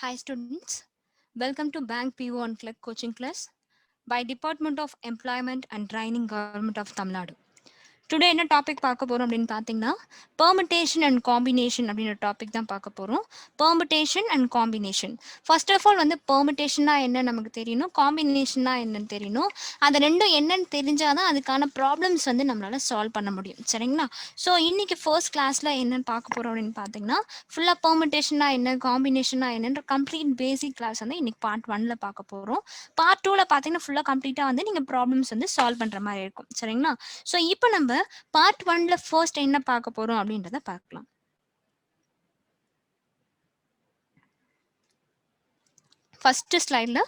Hi students, welcome to Bank PO on Click coaching class by Department of Employment and Training Government of Tamil Nadu. Today என்ன topic பார்க்க போகிறோம் அப்படின்னு பார்த்தீங்கன்னா permutation and combination அப்படின்ற topic தான் பார்க்க போகிறோம். Permutation and combination. First of all வந்து பெர்மிட்டேஷன்னா என்ன நமக்கு தெரியணும், காம்பினேஷன்னா என்னன்னு தெரியணும். அது ரெண்டும் என்னன்னு தெரிஞ்சாதான் அதுக்கான ப்ராப்ளம்ஸ் வந்து நம்மளால சால்வ் பண்ண முடியும். சரிங்களா? ஸோ இன்னைக்கு ஃபர்ஸ்ட் கிளாஸில் என்னன்னு பார்க்க போகிறோம் அப்படின்னு பார்த்தீங்கன்னா ஃபுல்லாக பெர்மிட்டேஷனா என்ன, காம்பினேஷனா என்னன்ற கம்ப்ளீட் பேசிக் கிளாஸ் வந்து இன்னைக்கு பார்ட் 1ல் பார்க்க போகிறோம். பார்ட் 2ல் பார்த்தீங்கன்னா ஃபுல்லாக கம்ப்ளீட்டாக வந்து நீங்கள் ப்ராப்ளம்ஸ் வந்து சால்வ் பண்ணுற மாதிரி இருக்கும். சரிங்களா? ஸோ இப்போ நம்ம பார்ட் 1ல ஃபர்ஸ்ட் என்ன பார்க்க போறோம் அப்படின்றத பார்க்கலாம். ஃபர்ஸ்ட் ஸ்லைட்ல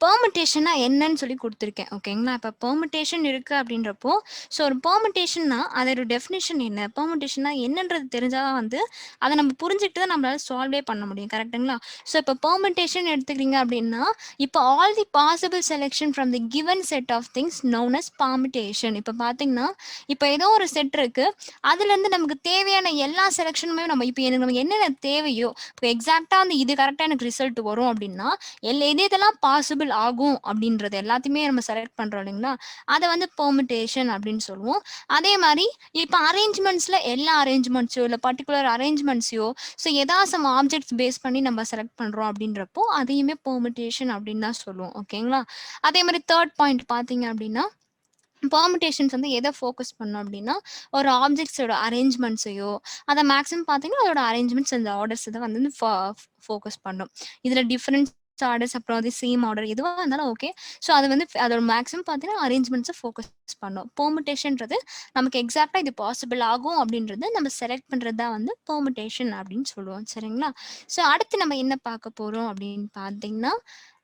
பெர்மிட்டேஷனா என்னன்னு சொல்லி கொடுத்துருக்கேன். ஓகேங்களா? இப்போ பெர்மிட்டேஷன் இருக்கு அப்படின்றப்போ ஸோ ஒரு பெர்மிட்டேஷன்னா அதோட டெஃபினேஷன் என்ன, பெர்மிட்டேஷனா என்னன்றது தெரிஞ்சாதான் வந்து அதை நம்ம புரிஞ்சுக்கிட்டு தான் நம்மளால சால்வே பண்ண முடியும். கரெக்டுங்களா? ஸோ இப்போ பெர்மிட்டேஷன் எடுத்துக்கிறீங்க அப்படின்னா இப்போ all the possible selection from the given set of things known as permutation. இப்போ பார்த்தீங்கன்னா இப்போ ஏதோ ஒரு செட் இருக்கு, அதுலேருந்து நமக்கு தேவையான எல்லா செலெக்ஷனுமே நம்ம இப்போ எனக்கு நமக்கு என்னென்ன தேவையோ இப்போ எக்ஸாக்டாக வந்து இது கரெக்டாக எனக்கு ரிசல்ட் வரும் அப்படின்னா எதெல்லாம் பாசிபிள் ஆகும் அப்படின்றது எல்லாத்தையுமே நம்ம செலக்ட் பண்றோம் இல்லைங்களா, அதை வந்து பெர்மிட்டேஷன் அப்படின்னு சொல்லுவோம். அதே மாதிரி இப்போ அரேஞ்ச்மெண்ட்ஸ்ல எல்லா அரேஞ்ச்மெண்ட்ஸோ இல்லை பர்டிகுலர் அரேஞ்ச்மெண்ட்ஸையோ ஸோ ஏதாவது சம் ஆப்ஜெக்ட்ஸ் பேஸ் பண்ணி நம்ம செலக்ட் பண்றோம் அப்படின்றப்போ அதையுமே பெர்மிட்டேஷன் அப்படின்னு தான் சொல்லுவோம். ஓகேங்களா? அதே மாதிரி தேர்ட் பாயிண்ட் பார்த்தீங்க அப்படின்னா பெர்மிட்டேஷன்ஸ் வந்து எதை ஃபோக்கஸ் பண்ணோம் அப்படின்னா ஒரு ஆப்ஜெக்ட்ஸோட அரேஞ்ச்மெண்ட்ஸையோ அதை மேக்ஸிமம் பார்த்தீங்கன்னா அதோட அரேஞ்ச்மெண்ட்ஸ் அந்த ஆர்டர்ஸ் இதை வந்து ஃபோக்கஸ் பண்ணும். இதில் டிஃப்ரெண்ட் ஆர்டர்ஸ் அப்புறம் அது சேம் ஆர்டர் எதுவாக இருந்தாலும் ஓகே. ஸோ அது வந்து அதோட மேக்ஸிமம் பார்த்தீங்கன்னா அரேஞ்ச்மெண்ட்ஸை ஃபோக்கஸ் பண்ணோம். பெர்மிட்டேஷன்றது நமக்கு எக்ஸாக்டாக இது பாசிபிள் ஆகும் அப்படின்றது நம்ம செலக்ட் பண்ணுறது தான் வந்து பெர்மிட்டேஷன் அப்படின்னு சொல்லுவோம். சரிங்களா? ஸோ அடுத்து நம்ம என்ன பார்க்க போகிறோம் அப்படின்னு பார்த்தீங்கன்னா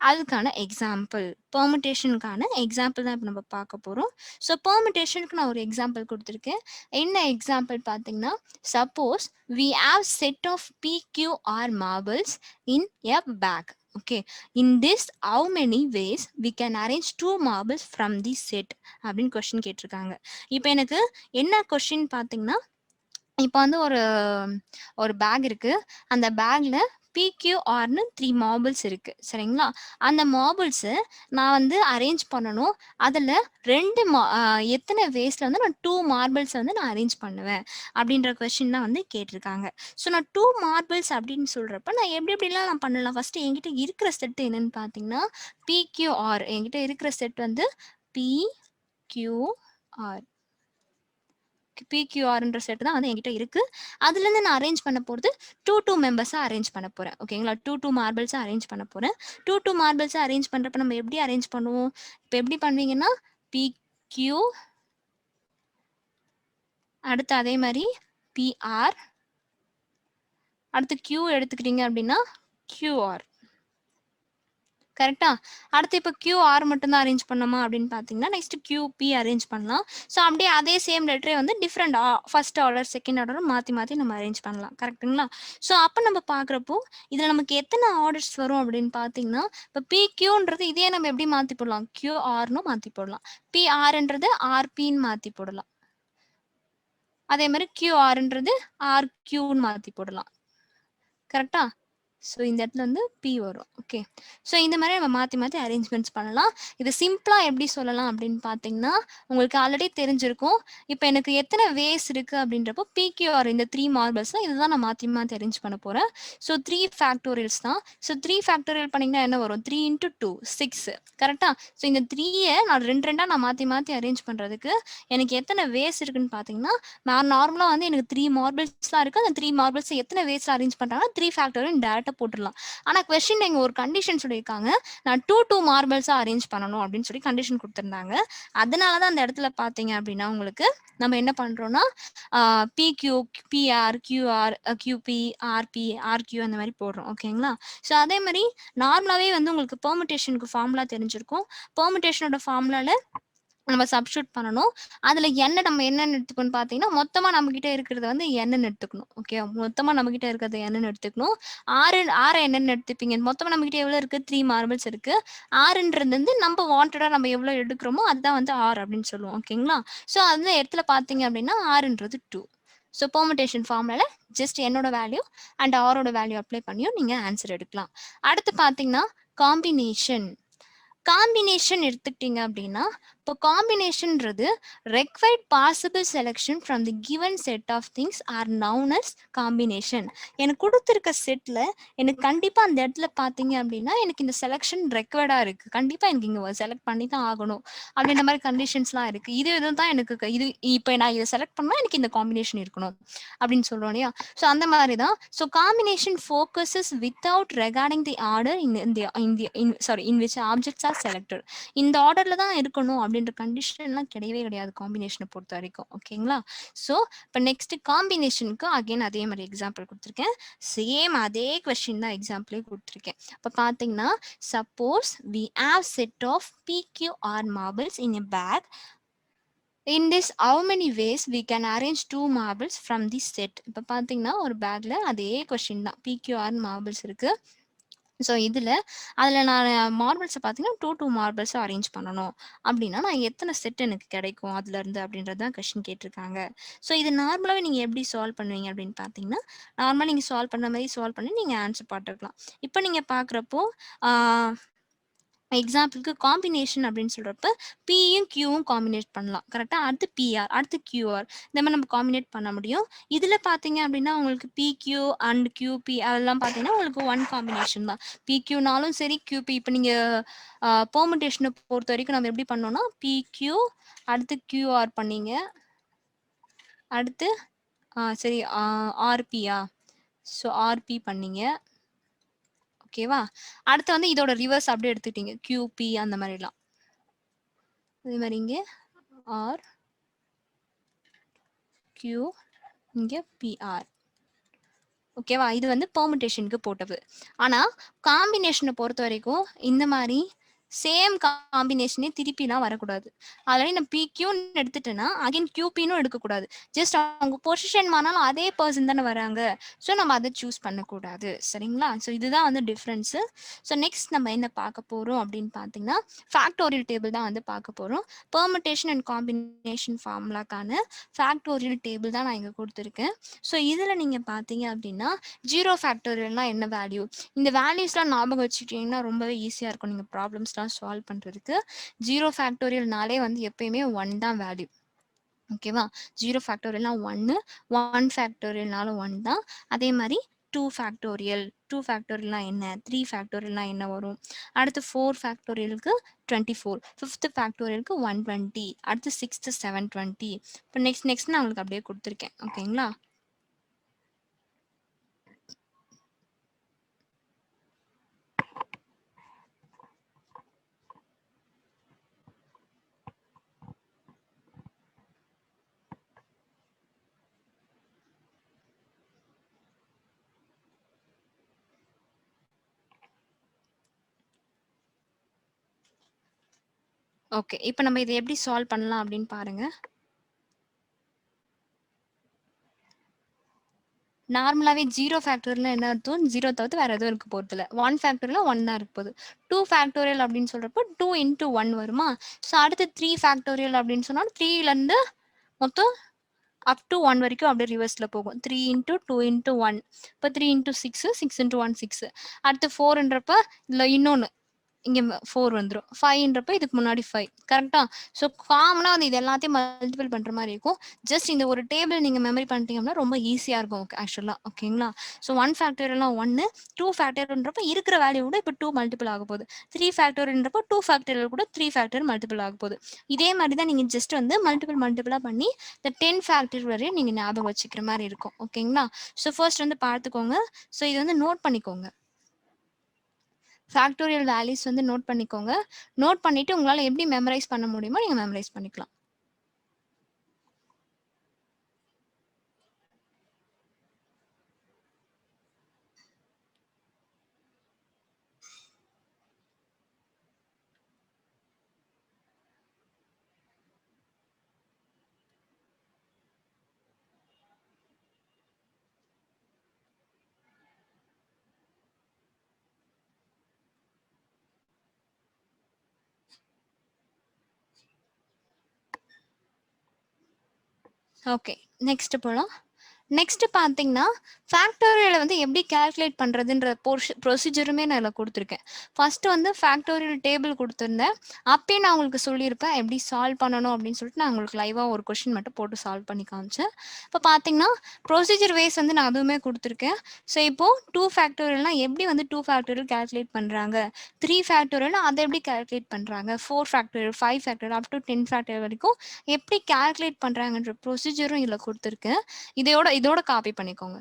அதுக்கான எக்ஸாம்பிள், பெர்மிட்டேஷனுக்கான எக்ஸாம்பிள் தான் இப்போ நம்ம பார்க்க போகிறோம். ஸோ பெர்மிட்டேஷனுக்கு நான் ஒரு எக்ஸாம்பிள் கொடுத்துருக்கேன். என்ன எக்ஸாம்பிள் பார்த்தீங்கன்னா suppose we have set of PQR marbles in a bag. Okay, in this how many ways we can arrange 2 marbles from this set அப்படின்னு கொஸ்டின் கேட்டிருக்காங்க. இப்போ எனக்கு என்ன கொஸ்டின் பார்த்தீங்கன்னா இப்போ வந்து ஒரு பேக் இருக்கு, அந்த பேக்ல PQRனு 3 மார்பிள்ஸ் இருக்கு. சரிங்களா? அந்த மார்பிள்ஸை நான் வந்து அரேஞ்ச் பண்ணணும். அதில் எத்தனை வேஸ்ல வந்து நான் 2 மார்பிள்ஸ் வந்து நான் அரேஞ்ச் பண்ணுவேன் அப்படின்ற கொஸ்டின் தான் வந்து கேட்டிருக்காங்க. ஸோ நான் 2 மார்பிள்ஸ் அப்படின்னு சொல்றப்ப நான் எப்படிலாம் நான் பண்ணலாம். ஃபர்ஸ்ட் என்கிட்ட இருக்கிற செட் என்னன்னு பார்த்தீங்கன்னா PQR. என்கிட்ட இருக்கிற செட் வந்து PQR. PQRன்ற செட் தான் வந்து என்கிட்ட இருக்கு. அதுலேருந்து நான் அரேஞ்ச் பண்ண போகிறது 2 மெம்பர்ஸாக அரேஞ்ச் பண்ண போகிறேன். ஓகேங்களா? 2 மார்பிள்ஸாக அரேஞ்ச் பண்ண போகிறேன். 2 மார்பிள்ஸாக அரேஞ்ச் பண்ணுறப்ப நம்ம எப்படி அரேஞ்ச் பண்ணுவோம், இப்போ எப்படி பண்ணுவீங்கன்னா PQ அடுத்து அதே மாதிரி PR அடுத்து Q எடுத்துக்கிட்டீங்க அப்படின்னா QR. கரெக்டா? அடுத்து இப்போ QR மட்டும்தான் அரேஞ்ச் பண்ணோமா அப்படின்னு பார்த்தீங்கன்னா நெக்ஸ்ட் QP அரேஞ்ச் பண்ணலாம். ஸோ அப்படியே அதே சேம் லெட்டரே வந்து different first order second order மாற்றி நம்ம அரேஞ்ச் பண்ணலாம். கரெக்டுங்களா? ஸோ அப்போ நம்ம பார்க்குறப்போ இதில் நமக்கு எத்தனை ஆர்டர்ஸ் வரும் அப்படின்னு பார்த்தீங்கன்னா இப்போ PQன்றது இதே நம்ம எப்படி மாற்றி போடலாம், QR மாற்றி போடலாம். PRன்றது RPன்னு மாற்றி போடலாம். அதே மாதிரி QRன்றது RQன்னு மாற்றி போடலாம். கரெக்டா? ஸோ இந்த இடத்துல வந்து P வரும். ஓகே, ஸோ இந்த மாதிரி நம்ம மாற்றி அரேஞ்ச்மெண்ட்ஸ் பண்ணலாம். இது சிம்பிளாக எப்படி சொல்லலாம் அப்படின்னு பார்த்தீங்கன்னா உங்களுக்கு ஆல்ரெடி தெரிஞ்சிருக்கும். இப்போ எனக்கு எத்தனை வேஸ் இருக்குது அப்படின்றப்போ PQR இந்த 3 மார்பிள்ஸ் தான், இதுதான் நான் மாற்றி அரேஞ்ச் பண்ண போகிறேன். ஸோ 3 ஃபேக்டோரியல்ஸ் தான். ஸோ 3 ஃபேக்டோரியல் பண்ணிங்கன்னா என்ன வரும், 3 × 2 6. கரெக்டாக? ஸோ இந்த 3யை நான் ரெண்டாக நான் மாற்றி அரேஞ்ச் பண்ணுறதுக்கு எனக்கு எத்தனை வேஸ் இருக்குன்னு பார்த்தீங்கன்னா நான் நார்மலாக வந்து எனக்கு 3 மார்பிள்ஸ்லாம் இருக்குது. அந்த 3 மார்பிள்ஸ் எத்தனை வேஸில் அரேஞ்ச் பண்ணுறாங்கன்னா 3 ஃபேக்டோரியல் டேரெக்டாக போட்டுடலாம். ஆனால் கொஸ்டின் இங்கே ஒரு கண்டிஷன் சொல்லியிருக்காங்க, நான் 2 மார்பிள்ஸாக அரேஞ்ச் பண்ணணும் அப்படின்னு சொல்லி கண்டிஷன் கொடுத்துருந்தாங்க. அதனால தான் அந்த இடத்துல பார்த்தீங்க அப்படின்னா உங்களுக்கு நம்ம என்ன பண்ணுறோம்னா PQ PR QR QP RP RQ அந்த மாதிரி போடுறோம். ஓகேங்களா? ஸோ அதே மாதிரி நார்மலாகவே வந்து உங்களுக்கு பெர்மிட்டேஷனுக்கு ஃபார்முலா தெரிஞ்சிருக்கும். பெர்மிட்டேஷனோட ஃபார்முலாவில் நம்ம சப்ஸ்டியூட் பண்ணணும். அதில் நம்ம என்னென்னு எடுத்துக்கணும் பார்த்தீங்கன்னா மொத்தமாக நம்மக்கிட்ட இருக்கிறத வந்து என்னன்னு எடுத்துக்கணும். ஓகே, மொத்தமாக நம்மக்கிட்ட இருக்கிறத என்னன்னு எடுத்துக்கணும். ஆறு என்னென்னு எடுத்துப்பீங்க. மொத்தமாக நம்மக்கிட்ட எவ்வளோ இருக்குது, 3 மார்பிள்ஸ் இருக்குது. ஆறுன்றது வந்து நம்ம வாண்டடாக நம்ம எவ்வளோ எடுக்கிறோமோ அதுதான் வந்து R அப்படின்னு சொல்லுவோம். ஓகேங்களா? ஸோ அந்த இடத்துல பார்த்தீங்க அப்படின்னா ஆறுன்றது 2. ஸோ பெர்முடேஷன் ஃபார்முலால ஜஸ்ட் என்னோட வேல்யூ அண்ட் ஆரோட வேல்யூ அப்ளை பண்ணியும் நீங்கள் ஆன்சர் எடுக்கலாம். அடுத்து பார்த்தீங்கன்னா காம்பினேஷன். காம்பினேஷன் எடுத்துக்கிட்டீங்க அப்படின்னா, இப்போ காம்பினேஷன்ன்றது required possible selection from the given set of things are known as combination. எனக்கு கொடுத்துருக்க செட்டில் எனக்கு கண்டிப்பாக அந்த இடத்துல பார்த்தீங்க அப்படின்னா எனக்கு இந்த செலெக்ஷன் ரெக்வயர்டாக இருக்குது, கண்டிப்பாக எனக்கு இங்கே செலக்ட் பண்ணி தான் ஆகணும் அப்படின்ற மாதிரி கண்டிஷன்ஸ்லாம் இருக்குது. இது தான் எனக்கு இது இப்போ நான் இதை செலக்ட் பண்ணால் எனக்கு இந்த காம்பினேஷன் இருக்கணும் அப்படின்னு சொல்கிறோம் இல்லையா. ஸோ அந்த மாதிரி தான். So combination focuses without recording the order in which objects are selected. இந்த ஆர்டர்ல தான் இருக்கணும் அப்படின்ற கண்டிஷன்லாம் கிடையவே கிடையாது காம்பினேஷனை பொறுத்த வரைக்கும். ஓகேங்களா. ஸோ இப்போ நெக்ஸ்ட் காம்பினேஷனுக்கு அகைன் அதே மாதிரி எக்ஸாம்பிள் கொடுத்துருக்கேன். சேம் அதே கொஸ்டின் தான் எக்ஸாம்பிளே கொடுத்துருக்கேன். இப்போ பார்த்தீங்கன்னா suppose we have set of PQR marbles in a bag. In this how many ways we can arrange 2 marbles from this set. இப்போ பார்த்தீங்கன்னா ஒரு பேக்ல அதே கொஸ்டின் தான், PQR marbles இருக்கு. ஸோ அதில் நான் மார்பிள்ஸை பார்த்தீங்கன்னா 2 மார்பிள்ஸை அரேஞ்ச் பண்ணணும் அப்படின்னா நான் எத்தனை செட் எனக்கு கிடைக்கும் அதுலேருந்து அப்படின்றது தான் கொஸ்டின் கேட்டிருக்காங்க. ஸோ இது நார்மலாகவே நீங்கள் எப்படி சால்வ் பண்ணுவீங்க அப்படின்னு பார்த்தீங்கன்னா, நார்மலாக நீங்கள் சால்வ் பண்ண மாதிரி சால்வ் பண்ணி நீங்கள் ஆன்சர் பார்த்துக்கலாம். இப்போ நீங்கள் பார்க்குறப்போ எக்ஸாம்பிளுக்கு காம்பினேஷன் அப்படின்னு சொல்கிறப்ப பியும் கியூவும் காம்பினேட் பண்ணலாம் கரெக்டாக. அடுத்து பிஆர், அடுத்து கியூஆர், இந்த மாதிரி நம்ம காம்பினேட் பண்ண முடியும். இதில் பார்த்தீங்க அப்படின்னா உங்களுக்கு பிக்யூ அண்ட் கியூபி அதெல்லாம் பார்த்தீங்கன்னா உங்களுக்கு ஒன் காம்பினேஷன் தான். பிக்யூனாலும் சரி கியூபி. இப்போ நீங்கள் பெர்முடேஷனை பொறுத்த வரைக்கும் நம்ம எப்படி பண்ணோம்னா பிக்யூ அடுத்து கியூஆர் பண்ணீங்க, அடுத்து சரி ஆர்பியா, ஸோ ஆர்பி பண்ணீங்க. ஓகேவா. அடுத்து வந்து இதோட ரிவர்ஸ் அப்படியே எடுத்துக்கிட்டீங்க கியூபி அந்த மாதிரிலாம். அதே மாதிரி இங்கே ஆர் கியூ இங்கே பிஆர். ஓகேவா. இது வந்து பெர்முடேஷனுக்கு போட்டது. ஆனால் காம்பினேஷனை பொறுத்த வரைக்கும் இந்த மாதிரி சேம் காம்பினேஷனே திருப்பிலாம் வரக்கூடாது. ஆல்ரெடி நான் பிக்யூன்னு எடுத்துட்டேன்னா அகைன் கியூபின்னு எடுக்கக்கூடாது. ஜஸ்ட் அவங்க பொசிஷன் ஆனாலும் அதே பர்சன் தானே வராங்க. ஸோ நம்ம அதை சூஸ் பண்ணக்கூடாது. சரிங்களா. ஸோ இதுதான் வந்து டிஃப்ரென்ஸு. ஸோ நெக்ஸ்ட் நம்ம என்ன பார்க்க போகிறோம் அப்படின்னு பார்த்தீங்கன்னா ஃபேக்டோரியல் டேபிள் தான் வந்து பார்க்க போகிறோம். பெர்முடேஷன் அண்ட் காம்பினேஷன் ஃபார்முலாக்கான ஃபேக்டோரியல் டேபிள் தான் நான் இங்கே கொடுத்துருக்கேன். ஸோ இதில் நீங்கள் பார்த்தீங்க அப்படின்னா 0 ஃபேக்டோரியல்னா என்ன வேல்யூ, இந்த வேல்யூஸ்லாம் ஞாபகம் வச்சுக்கிட்டீங்கன்னா ரொம்பவே ஈஸியாக இருக்கும் நீங்கள் ப்ராப்ளம்ஸ்லாம் சால்வ் பண்ணுறதுக்கு. 0 ஃபேக்டோரியல்னாலே வந்து எப்பயுமே 1 தான் வேல்யூ. ஓகேவா. 0 ஃபேக்டோரியல்னால் 1, 1 ஃபேக்டோரியல்னாலும் 1 தான். அதே மாதிரி 2 ஃபேக்டோரியல், 2 ஃபேக்டோரியல்னா என்ன, 3 ஃபேக்டோரியல்னா என்ன வரும். அடுத்து 4 ஃபேக்டோரியலுக்கு 24, 5th ஃபேக்டோரியலுக்கு 120, அடுத்து 6th 720. இப்போ நெக்ஸ்ட் நான் உங்களுக்கு அப்படியே கொடுத்துருக்கேன். ஓகேங்களா. ஓகே. இப்போ நம்ம இதை எப்படி சால்வ் பண்ணலாம் அப்படின்னு பாருங்க. நார்மலாகவே 0 ஃபேக்டோரியல் என்ன அர்த்தம், 0 தவிர்த்து வேறு எதுவும் இருக்க போகிறதில்ல. 1 ஃபேக்டோரியல் 1 தான் இருக்க போகுது. 2 ஃபேக்டோரியல் அப்படின்னு சொல்கிறப்போ 2 into 1 வருமா. ஸோ அடுத்து 3 ஃபேக்டோரியல் அப்படின்னு சொன்னால் 3லேருந்து மொத்தம் அப் டு 1 வரைக்கும் அப்படியே ரிவர்ஸில் போகும். 3 into 2 into 1. இப்போ 3 into 6, 6 into 1 6. அடுத்து 4ன்றப்ப இதில் இன்னொன்று இங்கே 4 வந்துடும். 5ன்றப்ப இதுக்கு முன்னாடி 5 கரெக்டா. ஸோ காமனாக வந்து இது எல்லாத்தையும் மல்டிபிள் பண்ணுற மாதிரி இருக்கும். ஜஸ்ட் இந்த ஒரு டேபிள் நீங்கள் மெமரி பண்ணிட்டீங்கன்னா ரொம்ப ஈஸியாக இருக்கும் ஆக்சுவலாக. ஓகேங்களா. ஸோ 1 ஃபேக்டோரியல்னா 1, 2 ஃபேக்டோரியல்ன்றப்ப இருக்கிற வேல்யூ கூட இப்போ 2 மல்டிபிள் ஆக போகுது. 3 ஃபேக்டோரியல்ன்றப்போ 2 ஃபேக்டோரியல் கூட 3 ஃபேக்டோரியல் மல்டிபிள் ஆக போகுது. இதே மாதிரி தான் நீங்கள் ஜஸ்ட் வந்து மல்டிபிளாக பண்ணி இந்த 10 ஃபேக்டோரியல் வரையும் நீங்கள் ஞாபகம் வச்சுக்கிற மாதிரி இருக்கும். ஓகேங்களா. ஸோ ஃபர்ஸ்ட் வந்து பார்த்துக்கோங்க. ஸோ இது வந்து நோட் பண்ணிக்கோங்க. ஃபேக்டோரியல் வேல்யூஸ் வந்து நோட் பண்ணிக்கோங்க. நோட் பண்ணிட்டு உங்களால் எப்படி மெமரைஸ் பண்ண முடியுமோ நீங்கள் மெமரைஸ் பண்ணிக்கலாம். ஓகே. நெக்ஸ்ட் போகலாம். நெக்ஸ்ட் பார்த்தீங்கன்னா, ஃபேக்டோரியல வந்து எப்படி கால்குலேட் பண்றதுன்ற ப்ரொசீஜருமே நான் இதுல குடுத்துருக்கேன். ஃபர்ஸ்ட் வந்து ஃபேக்டோரியல் டேபிள் குடுத்திருந்தேன். அப்பயே நான் உங்களுக்கு சொல்லியிருப்பேன், எப்படி சால்வ் பண்ணணும் அப்படின்னு சொல்லிட்டு நான் உங்களுக்கு லைவா ஒரு கொஸ்டின் மட்டும் போட்டு சால்வ் பண்ணி காமிச்சேன். இப்ப பார்த்தீங்கன்னா, ப்ரொசீஜர் வைஸ் வந்து நான் அதுவுமே குடுத்துருக்கேன். ஸோ இப்போ 2 ஃபேக்டோரியல்னா எப்படி வந்து 2 ஃபேக்டோரியல் கால்குலேட் பண்றாங்க? 3 ஃபேக்டோரியல்னா அத எப்படி கால்குலேட் பண்றாங்க? 4 ஃபேக்டோரியல், 5 ஃபேக்டோரியல் அப் டூ 10 ஃபேக்டோரியல் வரைக்கும் எப்படி கால்குலேட் பண்றாங்கன்ற ப்ரொசீஜரும் இதுல குடுத்துருக்கேன். இதோட இதோட காப்பி பண்ணிக்கோங்க.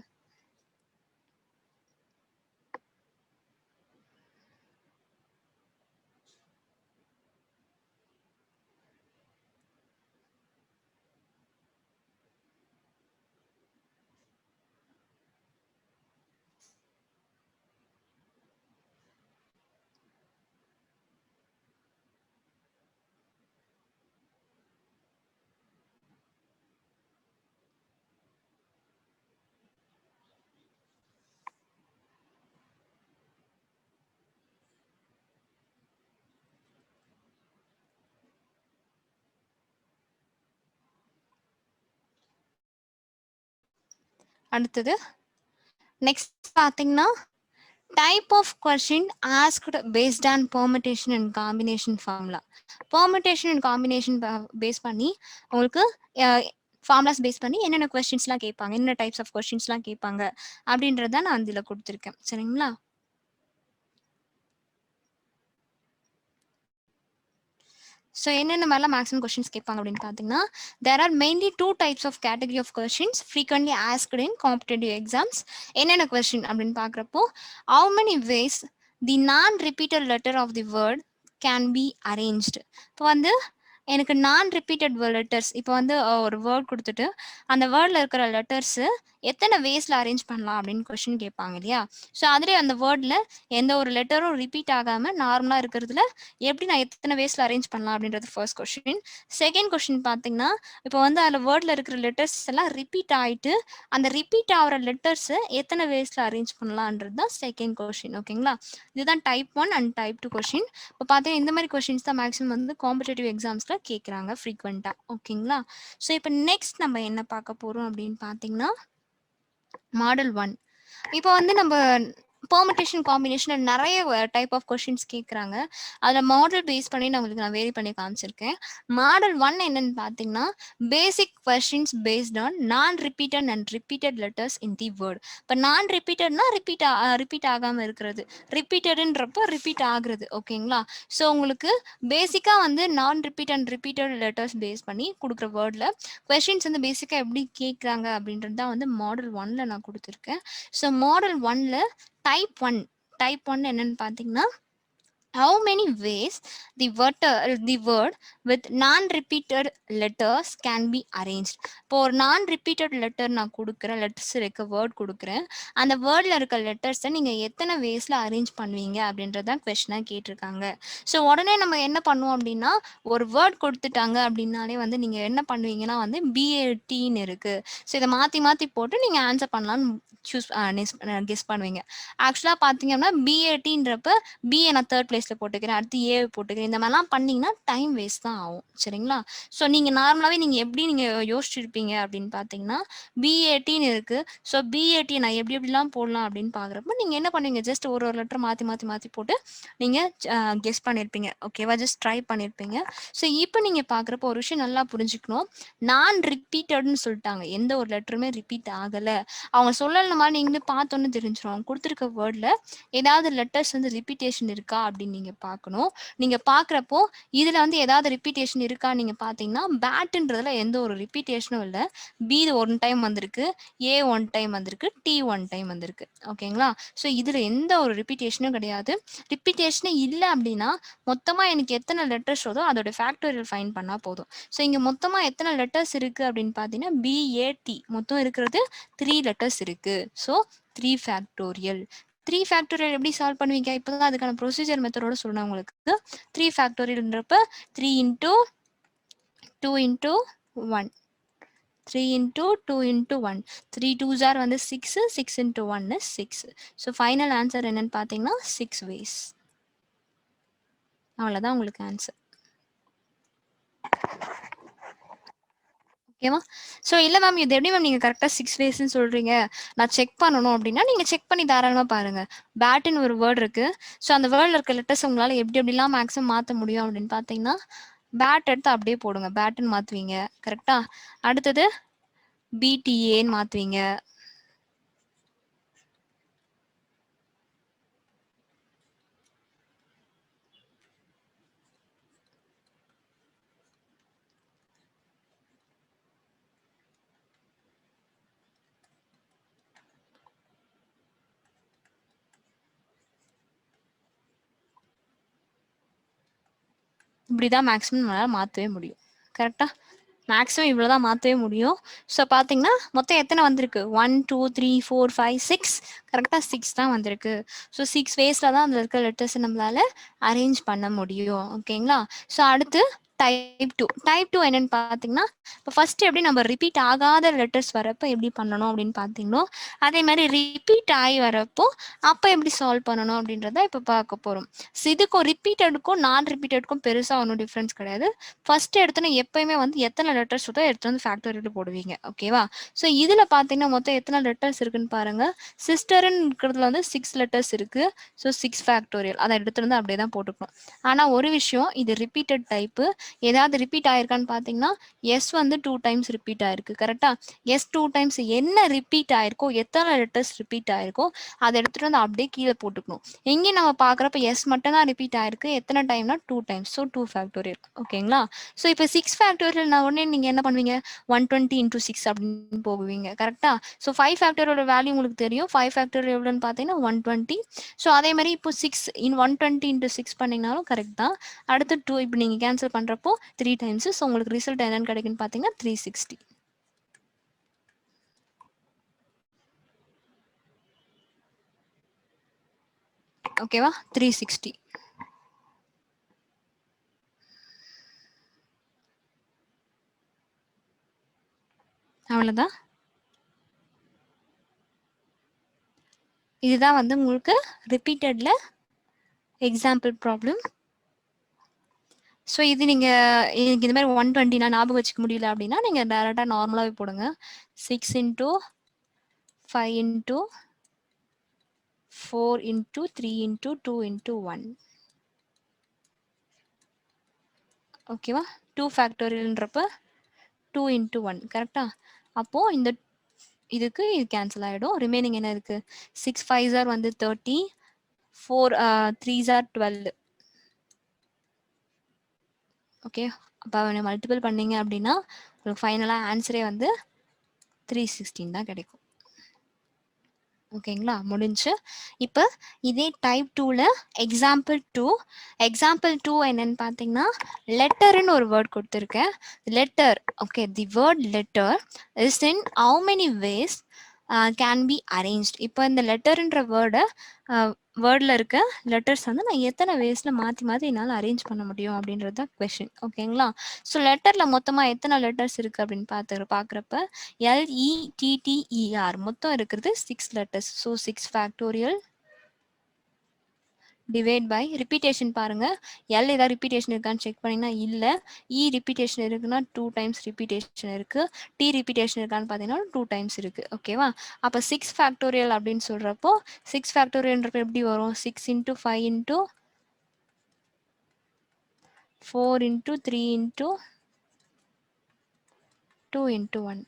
அடுத்தது நெக்ஸ்ட் பார்த்தீங்கன்னா, type of question asked based on permutation and combination formula. Permutation and combination base பண்ணி உங்களுக்கு ஃபார்முலாஸ் பேஸ் பண்ணி என்னென்ன கொஸ்டின்ஸ்லாம் கேட்பாங்க, என்னென்ன டைப்ஸ் ஆஃப் கொஸ்டின்ஸ்லாம் கேட்பாங்க அப்படின்றத நான் இதுல குடுத்துருக்கேன். சரிங்களா? ஸோ என்னென்ன மாதிரிலாம் மேக்ஸிமம் கொஸ்டின்ஸ் கேட்பாங்க அப்படின்னு பார்த்தீங்கன்னா, there are mainly 2 types of category of questions frequently asked in competitive exams. என்னென்ன கொஸ்டின் அப்படின்னு பார்க்குறப்போ, how many ways the non repeated letter of the word can be arranged. இப்போ வந்து எனக்கு நான் ரிப்பீட்டட் லெட்டர்ஸ் இப்போ வந்து ஒரு வேர்ட் கொடுத்துட்டு அந்த வேர்டில் இருக்கிற லெட்டர்ஸ் எத்தனை வேஸ்ல அரேஞ்ச் பண்ணலாம் அப்படின்னு கொஸ்டின் கேட்பாங்க இல்லையா? ஸோ அதுலேயே அந்த வேர்டில் எந்த ஒரு லெட்டரும் ரிப்பீட் ஆகாமல் நார்மலாக இருக்கிறதுல எப்படி நான் எத்தனை வேஸ்ல அரேஞ்ச் பண்ணலாம் அப்படின்றது ஃபர்ஸ்ட் கொஸ்டின். செகண்ட் கொஸ்டின் பார்த்தீங்கன்னா, இப்போ வந்து அதில் வேர்டில் இருக்கிற லெட்டர்ஸ் எல்லாம் ரிப்பீட் ஆயிட்டு அந்த ரிப்பீட் ஆகிற லெட்டர்ஸ் எத்தனை வேஸ்ல அரேஞ்ச் பண்ணலான்றது தான் செகண்ட் கொஸ்டின். ஓகேங்களா? இதுதான் டைப் 1 அண்ட் டைப் 2 கொஸ்டின். இப்போ பார்த்தீங்கன்னா இந்த மாதிரி கொஸ்டின்ஸ் தான் மேக்ஸிமம் வந்து காம்படிட்டிவ் எக்ஸாம்ஸ்ல கேட்குறாங்க ஃப்ரீக்வெண்ட்டாக. ஓகேங்களா? ஸோ இப்போ நெக்ஸ்ட் நம்ம என்ன பார்க்க போறோம் அப்படின்னு பார்த்தீங்கன்னா, மாடல் 1. இப்போ வந்து நம்ம பெர்முடேஷன் காம்பினேஷன் நிறைய டைப் ஆஃப் கொஸ்டின்ஸ் கேட்குறாங்க. அதில் மாடல் பேஸ் பண்ணி நான் உங்களுக்கு வேரி பண்ணி காமிச்சிருக்கேன். மாடல் 1 என்னன்னு பார்த்தீங்கன்னா, பேசிக் கொஸ்டின்ஸ் பேஸ்ட் ஆன் நான் repeated and repeated letters in the word. இப்போ நான் ரிப்பீட்டட்னா ரிப்பீட் ஆகாமல் இருக்கிறது, ரிப்பீட்டடுன்றப்போ ரிப்பீட் ஆகுறது. ஓகேங்களா? ஸோ உங்களுக்கு பேசிக்காக வந்து non repeat and repeated letters base பண்ணி கொடுக்குற வேர்டில் கொஸ்டின்ஸ் வந்து பேசிக்காக எப்படி கேட்குறாங்க அப்படின்றது தான் வந்து மாடல் 1ல் நான் கொடுத்துருக்கேன். ஸோ மாடல் 1ல் டைப் 1 என்னன்னு பார்த்தீங்கன்னா, how many ways the word with non-repeated letters can be arranged. இப்போ ஒரு நான் ரிப்பீட்டட் லெட்டர் நான் கொடுக்குறேன், லெட்டர்ஸ் இருக்க வேர்ட் கொடுக்குறேன், அந்த வேர்டில் இருக்க லெட்டர்ஸை நீங்கள் எத்தனை வேஸில் அரேஞ்ச் பண்ணுவீங்க அப்படின்றதான் கொஸ்டினாக கேட்டிருக்காங்க. ஸோ உடனே நம்ம என்ன பண்ணுவோம் அப்படின்னா, ஒரு வேர்ட் கொடுத்துட்டாங்க அப்படின்னாலே வந்து நீங்கள் என்ன பண்ணுவீங்கன்னா வந்து பிஏடின்னு இருக்குது, ஸோ இதை மாற்றி மாற்றி போட்டு நீங்கள் ஆன்சர் பண்ணலான்னு கெஸ் பண்ணுவீங்க. ஆக்சுவலாக பார்த்தீங்க அப்படின்னா பிஏடின்றப்ப பிஏ நான் தேர்ட் பிளேஸில் போட்டுக்கிறேன், அடுத்து ஏ போட்டுக்கிறேன், இந்த மாதிரிலாம் பண்ணிங்கன்னா டைம் வேஸ்ட் தான் ஆகும். சரிங்களா? ஸோ நீங்கள் நார்மலாகவே நீங்கள் எப்படி நீங்கள் யோசிச்சிருப்பீங்க அப்படின்னு பார்த்தீங்கன்னா, பிஏடின்னு இருக்குது, ஸோ பிஏடி நான் எப்படி எப்படிலாம் போடலாம் அப்படின்னு பார்க்குறப்ப நீங்கள் என்ன பண்ணுவீங்க, ஜஸ்ட் ஒரு ஒரு லெட்டர் மாற்றி மாற்றி மாற்றி போட்டு நீங்கள் கெஸ் பண்ணியிருப்பீங்க. ஓகேவா? ஜஸ்ட் ட்ரை பண்ணியிருப்பீங்க. ஸோ இப்போ நீங்கள் பார்க்குறப்ப ஒரு விஷயம் நல்லா புரிஞ்சுக்கணும். நான் ரிப்பீட்டட்னு சொல்லிட்டாங்க, எந்த ஒரு லெட்டருமே ரிப்பீட் ஆகலை. அவங்க சொல்லல மாதிரி நீங்களே பார்த்தோன்னு தெரிஞ்சிடும். அவங்க கொடுத்துருக்க வேர்டில் ஏதாவது லெட்டர்ஸ் வந்து ரிப்பீட்டேஷன் இருக்கா அப்படின்னு நீங்கள் பார்க்கணும். நீங்கள் பார்க்குறப்போ இதில் வந்து ஏதாவது ரிப்பீட்டேஷன் இருக்கா நீங்கள் பார்த்தீங்கன்னா, பேட்டுன்றதுல எந்த ஒரு ரிப்பீட்டேஷனும் இல்லை. பி 1 டைம் வந்திருக்கு, ஏ 1 டைம் வந்திருக்கு, டி 1 டைம் வந்திருக்கு. ஓகேங்களா? ஸோ இதில் எந்த ஒரு ரிப்பீட்டேஷனும் கிடையாது. ரிப்பீட்டேஷனே இல்லை அப்படின்னா மொத்தமாக எனக்கு எத்தனை லெட்டர்ஸ் வருதோ அதோட ஃபேக்டோரியல் ஃபைன் பண்ணால் போதும். ஸோ இங்கே மொத்தமாக எத்தனை லெட்டர்ஸ் இருக்குது அப்படின்னு பார்த்தீங்கன்னா, பிஏடி மொத்தம் இருக்கிறது 3 லெட்டர்ஸ் இருக்கு. So 3 factorial. 3 ஃபேக்டோரியல் எப்படி சால்வ் பண்ணுவீங்க? இப்போதான் அதுக்கான ப்ரொசீஜர் மெத்தடோட சொல்றேன் உங்களுக்கு. 3 ஃபேக்டோரியல்ன்றப்ப 3 into 2 into 1, 3 into 2 into 1, 3 2s are வந்து 6, 6 into 1 is 6. So final answer என்னன்னு பார்த்தீங்கன்னா 6 ways. அவ்வளோதான் உங்களுக்கு ஆன்சர். ஓகேவா? ஸோ இல்ல மேம் இது எப்படி மேம் நீங்க கரெக்ட்டா 6 வேஸ்ன்னு சொல்றீங்க. நான் செக் பண்ணணும் அப்படின்னா, நீங்க செக் பண்ணி தாராளமா பாருங்க. பேட்டுன்னு ஒரு வேர்ட் இருக்கு. ஸோ அந்த வேர்ட்ல இருக்க லெட்டர்ஸ் உங்களால எப்படி எப்படிலாம் மேக்ஸிமம் மாத்த முடியும் அப்படின்னு பார்த்தீங்கன்னா, பேட் எடுத்து அப்படியே போடுங்க. பேட்டுன்னு மாத்துவீங்க. கரெக்ட்டா? அடுத்தது பிடிஏன்னு மாத்துவீங்க. இப்படிதான் மேக்ஸிமம் நம்மளால மாத்தவே முடியும். கரெக்ட்டா? மேக்ஸிமம் இவ்வளோ தான் மாத்தவே முடியும். ஸோ பார்த்தீங்கன்னா, மொத்தம் எத்தன வந்திருக்கு? 1, 2, 3, 4, 5, 6 கரெக்ட்டா 6 தான் வந்திருக்கு. ஸோ 6 வேஸ்ல தான் அதுல இருக்க லெட்டர்ஸ நம்மளால அரேஞ்ச் பண்ண முடியும். ஓகேங்களா? ஸோ அடுத்து டைப் 2. டைப் 2 என்னன்னு பார்த்தீங்கன்னா, இப்போ ஃபர்ஸ்ட் எப்படி நம்ம ரிப்பீட் ஆகாத லெட்டர்ஸ் வரப்ப எப்படி பண்ணணும் அப்படின்னு பார்த்தீங்களோ, அதே மாரி ரிப்பீட் ஆயி வரப்போ, அப்ப எப்படி சால்வ் பண்ணணும் அப்படின்றத இப்ப பார்க்க போறோம். ஸோ இதுக்கும் ரிப்பீட்டடுக்கும், நான் ரிப்பீட்டடுக்கும் பெருசா ஒண்ணும் டிஃபரன்ஸ் கிடையாது. ஃபர்ஸ்ட் எடுத்தோனே எப்பயுமே வந்து எத்தனை லெட்டர்ஸ் வருதோ எடுத்து வந்து ஃபேக்டோரியல் போடுவீங்க. ஓகேவா? ஸோ இதுல பார்த்தீங்கன்னா, மொத்தம் எத்தனை லெட்டர்ஸ் இருக்குன்னு பாருங்க. சிஸ்டர்ன்னு இருக்கிறதுல வந்து 6 லெட்டர்ஸ் இருக்கு. So 6 factorial. அத எடுத்துட்டு வந்து அப்படியே தான் போட்டுக்கணும். ஆனா ஒரு விஷயம், இது ரிப்பீட்டட் டைப்பு. ஏதாவது ரிப்பீட் ஆயிருக்கான்னு பார்த்தீங்கன்னா, எஸ் வந்து 2 டைம்ஸ் ரிப்பீட் ஆயிருக்கு. கரெக்ட்டா? எஸ் 2 டைம்ஸ் என்ன ரிப்பீட் ஆயிருக்கோ, எத்தனை லெட்டர்ஸ் ரிப்பீட் ஆயிருக்கோ, அத எடுத்துட்டு வந்து அப்படியே கீழ போட்டுக்கணும். இங்கேயும் நம்ம பார்க்குறப்ப எஸ் மட்டும் தான் ரிப்பீட் ஆயிருக்கு. எத்தனை டைம்னா 2 டைம்ஸ். So 2 factorial. ஓகேங்களா? ஸோ இப்போ 6 ஃபேக்டோரியல்னா உடனே நீங்க என்ன பண்ணுவீங்க? 120 இன்டூ 6 அப்படின்னு போகுவீங்க. கரெக்ட்டா? ஸோ 5 ஃபேக்டோரியலோட வேல்யூ உங்களுக்கு தெரியும். 5 ஃபேக்டோரியல் எவ்வளோன்னு பார்த்தீங்கன்னா 120. ஸோ அதே மாரி இப்போ 6 120 இன்டூ 6 பண்ணீங்கனாலும் கரெக்ட் தான். அடுத்து 2 இப்போ நீங்க கேன்சல் பண்றப்போ 3 டைம்ஸ். ஸோ உங்களுக்கு ரிசல்ட் என்னன்னு கிடைக்குன்னு பார்த்தீங்கன்னா 360. ஓகேவா? 360. அவ்வளோதான். இதுதான் வந்து உங்களுக்கு ரிப்பீட்டட்ல எக்ஸாம்பிள் ப்ராப்ளம். ஸோ இது நீங்க எனக்கு இந்த மாரி 120 நான் ஞாபகம் வச்சுக்க முடியல அப்படின்னா, நீங்க டைரக்ட்டா நார்மலாவே போடுங்க. 6 into 5 into 4 into 3 into 2 into 1. ஓகேவா? 2 ஃபேக்டோரியல்ன்றப்ப 2 இன்டூ 1 கரெக்ட்டா? அப்போ இந்த இதுக்கு இது கேன்சல் ஆயிடும். ரிமைனிங் என்ன இருக்கு? 6 5s ஆர் வந்து 30, 4 3s ஆர் 12. ஓகே. அப்ப மல்டிபிள் பண்ணீங்க அப்படின்னா, உங்களுக்கு ஃபைனலா ஆன்ஸரே வந்து 316 தான் கிடைக்கும். ஓகேங்களா? முடிஞ்சுச்சு. இப்ப இதே டைப் 2ல எக்ஸாம்பிள் 2. எக்ஸாம்பிள் 2 என்னன்னு பார்த்தீங்கன்னா, லெட்டர்ன்னு ஒரு வேர்ட் குடுத்துருக்கேன். Letter okay. The word letter is in how many ways can be arranged. இப்போ இந்த லெட்டர்ன்ற வேர்ட வேர்ட்ல இருக்க லெட்டர்ஸ் வந்து நான் எத்தனை வேஸ்ல மாத்தி மாத்தி என்னால அரேஞ்ச் பண்ண முடியும் அப்படின்றது தான் கொஸ்டின். ஓகேங்களா? ஸோ லெட்டர்ல மொத்தமா எத்தனை லெட்டர்ஸ் இருக்கு அப்படின்னு பார்க்குறப்ப LETTER மொத்தம் இருக்கிறது 6 letters. So 6 factorial divide by repetition பாருங்க. எல் ஏதாவது ரிப்பீட்டேஷன் இருக்கான்னு செக் பண்ணீங்கன்னா இல்ல. இ ரிப்பீட்டேஷன் இருக்குன்னா 2 டைம்ஸ் ரிப்பீட்டேஷன் இருக்கு. டி ரிப்பீட்டேஷன் இருக்கான்னு பார்த்தீங்கன்னா 2 டைம்ஸ் இருக்கு. ஓகேவா? அப்ப 6 ஃபேக்டோரியல் அப்படின்னு சொல்றப்போ 6 ஃபேக்டோரியல்ன்றப்ப எப்படி வரும்? 6 into 5 into 4 into 3 into 2 into 1.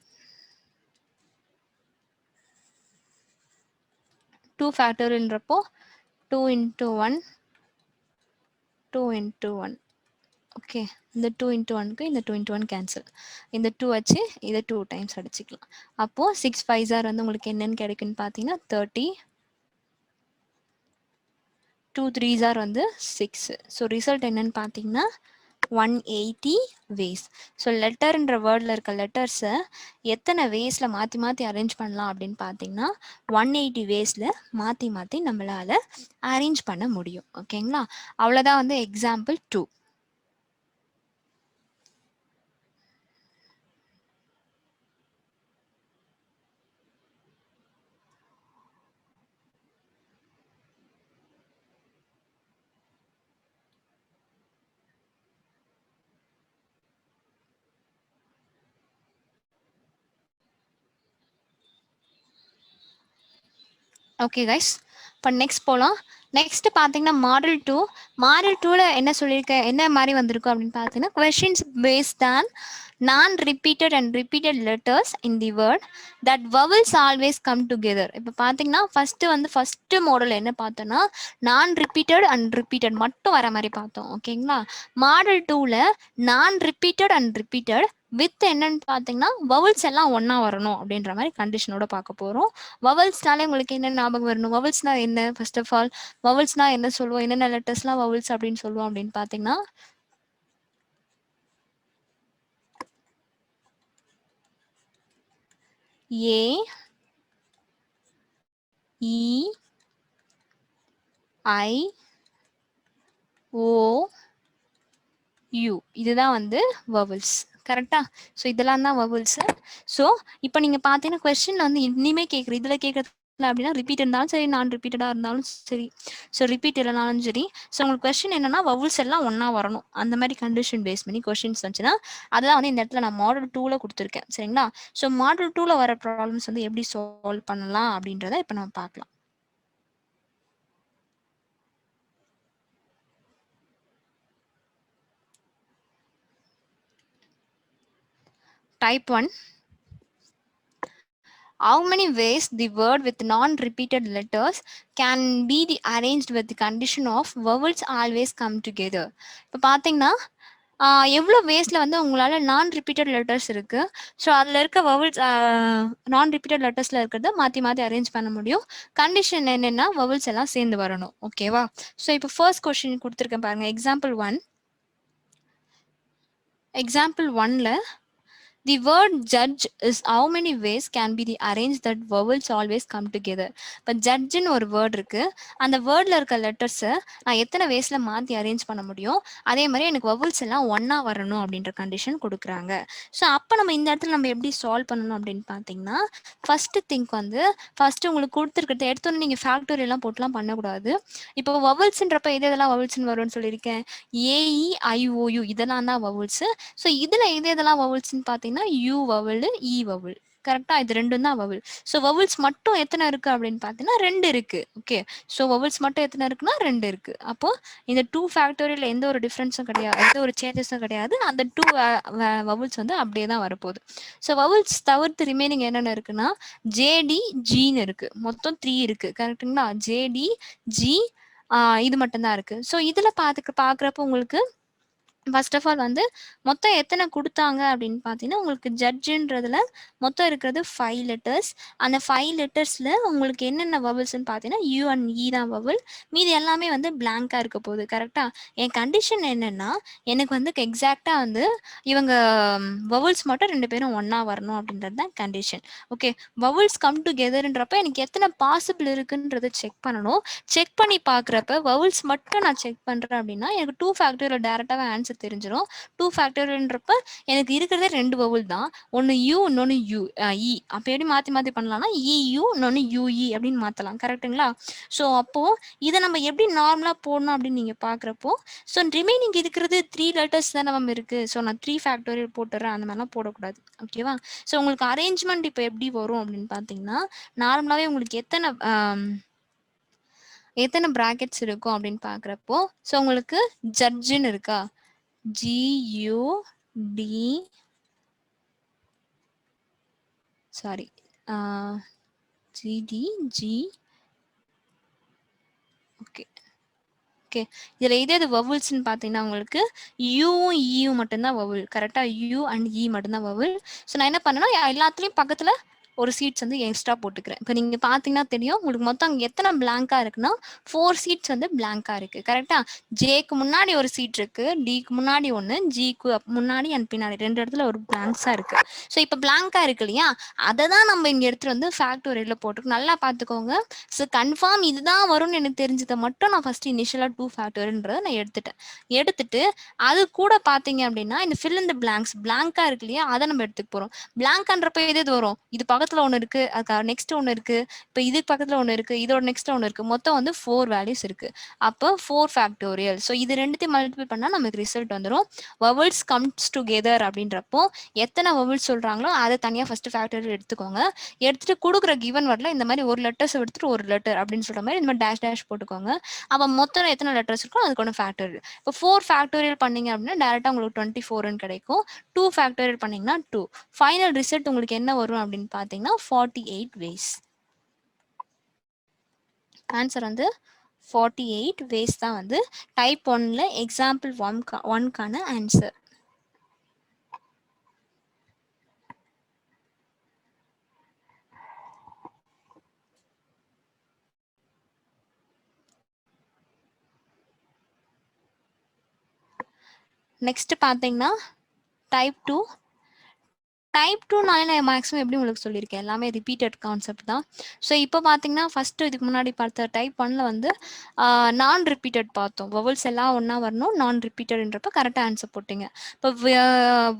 2 ஃபேக்டோரியல்ன்றப்போ 2 into 1 2 into 1. Okay. இந்த 2 இன்டூ 1க்கு இந்த 2 இன்டூ 1 கேன்சல். இந்த 2 வச்சு இதை 2 டைம்ஸ் அடிச்சுக்கலாம். அப்போ 6 5s ஆர் வந்து உங்களுக்கு என்னன்னு கிடைக்குன்னு பார்த்தீங்கன்னா 30. 2 3s ஆர் வந்து 6. ஸோ ரிசல்ட் என்னன்னு பார்த்தீங்கன்னா 180 வேஸ். ஸோ லெட்டர்ன்ற வேர்டில் இருக்க லெட்டர்ஸை எத்தனை வேஸில் மாற்றி மாற்றி அரேஞ்ச் பண்ணலாம் அப்படின்னு பார்த்தீங்கன்னா 180 வேஸில் மாற்றி மாற்றி நம்மளால் அரேஞ்ச் பண்ண முடியும். ஓகேங்களா? அவ்வளோதான் வந்து எக்ஸாம்பிள் 2. ஓகே கைஸ், இப்போ நெக்ஸ்ட் போகலாம். நெக்ஸ்ட் பார்த்தீங்கன்னா மாடல் 2. மாடல் 2ல என்ன சொல்லியிருக்கேன், என்ன மாதிரி வந்திருக்கும் அப்படின்னு பார்த்தீங்கன்னா கொஷின்ஸ் பேஸ்ட் ஆன் நான் repeated and repeated letters in the word that vowels always come together. இப்போ பார்த்தீங்கன்னா ஃபர்ஸ்ட் மாடல் என்ன பார்த்தோன்னா நான் ரிப்பீட்டட் அண்ட் ரிப்பீட்டட் மட்டும் வர மாதிரி பார்த்தோம். ஓகேங்களா. மாடல் 2ல நான் ரிப்பீட்டட் அண்ட் ரிப்பீட்டட் வித் என்னன்னு பார்த்தீங்கன்னா வவல்ஸ் எல்லாம் ஒன்றா வரணும் அப்படின்ற மாதிரி கண்டிஷனோட பார்க்க போகிறோம். வவல்ஸ்னாலே உங்களுக்கு என்ன ஞாபகம் வரணும், வவல்ஸ்னா என்ன, ஃபர்ஸ்ட் ஆஃப் ஆல் வவல்ஸ்னா என்ன சொல்லுவோம், என்னென்ன லெட்டர்ஸ்லாம் வவல்ஸ் அப்படின்னு சொல்லுவோம் அப்படின்னு பார்த்தீங்கன்னா ஏ, இ, ஐ, ஓ, யூ, இதுதான் வந்து வவல்ஸ். கரெக்டா. ஸோ இதெல்லாம் தான் வவல்ஸ். ஸோ இப்போ நீங்கள் பார்த்தீங்கன்னா கொஸ்டின் வந்து இனிமே கேட்குறது, இதில் கேட்குறது அப்படின்னா ரிப்பீட் இருந்தாலும் சரி, நான் ரிப்பீட்டடாக இருந்தாலும் சரி, ஸோ ரிப்பீட் இல்லைனாலும் சரி, ஸோ உங்களுக்கு கொஸ்டின் என்னன்னா வவல்ஸ் எல்லாம் ஒன்றா வரணும் அந்த மாதிரி கண்டிஷன் பேஸ் பண்ணி கொஸ்டின்ஸ் வந்துச்சுன்னா அதெல்லாம் வந்து இந்த இடத்துல நான் மாடல் 2ல கொடுத்துருக்கேன். சரிங்களா. ஸோ மாடல் 2ல வர ப்ராப்ளம்ஸ் வந்து எப்படி சால்வ் பண்ணலாம் அப்படின்றத இப்போ நம்ம பார்க்கலாம். Type 1. How many ways the word with non-repeated letters can be arranged with the condition of vowels always come together? இப்போ பார்த்தீங்கன்னா எவ்வளோ வேஸில் வந்து உங்களால் நான் ரிப்பீட்டட் லெட்டர்ஸ் இருக்குது, ஸோ அதில் இருக்க வவல்ஸ் நான் ரிப்பீட்டட் லெட்டர்ஸில் இருக்கிறத மாற்றி மாற்றி அரேஞ்ச் பண்ண முடியும். கண்டிஷன் என்னென்னா வவல்ஸ் எல்லாம் சேர்ந்து வரணும். ஓகேவா. ஸோ இப்போ ஃபர்ஸ்ட் கொஸ்டின் கொடுத்துருக்கேன் பாருங்கள். எக்ஸாம்பிள் 1ல the word judge is how many ways can be arranged that vowels always come together. இப்போ ஜட்ஜ்னு ஒரு வேர்ட் இருக்கு, அந்த வேர்டில் இருக்க லெட்டர்ஸை நான் எத்தனை வேஸில் மாற்றி அரேஞ்ச் பண்ண முடியும், அதே மாதிரி எனக்கு வவல்ஸ் எல்லாம் ஒன்றா வரணும் அப்படின்ற கண்டிஷன் கொடுக்குறாங்க. ஸோ அப்போ நம்ம இந்த இடத்துல நம்ம எப்படி சால்வ் பண்ணணும் அப்படின்னு பார்த்தீங்கன்னா ஃபர்ஸ்ட் திங்க் வந்து ஃபர்ஸ்ட் உங்களுக்கு கொடுத்துருக்கிறது எடுத்தோன்னு நீங்கள் ஃபேக்டோரியெல்லாம் போட்டுலாம் பண்ணக்கூடாது. இப்போ வவல்ஸ்ன்றப்ப இதெல்லாம் வவல்ஸ்ன்னு வரும்னு சொல்லியிருக்கேன். ஏஇஐஓயு இதெல்லாம் தான் வவல்ஸு. ஸோ இதில் இதெல்லாம் வவல்ஸ்ன்னு பார்த்தீங்கன்னா யூ வவல், இ வவல். கரெக்டா. இது ரெண்டும் தான் வவல். ஸோ வவல்ஸ் மட்டும் எத்தனை இருக்கு அப்படின்னு பார்த்தீங்கன்னா 2 இருக்கு. ஓகே. ஸோ வவல்ஸ் மட்டும் எத்தனை இருக்குன்னா 2 இருக்கு. அப்போ இந்த 2 ஃபேக்டோரியல் எந்த ஒரு டிஃப்ரென்ஸும் கிடையாது, எந்த ஒரு சேஞ்சஸும் கிடையாது. அந்த 2 வவல்ஸ் வந்து அப்படியே தான் வரப்போகுது. ஸோ வவல்ஸ் தவிர்த்து ரிமைனிங் என்னென்ன இருக்குன்னா ஜேடி, ஜின்னு இருக்கு. மொத்தம் 3 இருக்கு. கரெக்டுங்களா. ஜேடி, ஜி, இது மட்டும்தான் இருக்கு. ஸோ இதில் பார்க்குறப்போ உங்களுக்கு ஃபர்ஸ்ட் ஆஃப் ஆல் வந்து மொத்தம் எத்தனை கொடுத்தாங்க அப்படின்னு பார்த்தீங்கன்னா உங்களுக்கு ஜட்ஜுன்றதுல மொத்தம் இருக்கிறது 5 லெட்டர்ஸ். அந்த 5 லெட்டர்ஸில் உங்களுக்கு என்னென்ன வவல்ஸ்ன்னு பார்த்தீங்கன்னா யூ அண்ட் இ தான் வவல். மீதி எல்லாமே வந்து பிளாங்காக இருக்க போகுது. கரெக்டாக. என் கண்டிஷன் என்னென்னா எனக்கு வந்து எக்ஸாக்டாக வந்து இவங்க வவல்ஸ் மட்டும் 2 பேரும் ஒன்றா வரணும் அப்படின்றது தான் கண்டிஷன். ஓகே. வவல்ஸ் கம் டுகெதர்ன்றப்ப எனக்கு எத்தனை பாசிபிள் இருக்குன்றதை செக் பண்ணணும். செக் பண்ணி பார்க்குறப்ப வவல்ஸ் மட்டும் நான் செக் பண்ணுறேன் அப்படின்னா எனக்கு 2 ஃபேக்டரியில் டேரெக்டாகவே ஆன்சர் தெரிஞ்சிடும். 2 ஃபேக்டோரியல்ன்றப்ப எனக்கு இருக்கிறதே 2 வவல் தான். ஒன்று யூ, இன்னொன்று யூ இ. அப்போ எப்படி மாற்றி மாற்றி பண்ணலாம்னா இயூ இன்னொன்று யூஇ அப்படின்னு மாற்றலாம். கரெக்டுங்களா. ஸோ அப்போது இதை நம்ம எப்படி நார்மலாக போடணும் அப்படின்னு நீங்கள் பார்க்குறப்போ ஸோ ரிமைனிங் இருக்கிறது 3 லெட்டர்ஸ் தானே நம்ம இருக்குது. ஸோ நான் 3 ஃபேக்டோரியல் போட்டுறேன், அந்த மாதிரிலாம் போடக்கூடாது. ஓகேவா. ஸோ உங்களுக்கு அரேஞ்ச்மெண்ட் இப்போ எப்படி வரும் அப்படின்னு பார்த்தீங்கன்னா நார்மலாகவே உங்களுக்கு எத்தனை ப்ராக்கெட்ஸ் இருக்கும் அப்படின்னு பார்க்குறப்போ ஸோ உங்களுக்கு ஜட்ஜுன்னு இருக்கா, GUD sorry GDG. Okay okay. இதில் இதே இது வவல்ஸ்ன்னு பார்த்தீங்கன்னா உங்களுக்கு யூவும் ஈயும் மட்டும்தான் வவல். கரெக்டாக. யூ அண்ட் இ மட்டும்தான் வவல். ஸோ நான் என்ன பண்ணேன்னா எல்லாத்துலேயும் பக்கத்தில் ஒரு சீட்ஸ் வந்து எக்ஸ்ட்ரா போட்டுக்கிறேன். இப்போ நீங்கள் பார்த்தீங்கன்னா தெரியும் உங்களுக்கு மொத்தம் அங்கே எத்தனை பிளாங்காக இருக்குன்னா 4 சீட்ஸ் வந்து பிளாங்காக இருக்குது. கரெக்டாக. ஜேக்கு முன்னாடி ஒரு சீட் இருக்குது, டிக்கு முன்னாடி ஒன்று, ஜிக்கு முன்னாடி அண்ட் பின்னாடி 2 இடத்துல ஒரு பிளாங்க்ஸாக இருக்குது. ஸோ இப்போ பிளாங்காக இருக்கு இல்லையா, அதை தான் நம்ம இங்கே எடுத்துகிட்டு வந்து ஃபேக்டோரியலில் போட்டுருக்கு. நல்லா பார்த்துக்கோங்க. ஸோ கன்ஃபார்ம் இதுதான் வரும்னு எனக்கு தெரிஞ்சதை மட்டும் நான் ஃபஸ்ட்டு இனிஷியலாக 2 ஃபேக்டோரியல்ன்றதை நான் எடுத்துட்டு அது கூட பார்த்தீங்க அப்படின்னா இந்த ஃபில் இன் த பிளாங்க்ஸ் பிளாங்காக இருக்கு இல்லையா, அதை நம்ம எடுத்துக்க போகிறோம். பிளாங்கான்றப்ப எது வரும், இது பக்கத்தில் பக்கத்துல ஒன்று இருக்கு, அதுக்கு நெக்ஸ்ட் ஒன்று இருக்கு, இப்போ இதுக்கு பக்கத்துல ஒன்று இருக்கு, இதோட நெக்ஸ்ட் ஒன்று இருக்கு, மொத்தம் வந்து 4 வேல்யூஸ் இருக்கு. அப்போ 4 ஃபேக்டோரியல். ஸோ இது ரெண்டுத்தையும் மல்டிபிள் பண்ணா நமக்கு ரிசல்ட் வந்துடும். வவல்ஸ் கம்ஸ் டுகெதர் அப்படின்றப்போ எத்தனை வவல்ஸ் சொல்றாங்களோ அதை தனியா ஃபர்ஸ்ட் ஃபேக்டோரியல் எடுத்துக்கோங்க. எடுத்துட்டு கொடுக்குற கிவன் வேர்ட்ல இந்த மாதிரி ஒரு லெட்டர்ஸ் எடுத்துட்டு ஒரு லெட்டர் அப்படின்னு சொல்ற மாதிரி இந்த மாதிரி டேஷ் டேஷ் போட்டுக்கோங்க. அப்போ மொத்தம் எத்தனை லெட்டர்ஸ் இருக்கோ அதுக்கு ஒன்று ஃபேக்டோரியல். இப்போ 4 ஃபேக்டோரியல் பண்ணீங்க அப்படின்னா டேரெக்டாக உங்களுக்கு 24ன்னு கிடைக்கும். 2 ஃபேக்டோரியல் பண்ணீங்கன்னா 2. ஃபைனல் ரிசல்ட் உங்களுக்கு என்ன வரும் அப்படின்னு பார்த்தீங்கன்னா 48 வேஸ். ஆன்சர் வந்து 48 வேஸ் தான் வந்து டைப் 1ல எக்ஸாம்பிள் 1க்கான ஆன்சர். நெக்ஸ்ட் பார்த்தீங்கன்னா டைப் 2. டைப் 2நாலே நான் மேக்ஸிமம் எப்படி உங்களுக்கு சொல்லியிருக்கேன், எல்லாமே ரிப்பீட்டட் கான்செப்ட் தான். ஸோ இப்போ பார்த்தீங்கன்னா ஃபர்ஸ்ட் இதுக்கு முன்னாடி பார்த்த டைப் 1ல வந்து நான் ரிப்பீட்டட் பார்த்தோம். வவல்ஸ் எல்லாம் ஒன்றா வரணும், நான் ரிப்பீட்டட்ன்றப்ப கரெக்டாக ஆன்சர் போட்டிங்க. இப்போ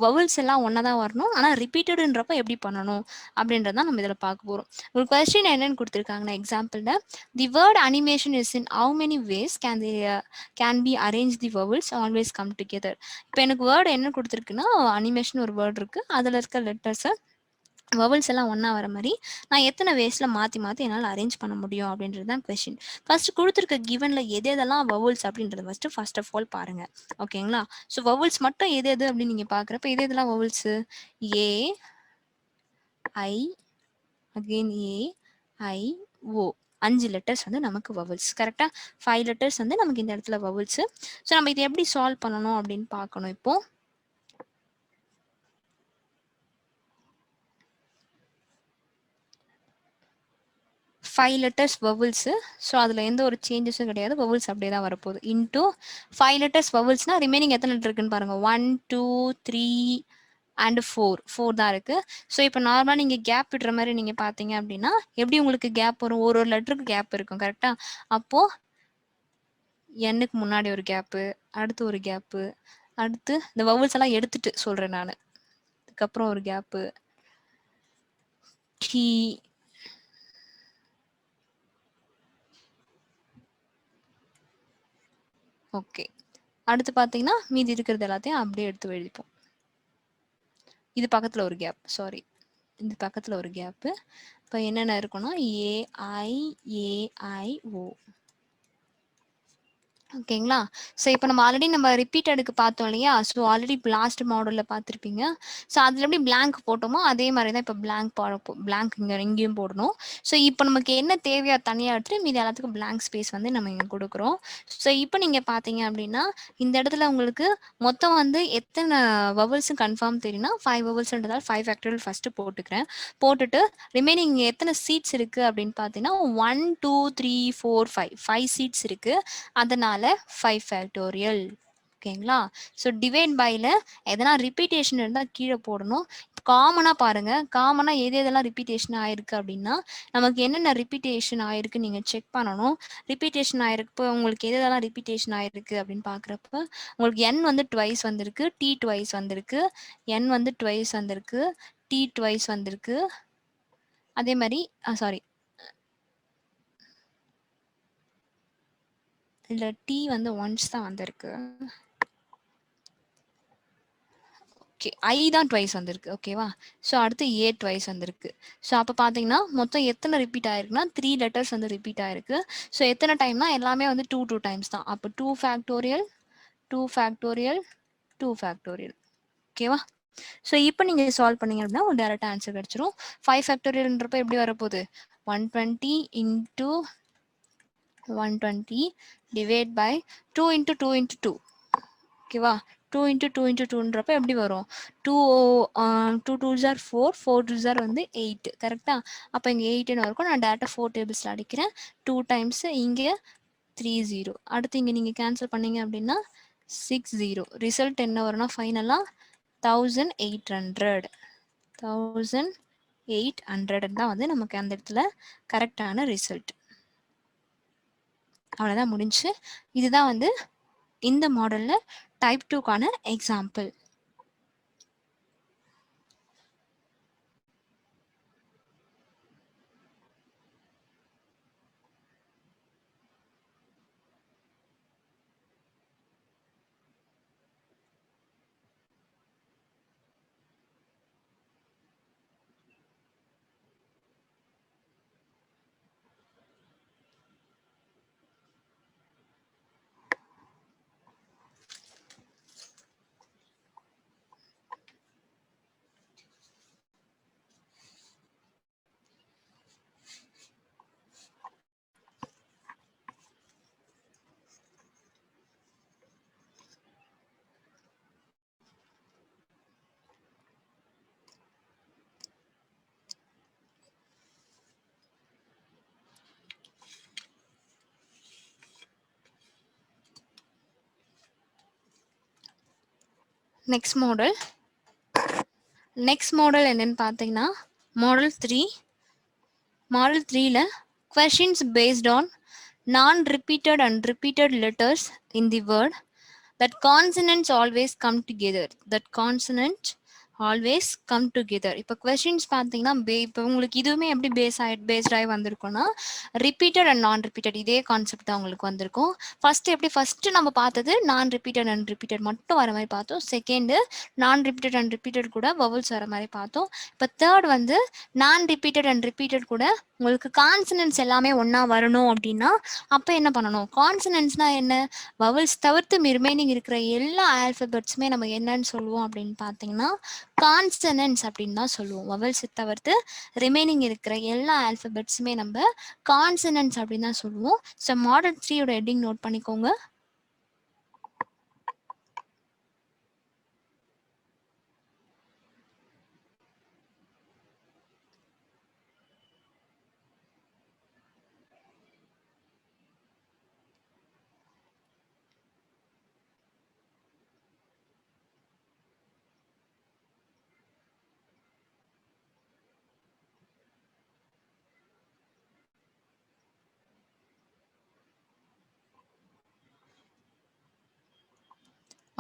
வவல்ஸ் எல்லாம் ஒன்றா தான் வரணும், ஆனால் ரிப்பீட்டடுன்றப்ப எப்படி பண்ணணும் அப்படின்றத நம்ம இதில் பார்க்க போகிறோம். ஒரு கொஸ்டின் என்னன்னு கொடுத்துருக்காங்கன்னா எக்ஸாம்பிளில் the word animation is in how many ways can be arrange the vowels always come together. இப்போ எனக்கு வேர்டு என்ன கொடுத்துருக்குன்னா அனிமேஷன் ஒரு வேர்டு இருக்கு, அதில் இருக்க லெட்டர்ஸை வவல்ஸ் எல்லாம் ஒன்றா வர மாதிரி நான் எத்தனை வேஸில் மாற்றி மாற்றி என்னால் அரேஞ்ச் பண்ண முடியும் அப்படின்றது தான் கொஸ்டின். ஃபர்ஸ்ட் கொடுத்துருக்க கிவனில் எது எதெல்லாம் வவல்ஸ் அப்படின்றத ஃபர்ஸ்ட் ஆஃப் ஆல் பாருங்க. ஓகேங்களா? ஸோ வவல்ஸ் மட்டும் எது எது அப்படின்னு நீங்கள் பார்க்குறப்ப எது எதெல்லாம் வவல்ஸு? ஏ, ஐ, அகெயின் ஏ, ஐ, ஓ. 5 லெட்டர்ஸ் வந்து நமக்கு வவல்ஸ். கரெக்டாக 5 லெட்டர்ஸ் வந்து நமக்கு இந்த இடத்துல வவல்ஸு. ஸோ நம்ம இதை எப்படி சால்வ் பண்ணணும் அப்படின்னு பார்க்கணும். இப்போ 5 லெட்டர்ஸ் வவல்ஸு. ஸோ அதில் எந்த ஒரு சேஞ்சஸும் கிடையாது, வவல்ஸ் அப்படியே தான் வரப்போகுது. இன்டூ 5 லெட்டர்ஸ் வவல்ஸ்னா ரிமைனிங் எத்தனை லெட்டர் இருக்குன்னு பாருங்க. 1 2 3 அண்ட் 4 தான் இருக்கு. ஸோ இப்போ நார்மலாக நீங்கள் கேப் விடுற மாதிரி நீங்கள் பார்த்தீங்க அப்படின்னா எப்படி உங்களுக்கு கேப் வரும்? ஒரு லெட்டருக்கு கேப் இருக்கும். கரெக்டா? அப்போ எண்ணுக்கு முன்னாடி ஒரு கேப்பு, அடுத்து ஒரு கேப்பு, அடுத்து இந்த வவல்ஸ் எல்லாம் எடுத்துட்டு சொல்றேன் நான். அதுக்கப்புறம் ஒரு கேப்பு, டி, ஓகே. அடுத்து பார்த்தீங்கன்னா மீதி இருக்கிறது எல்லாத்தையும் அப்படியே எடுத்து எழுதிப்போம். இது பக்கத்தில் ஒரு கேப், சாரி, இது பக்கத்தில் ஒரு கேப்பு. இப்போ என்னென்ன இருக்குன்னா ஏஐ, ஏஐஓ. ஓகேங்களா? ஸோ இப்போ நம்ம ஆல்ரெடி நம்ம ரிப்பீட்டடுக்கு பார்த்தோம் இல்லையா? ஸோ ஆல்ரெடி லாஸ்ட் மாடலில் பார்த்துருப்பீங்க. ஸோ அதில் எப்படி பிளாங்க் போட்டோமோ அதே மாதிரி தான் இப்போ பிளாங்க் இங்கேயும் போடணும். ஸோ இப்போ நமக்கு என்ன தேவையோ தனியாக எடுத்துட்டு மீதி எல்லாத்துக்கும் பிளாங்க் ஸ்பேஸ் வந்து நம்ம இங்கே கொடுக்குறோம். ஸோ இப்போ நீங்கள் பார்த்தீங்க அப்படின்னா இந்த இடத்துல உங்களுக்கு மொத்தம் வந்து எத்தனை வவல்ஸும் கன்ஃபார்ம் தெரியும்னா 5 வவல்ஸ்ன்றதால் 5 ஃபேக்டரியல் ஃபஸ்ட்டு போட்டுக்கிறேன். போட்டுட்டு ரிமைனிங் எத்தனை சீட்ஸ் இருக்குது அப்படின்னு பார்த்தீங்கன்னா 1 2 3 4 5 சீட்ஸ் இருக்குது. அதனால 5 ஃபேக்டோரியல். ஓகேங்களா? ஸோ டிவைட் பைல எதனா ரிப்பீட்டேஷன் இருந்தால் கீழே போடணும். காமனாக பாருங்க, காமனாக எது எதெல்லாம் ரிப்பீட்டேஷன் ஆயிருக்கு அப்படின்னா நமக்கு என்னென்ன ரிப்பீட்டேஷன் ஆயிருக்கு நீங்கள் செக் பண்ணணும். ரிப்பீட்டேஷன் ஆயிருக்கு உங்களுக்கு எது எதெல்லாம் ரிப்பீட்டேஷன் ஆயிருக்கு அப்படின்னு பார்க்குறப்ப உங்களுக்கு என் வந்து ட்வைஸ் வந்திருக்கு, டி ட்வைஸ் வந்திருக்கு, என் வந்து ட்வைஸ் வந்திருக்கு, டி ட்வைஸ் வந்திருக்கு. அதே மாதிரி சாரி, இல்லை டி வந்து ஒன்ஸ் தான் வந்திருக்கு. ஓகே, ஐ தான் ட்வைஸ் வந்திருக்கு. ஓகேவா? ஸோ அடுத்து ஏ ட்வைஸ் வந்திருக்கு. ஸோ அப்போ பார்த்தீங்கன்னா மொத்தம் எத்தனை ரிப்பீட் ஆயிருக்குன்னா 3 லெட்டர்ஸ் வந்து ரிப்பீட் ஆயிருக்கு. ஸோ எத்தனை டைம்னா எல்லாமே வந்து 2 டைம்ஸ் தான். அப்போ 2 ஃபேக்டோரியல் 2 ஃபேக்டோரியல் 2 ஃபேக்டோரியல். ஓகேவா? ஸோ இப்போ நீங்கள் சால்வ் பண்ணீங்க அப்படின்னா ஒரு டேரெக்டாக ஆன்சர் கிடச்சிரும். 5 ஃபேக்டோரியல்ன்றப்ப எப்படி வரப்போகுது? 120 into 120 divide by 2 into 2 into 2. ஓகேவா? 2 இன்டூ 2 இன்டூ 2ன்றப்ப எப்படி வரும்? 2 2 2s are 4, 4 2s are வந்து 8. கரெக்டா? அப்போ இங்கே 8ன்னு இருக்கும். நான் டேரெக்டாக 4 டேபிள்ஸில் அடிக்கிறேன். 2 டைம்ஸ் இங்கே 3 0. அடுத்து இங்கே நீங்கள் கேன்சல் பண்ணீங்க அப்படின்னா 6 0. ரிசல்ட் என்ன வரும்னா ஃபைனலாக 1800. 1800 தான் வந்து நமக்கு அந்த இடத்துல கரெக்டான ரிசல்ட். அவ்வளோதான் முடிஞ்சு. இதுதான் வந்து இந்த மாடலில் டைப் 2க்கான example. Next model. Next model என்னன்னு பார்த்தீங்கன்னா மாடல் 3. மாடல் 3ல questions based on non-repeated and repeated letters in the word that consonants always come together. That consonants always come together. இப்போ questions பார்த்தீங்கன்னா இப்போ உங்களுக்கு இதுவுமே எப்படி பேஸ்ட் ஆகி வந்திருக்கும்னா ரிப்பீட்டட் அண்ட் நான் ரிப்பீட்டட் இதே கான்செப்ட் தான் உங்களுக்கு வந்திருக்கும். ஃபர்ஸ்ட் நம்ம பார்த்தது நான் ரிப்பீட்டட் அண்ட் ரிப்பீட்டட் மட்டும் வர மாதிரி பார்த்தோம். செகண்ட் நான் ரிப்பீட்டட் அண்ட் ரிப்பீட்டட் கூட வவல்ஸ் வர மாதிரி பார்த்தோம். இப்போ தேர்ட் வந்து நான் ரிப்பீட்டட் அண்ட் ரிப்பீட்டட் கூட உங்களுக்கு கான்சனன்ட்ஸ் எல்லாமே ஒன்றா வரணும் அப்படின்னா அப்போ என்ன பண்ணணும்? கான்சனன்ட்ஸ்னா என்ன? வவல்ஸ் தவிர்த்து ரிமைனிங் இருக்கிற எல்லா ஆல்ஃபபெட்ஸுமே நம்ம என்னன்னு சொல்லுவோம் அப்படின்னு பார்த்தீங்கன்னா கான்சனன்ட்ஸ் அப்படின்னு தான் சொல்லுவோம். வவல்ஸ் தவிர்த்து ரிமைனிங் இருக்கிற எல்லா ஆல்ஃபபெட்ஸுமே நம்ம கான்சனன்ட்ஸ் அப்படின்னு தான் சொல்லுவோம். ஸோ மாடல் 3யோட ஹெட்டிங் நோட் பண்ணிக்கோங்க.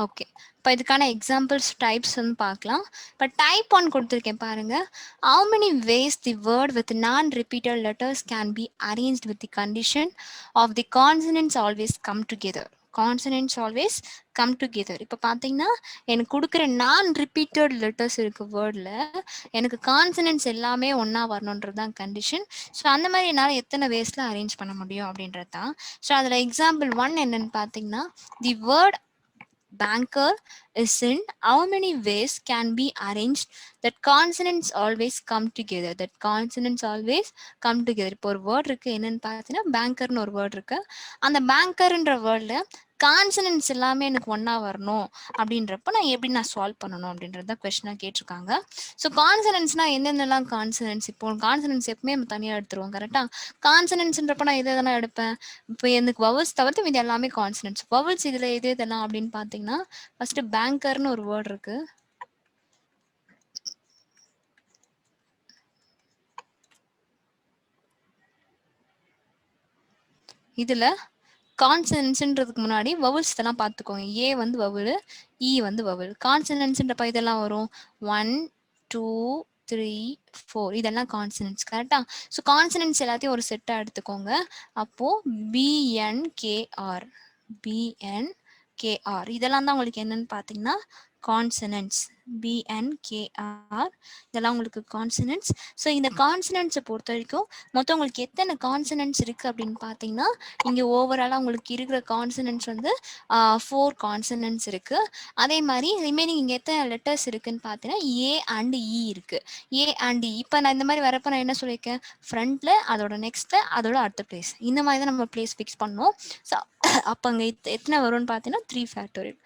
ஓகே, இப்போ இதுக்கான எக்ஸாம்பிள்ஸ் டைப்ஸ் வந்து பார்க்கலாம். இப்போ டைப் 1 கொடுத்துருக்கேன் பாருங்க. How many ways the word with non-repeated letters can be arranged with the condition of the consonants always come together? Consonants always come together. இப்போ பார்த்தீங்கன்னா எனக்கு கொடுக்குற நான் ரிப்பீட்டட் லெட்டர்ஸ் இருக்கு வேர்டில், எனக்கு கான்சனன்ட்ஸ் எல்லாமே ஒன்றா வரணுன்றது தான் கண்டிஷன். ஸோ அந்த மாதிரி என்னால் எத்தனை வேஸில் அரேஞ்ச் பண்ண முடியும் அப்படின்றது தான். ஸோ அதில் எக்ஸாம்பிள் 1 என்னன்னு பார்த்தீங்கன்னா தி word banker is in how many ways can be arranged that consonants always come together. That consonants always come together. இப்போ ஒரு வேர்ட் இருக்கு என்னன்னு பார்த்தீங்கன்னா பேங்கர்னு ஒரு வேர்ட் இருக்கு. அந்த பேங்கர்ன்ற வேர்டில் கான்சனன்ட்ஸ் எல்லாமே எனக்கு ஒன்றா வரணும் அப்படின்றப்ப நான் சால்வ் பண்ணணும் அப்படின்றது தான் கொஸ்டினாக கேட்டிருக்காங்க. ஸோ கான்சனன்ட்ஸ்னால் எந்தெந்தெல்லாம் கான்சனன்ட்ஸ்? இப்போ கான்சனன்ட்ஸ் எப்பவுமே நம்ம தனியாக எடுத்துருவோம் கரெக்டாக. கான்சனன்ட்ஸ்ன்றப்ப நான் எதெல்லாம் எடுப்பேன்? இப்போ எனக்கு வவல்ஸ் தவிர்த்து இது எல்லாமே கான்சனன்ட்ஸ். வவல்ஸ் இதில் எதெல்லாம் அப்படின்னு பார்த்தீங்கன்னா ஃபர்ஸ்ட் பேங்கர்னு ஒரு வேர்ட் இருக்கு. இதுல கான்சனன்ட்ஸ்ன்றதுக்கு முன்னாடி வவல்ஸ் இதெல்லாம் பார்த்துக்கோங்க. ஏ வந்து வவல், இ வந்து வவல். கான்சனன்ட்ஸ்ன்றப்ப இதெல்லாம் வரும் 1 2 3 4 இதெல்லாம் கான்சனன்ட்ஸ் கரெக்டா. ஸோ கான்சனன்ட்ஸ் எல்லாத்தையும் ஒரு செட்டாக எடுத்துக்கோங்க. அப்போ BNKR BNKR இதெல்லாம் தான் உங்களுக்கு என்னன்னு பார்த்தீங்கன்னா கான்சனன்ட்ஸ். BNKR இதெல்லாம் உங்களுக்கு கான்சனன்ட்ஸ். ஸோ இந்த கான்சனன்ட்ஸை பொறுத்த வரைக்கும் மொத்தம் உங்களுக்கு எத்தனை கான்சனன்ட்ஸ் இருக்குது அப்படின்னு பார்த்தீங்கன்னா இங்கே ஓவராலாக உங்களுக்கு இருக்கிற கான்சனன்ட்ஸ் வந்து 4 கான்சனன்ட்ஸ் இருக்குது. அதே மாதிரி ரிமைனிங் இங்கே எத்தனை லெட்டர்ஸ் இருக்குன்னு பார்த்தீங்கன்னா ஏ அண்ட் இ இருக்குது. ஏ அண்ட் இ இப்போ நான் இந்த மாதிரி வரப்போ நான் என்ன சொல்லியிருக்கேன்? ஃப்ரண்ட்டில், அதோட நெக்ஸ்ட்டில், அதோட அடுத்த பிளேஸ், இந்த மாதிரி தான் நம்ம பிளேஸ் ஃபிக்ஸ் பண்ணோம். ஸோ அப்போ அங்கே எத்தனை வரும்னு பார்த்தீங்கன்னா 3 ஃபேக்டோரியல்.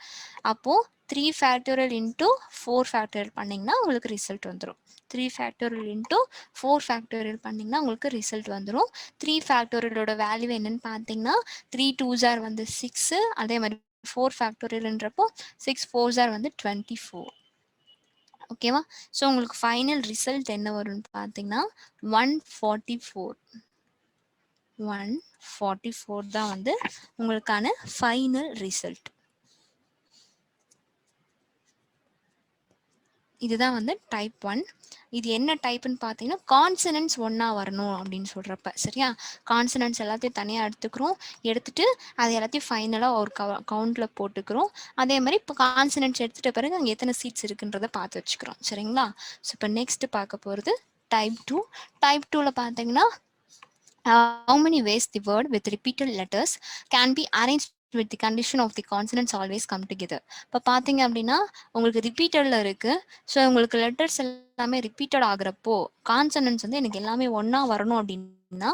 அப்போது 3 ஃபேக்டோரியல் இன்ட்டு 4 ஃபேக்டோரியல் பண்ணிங்கன்னா உங்களுக்கு ரிசல்ட் வந்துடும். 3 ஃபேக்டோரியல் இன்ட்டு 4 ஃபேக்டோரியல் பண்ணிங்கன்னா உங்களுக்கு ரிசல்ட் வந்துடும். 3 ஃபேக்டோரியலோட வேல்யூ என்னன்னு பார்த்தீங்கன்னா 3 2s are வந்து 6. அதே மாதிரி 4 ஃபேக்டோரியல்ன்றப்போ 6 4s are வந்து 24. ஓகேவா? ஸோ உங்களுக்கு ஃபைனல் ரிசல்ட் என்ன வரும்னு பார்த்தீங்கன்னா 144. 144 தான் வந்து உங்களுக்கான ஃபைனல் ரிசல்ட். இதுதான் வந்து டைப் 1. இது என்ன டைப்னு பார்த்தீங்கன்னா கான்சனன்ட்ஸ் ஒன்றா வரணும் அப்படின்னு சொல்கிறப்ப சரியா. கான்சனன்ட்ஸ் எல்லாத்தையும் தனியாக எடுத்துட்டு அது எல்லாத்தையும் ஃபைனலாக ஒரு கவுண்டில் போட்டுக்கிறோம். அதே மாதிரி இப்போ கான்சனன்ட்ஸ் எடுத்துகிட்ட பிறகு அங்கே எத்தனை சீட்ஸ் இருக்குன்றதை பார்த்து வச்சுக்கிறோம் சரிங்களா. ஸோ இப்போ நெக்ஸ்ட் பார்க்க போகிறது டைப் 2. டைப் 2ல் பார்த்தீங்கன்னா how many ways the word with repeated letters can be arranged with the condition of the consonants always come together. இப்போ பார்த்தீங்க அப்படின்னா உங்களுக்கு ரிப்பீட்டடில் இருக்குது. ஸோ உங்களுக்கு லெட்டர்ஸ் எல்லாமே ரிப்பீட்டட் ஆகுறப்போ கான்சனன்ட்ஸ் வந்து எனக்கு எல்லாமே ஒன்றா வரணும் அப்படின்னா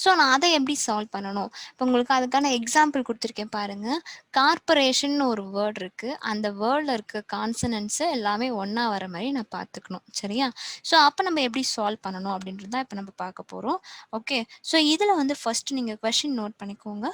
ஸோ நான் அதை எப்படி சால்வ் பண்ணணும்? இப்போ உங்களுக்கு அதுக்கான எக்ஸாம்பிள் கொடுத்துருக்கேன் பாருங்கள். கார்பரேஷன் ஒரு வேர்ட் இருக்குது. அந்த வேர்டில் இருக்க கான்சனன்ட்ஸு எல்லாமே ஒன்றா வர மாதிரி நான் பார்த்துக்கணும் சரியா. ஸோ அப்போ நம்ம எப்படி சால்வ் பண்ணணும் அப்படின்றது தான் இப்போ நம்ம பார்க்க போகிறோம். ஓகே, ஸோ இதில் வந்து ஃபர்ஸ்ட் நீங்கள் கொஸ்டின் நோட் பண்ணிக்கோங்க.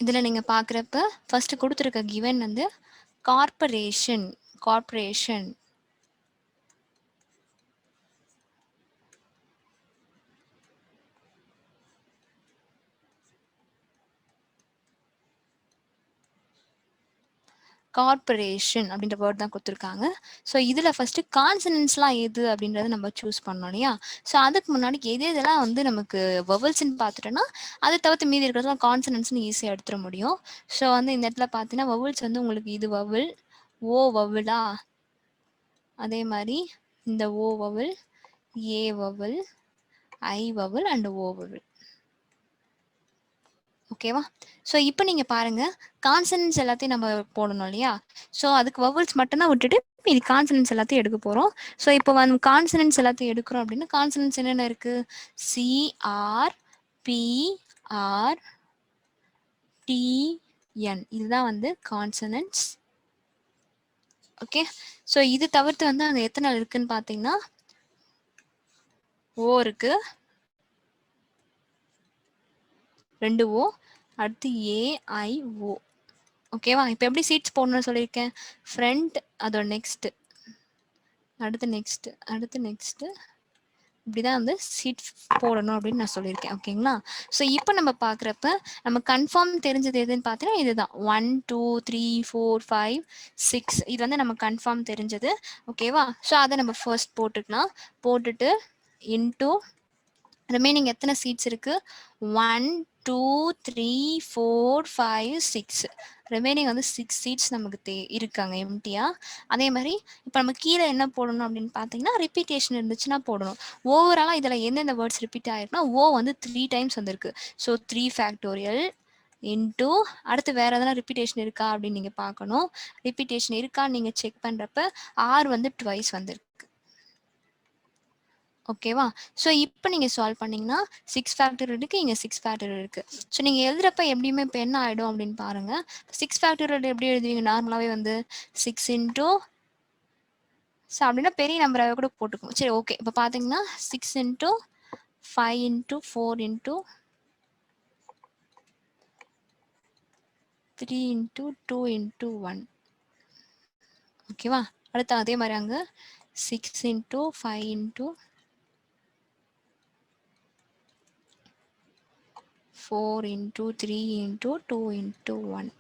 இதுல நீங்க பார்க்குறப்ப ஃபர்ஸ்ட் கொடுத்துருக்க கிவன் வந்து கார்ப்பரேஷன் கார்ப்பரேஷன் கார்ப்பரேஷன் அப்படின்ற வேர்ட் தான் கொடுத்துருக்காங்க. ஸோ இதில் ஃபர்ஸ்ட் கான்சனன்ஸ்லாம் எது அப்படின்றத நம்ம சூஸ் பண்ணோம் இல்லையா? ஸோ அதுக்கு முன்னாடி எது எதெல்லாம் வந்து நமக்கு வவல்ஸ்ன்னு பார்த்துட்டோன்னா அதை தவிர்த்து மீதி இருக்கிறதுலாம் கான்சனன்ஸ்னு ஈஸியாக எடுத்துட முடியும். ஸோ வந்து இந்த இடத்துல பார்த்தீங்கன்னா வவல்ஸ் வந்து உங்களுக்கு இது வவல், ஓ வவலா, அதே மாதிரி இந்த O vowel, A vowel, I vowel and O vowel. ஓகேவா? ஸோ இப்போ நீங்க பாருங்க கான்சனன்ஸ் எல்லாத்தையும் நம்ம போடணும் இல்லையா? ஸோ அதுக்கு வவல்ஸ் மட்டும்தான் விட்டுட்டு இது கான்சனன்ஸ் எல்லாத்தையும் எடுக்க போறோம். ஸோ இப்போ வந்து கான்சனன்ஸ் எல்லாத்தையும் எடுக்கிறோம் அப்படின்னா கான்சனன்ஸ் என்னென்ன இருக்கு? C R P R D N இதுதான் வந்து கான்சனன்ஸ். ஓகே. ஸோ இது தவிர்த்து வந்து அங்கே எத்தனை இருக்குன்னு பார்த்தீங்கன்னா ஓ இருக்கு, 2 ஓ, அடுத்து ஏ ஐ ஓ. ஓகேவா? இப்போ எப்படி சீட்ஸ் போடணும்னு சொல்லியிருக்கேன். ஃப்ரண்ட், அதோட நெக்ஸ்ட், அடுத்து நெக்ஸ்ட், அடுத்து நெக்ஸ்ட், இப்படிதான் வந்து சீட் போடணும் அப்படின்னு நான் சொல்லியிருக்கேன். ஓகேங்களா? ஸோ இப்போ நம்ம பார்க்குறப்ப நம்ம கன்ஃபார்ம் தெரிஞ்சது எதுன்னு பார்த்தீங்கன்னா இதுதான் 1 2 3 4 5 6 இது வந்து நம்ம கன்ஃபார்ம் தெரிஞ்சது. ஓகேவா? ஸோ அதை நம்ம ஃபர்ஸ்ட் போட்டுக்கலாம். போட்டுட்டு இன்டூ ரிமைனிங் எத்தனை சீட்ஸ் இருக்கு? 1 2 3 4 5 6 ரிமைனிங் வந்து 6 சீட்ஸ் நமக்கு இருக்காங்க எம்டியா. அதே மாதிரி இப்போ நம்ம கீழே என்ன போடணும் அப்படின்னு பார்த்தீங்கன்னா ரிப்பீட்டேஷன் இருந்துச்சுன்னா போடணும். ஓவராலாக இதில் எந்தெந்த வேர்ட்ஸ் ரிப்பீட் ஆயிருக்குன்னா ஓ வந்து 3 டைம்ஸ் வந்திருக்கு. ஸோ 3 ஃபேக்டோரியல் இன்டூ அடுத்து வேற எதனா ரிப்பீட்டேஷன் இருக்கா அப்படின்னு நீங்கள் பார்க்கணும். ரிப்பீட்டேஷன் இருக்கான்னு நீங்கள் செக் பண்ணுறப்ப ஆர் வந்து ட்வைஸ் வந்திருக்கு. ஓகேவா? ஸோ இப்போ நீங்கள் சால்வ் பண்ணீங்கன்னா 6 ஃபேக்டோரியல் இருக்குது, இங்கே 6 ஃபேக்டோரியல் இருக்குது. ஸோ நீங்கள் எழுதுறப்ப எப்படியுமே இப்போ என்ன ஆகிடும் அப்படின்னு பாருங்கள். 6 ஃபேக்டோரியல் எப்படி எழுதுவீங்க? நார்மலாகவே வந்து 6 இன்டூ, ஸோ அப்படின்னா பெரிய நம்பராகவே கூட போட்டுக்கணும். சரி ஓகே. இப்போ பார்த்தீங்கன்னா 6 into 5 into 4 into 3 into 2 into 1. ஓகேவா? அடுத்து அதே மாதிரி அங்கே 6 into 5 into 4 into 3 into 2 into 1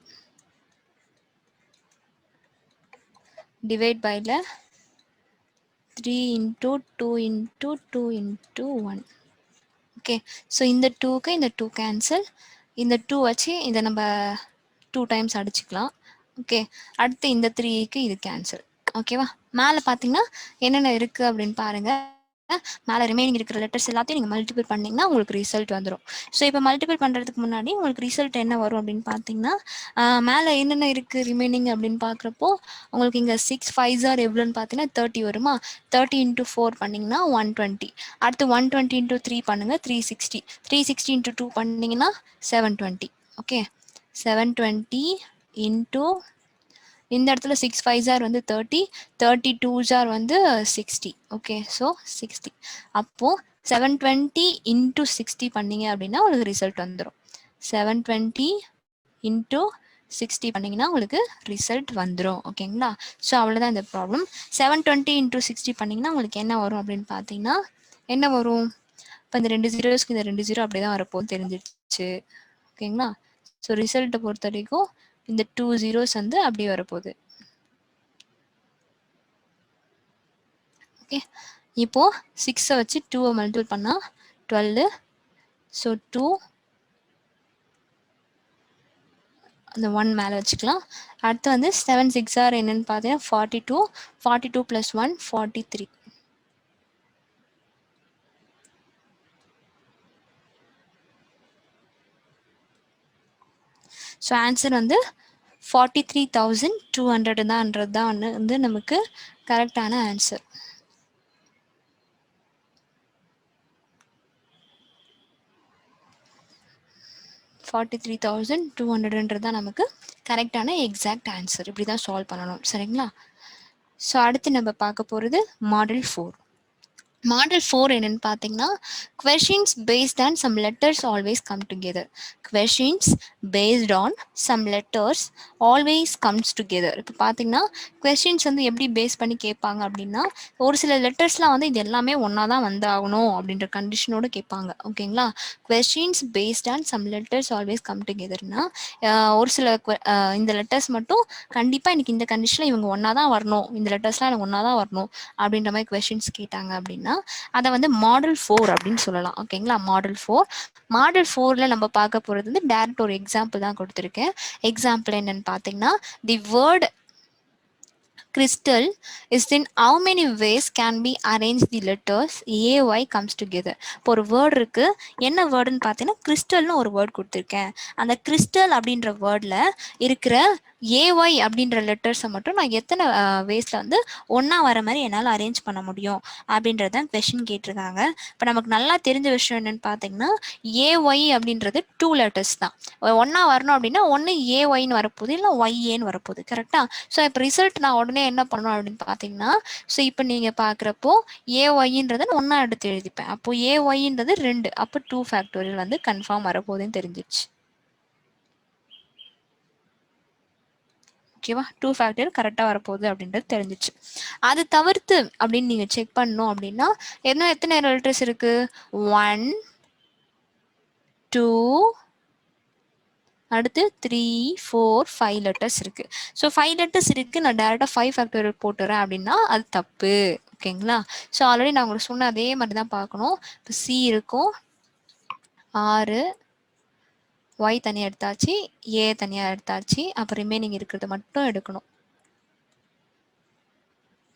divide by 3 into 2 into 2 into 1. Okay, so இந்த 2க்கு இந்த 2 cancel, இந்த 2 வச்சு இதை நம்ம 2 times அடிச்சுக்கலாம். ஓகே, அடுத்து இந்த 3க்கு இது கேன்சல். ஓகேவா? மேலே பார்த்தீங்கன்னா என்னென்ன இருக்கு அப்படின்னு பாருங்க. மேலே ரிமைனிங் இருக்கிற லெட்டர்ஸ் எல்லாத்தையும் நீங்கள் மல்டிபிள் பண்ணிங்கன்னா உங்களுக்கு ரிசல்ட் வந்துடும். ஸோ இப்போ மல்டிபிள் பண்ணுறதுக்கு முன்னாடி உங்களுக்கு ரிசல்ட் என்ன வரும் அப்படின்னு பார்த்தீங்கன்னா மேலே என்னென்ன இருக்குது ரிமைனிங் அப்படின்னு பார்க்குறப்போ உங்களுக்கு இங்கே 6 5s எவ்வளோன்னு பார்த்தீங்கன்னா 30 வருமா? 30 இன்ட்டு 4 பண்ணிங்கன்னா 120. அடுத்து 120 இன்ட்டு 3 பண்ணுங்கள் 360. 360 இன்ட்டு 2 பண்ணிங்கன்னா 720. ஓகே, 720 இன்ட்டு இந்த இடத்துல 6 5s வந்து 30, 32s வந்து 60. Okay, so 60. அப்போ 720 இன்டூ 60 பண்ணீங்க அப்படின்னா உங்களுக்கு ரிசல்ட் வந்துடும். 720 இன்டூ 60 பண்ணீங்கன்னா உங்களுக்கு ரிசல்ட் வந்துடும். ஓகேங்களா? ஸோ அவ்வளோதான் இந்த ப்ராப்ளம். 720 இன்டூ 60 பண்ணீங்கன்னா உங்களுக்கு என்ன வரும் அப்படின்னு பார்த்தீங்கன்னா என்ன வரும்? இப்போ இந்த 2 ஜீரோஸ்க்கு இந்த 2 ஜீரோ அப்படியே தான் வரப்போகுது தெரிஞ்சிடுச்சு. ஓகேங்களா? ஸோ ரிசல்ட்டை பொறுத்த வரைக்கும் இந்த 2 zeros வந்து அப்படியே வரப்போகுது. ஓகே, இப்போ 6 வச்சு 2 மல்டிபிள் பண்ணா 12. ஸோ 2 அந்த 1 மேலே வச்சுக்கலாம். அடுத்து வந்து 7 6 என்னன்னு பார்த்தீங்கன்னா 42. 42 + 1 43. ஸோ ஆன்சர் வந்து 43,200 தான் வந்து நமக்கு கரெக்டான ஆன்சர். $43,200 தான் நமக்கு கரெக்டான எக்ஸாக்ட் ஆன்சர். இப்படி தான் சால்வ் பண்ணணும். சரிங்களா? ஸோ அடுத்து நம்ம பார்க்க போகிறது மாடல் 4. மாடல் 4 என்னன்னு பார்த்தீங்கன்னா, questions based on some letters always come together. Questions based on some letters always comes together. இப்போ பார்த்தீங்கன்னா, questions வந்து எப்படி பேஸ் பண்ணி கேட்பாங்க அப்படின்னா, ஒரு சில லெட்டர்ஸ்லாம் வந்து இது எல்லாமே ஒன்றா தான் வந்தாகணும் அப்படின்ற கண்டிஷனோட கேட்பாங்க. ஓகேங்களா? questions based on some letters always come togetherனா, ஒரு சில இந்த லெட்டர்ஸ் மட்டும் கண்டிப்பாக எனக்கு இந்த கண்டிஷனில் இவங்க ஒன்றா தான் வரணும், இந்த லெட்டர்ஸ்லாம் எனக்கு ஒன்றா தான் வரணும் அப்படின்ற மாதிரி கொஸ்டின்ஸ் கேட்டாங்க அப்படின்னா அதை வந்து மாடல் 4 அப்படின்னு சொல்லலாம். ஓகேங்களா? மாடல் 4ல நம்ம பார்க்க போகிறது வந்து டேரக்ட் ஒரு எக்ஸாம்பிள் தான் கொடுத்துருக்கேன். எக்ஸாம்பிள் என்னன்னு பார்த்தீங்கன்னா, தி word crystal is in how many ways can be arranged the letters AY comes together. இப்போ ஒரு வேர்ட் இருக்கு, என்ன வேர்டுன்னு பார்த்தீங்கன்னா கிறிஸ்டல்னு ஒரு வேர்ட் கொடுத்துருக்கேன். அந்த கிறிஸ்டல் அப்படின்ற வேர்டில் இருக்கிற AY அப்படின்ற லெட்டர்ஸை மட்டும் நான் எத்தனை வேஸில் வந்து ஒன்றா வர மாதிரி என்னால் அரேஞ்ச் பண்ண முடியும் அப்படின்றத கொஷின் கேட்டிருக்காங்க. இப்போ நமக்கு நல்லா தெரிஞ்ச விஷயம் என்னென்னு பார்த்தீங்கன்னா, AY அப்படின்றது 2 லெட்டர்ஸ் தான். ஒன்றா வரணும் அப்படின்னா ஒன்று AYன்னு வரப்போகுது, இல்லை YAன்னு வரப்போகுது. கரெக்டாக? ஸோ இப்போ ரிசல்ட் நான் உடனே என்ன பண்ணணும் அப்படின்னு பார்த்தீங்கன்னா, ஸோ இப்போ நீங்கள் பார்க்குறப்போ AYன்றதை ஒன்றா எடுத்து எழுதிப்பேன். அப்போ AYன்றது 2, அப்போ 2 ஃபேக்டோரியல் வந்து கன்ஃபார்ம் வரப்போகுதுன்னு தெரிஞ்சிச்சு. ஓகேவா? 2 ஃபேக்டர் கரெக்டாக வரப்போகுது அப்படின்றது தெரிஞ்சிச்சு. அது தவிர்த்து அப்படின்னு நீங்கள் செக் பண்ணணும் அப்படின்னா எத்தனை லெட்டர்ஸ் இருக்கு? 1 2 அடுத்து 3 4 5 லெட்டர்ஸ் இருக்கு. ஸோ 5 லெட்டர்ஸ் இருக்கு, நான் டேரெக்டாக 5 ஃபேக்டோரியல் போட்டுறேன் அப்படின்னா அது தப்பு. ஓகேங்களா? ஸோ ஆல்ரெடி நான் உங்களுக்கு சொன்ன அதே மாதிரி தான் பார்க்கணும். இப்போ சி இருக்கும் 6, ஒய் தனியாக எடுத்தாச்சு, ஏ தனியாக எடுத்தாச்சு, அப்போ ரிமைனிங் இருக்கிறத மட்டும் எடுக்கணும்.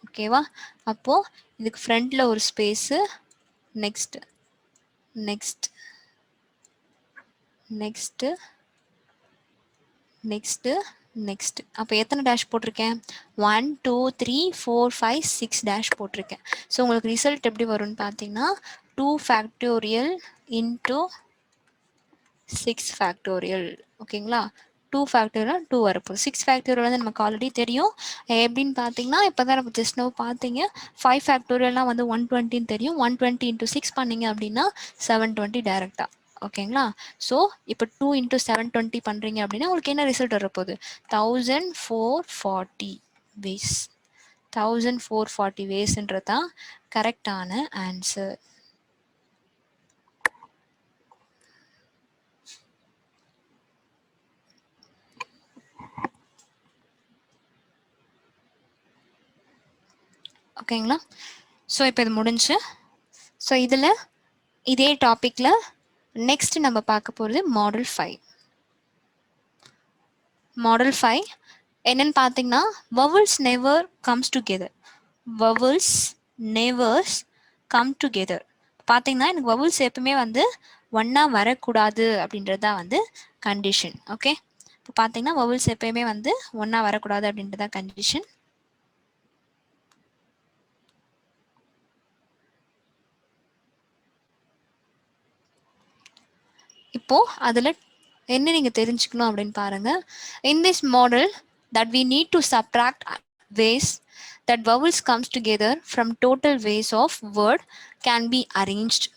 ஓகேவா? அப்போ இதுக்கு ஃப்ரண்ட்ல ஒரு space, next next next next next அப்போ எத்தனை டேஷ் போட்டிருக்கேன்? 1 2 3 4 5 6 டேஷ் போட்டிருக்கேன். ஸோ உங்களுக்கு ரிசல்ட் எப்படி வரும்னு பார்த்தீங்கன்னா 2 ஃபேக்டோரியல் இன்டூ 6 ஃபேக்டோரியல். ஓகேங்களா? 2 ஃபேக்டோரியல் 2 வரப்போகுது. 6 ஃபேக்டோரியல் வந்து நமக்கு ஆல்ரெடி தெரியும். எப்படின்னு பார்த்தீங்கன்னா இப்போ தான் நம்ம ஜஸ்ட் நோ பார்த்தீங்க. 5 ஃபேக்டோரியல்னால் வந்து 120 தெரியும். 120 இன்டூ 6 பண்ணிங்க அப்படின்னா 720 டேரெக்டாக. ஓகேங்களா? ஸோ இப்போ 2 இன்டூ 720 பண்ணுறீங்க அப்படின்னா உங்களுக்கு என்ன ரிசல்ட் வரப்போகுது? 1440 வேஸ். 1440 வேஸ்ன்றது தான் கரெக்டான ஆன்சர். ஓகேங்களா? ஸோ இப்போ இது முடிஞ்சு. ஸோ இதில் இதே டாப்பிக்கில் நெக்ஸ்ட் நம்ம பார்க்க போகிறது மாடல் 5. மாடல் 5 என்னன்னு பார்த்தீங்கன்னா vowels never comes together. vowels never come together. பார்த்தீங்கன்னா எனக்கு vowels எப்பவுமே வந்து ஒன்றா வரக்கூடாது அப்படின்றது தான் வந்து கண்டிஷன். ஓகே? இப்போ பார்த்தீங்கன்னா vowels எப்பயுமே வந்து ஒன்றா வரக்கூடாது அப்படின்றது தான் கண்டிஷன். இப்போ அதில் என்ன நீங்கள் தெரிஞ்சுக்கணும் அப்படின்னு பாருங்க. In this model that we need to subtract ways that vowels comes together from total ways of word can be arranged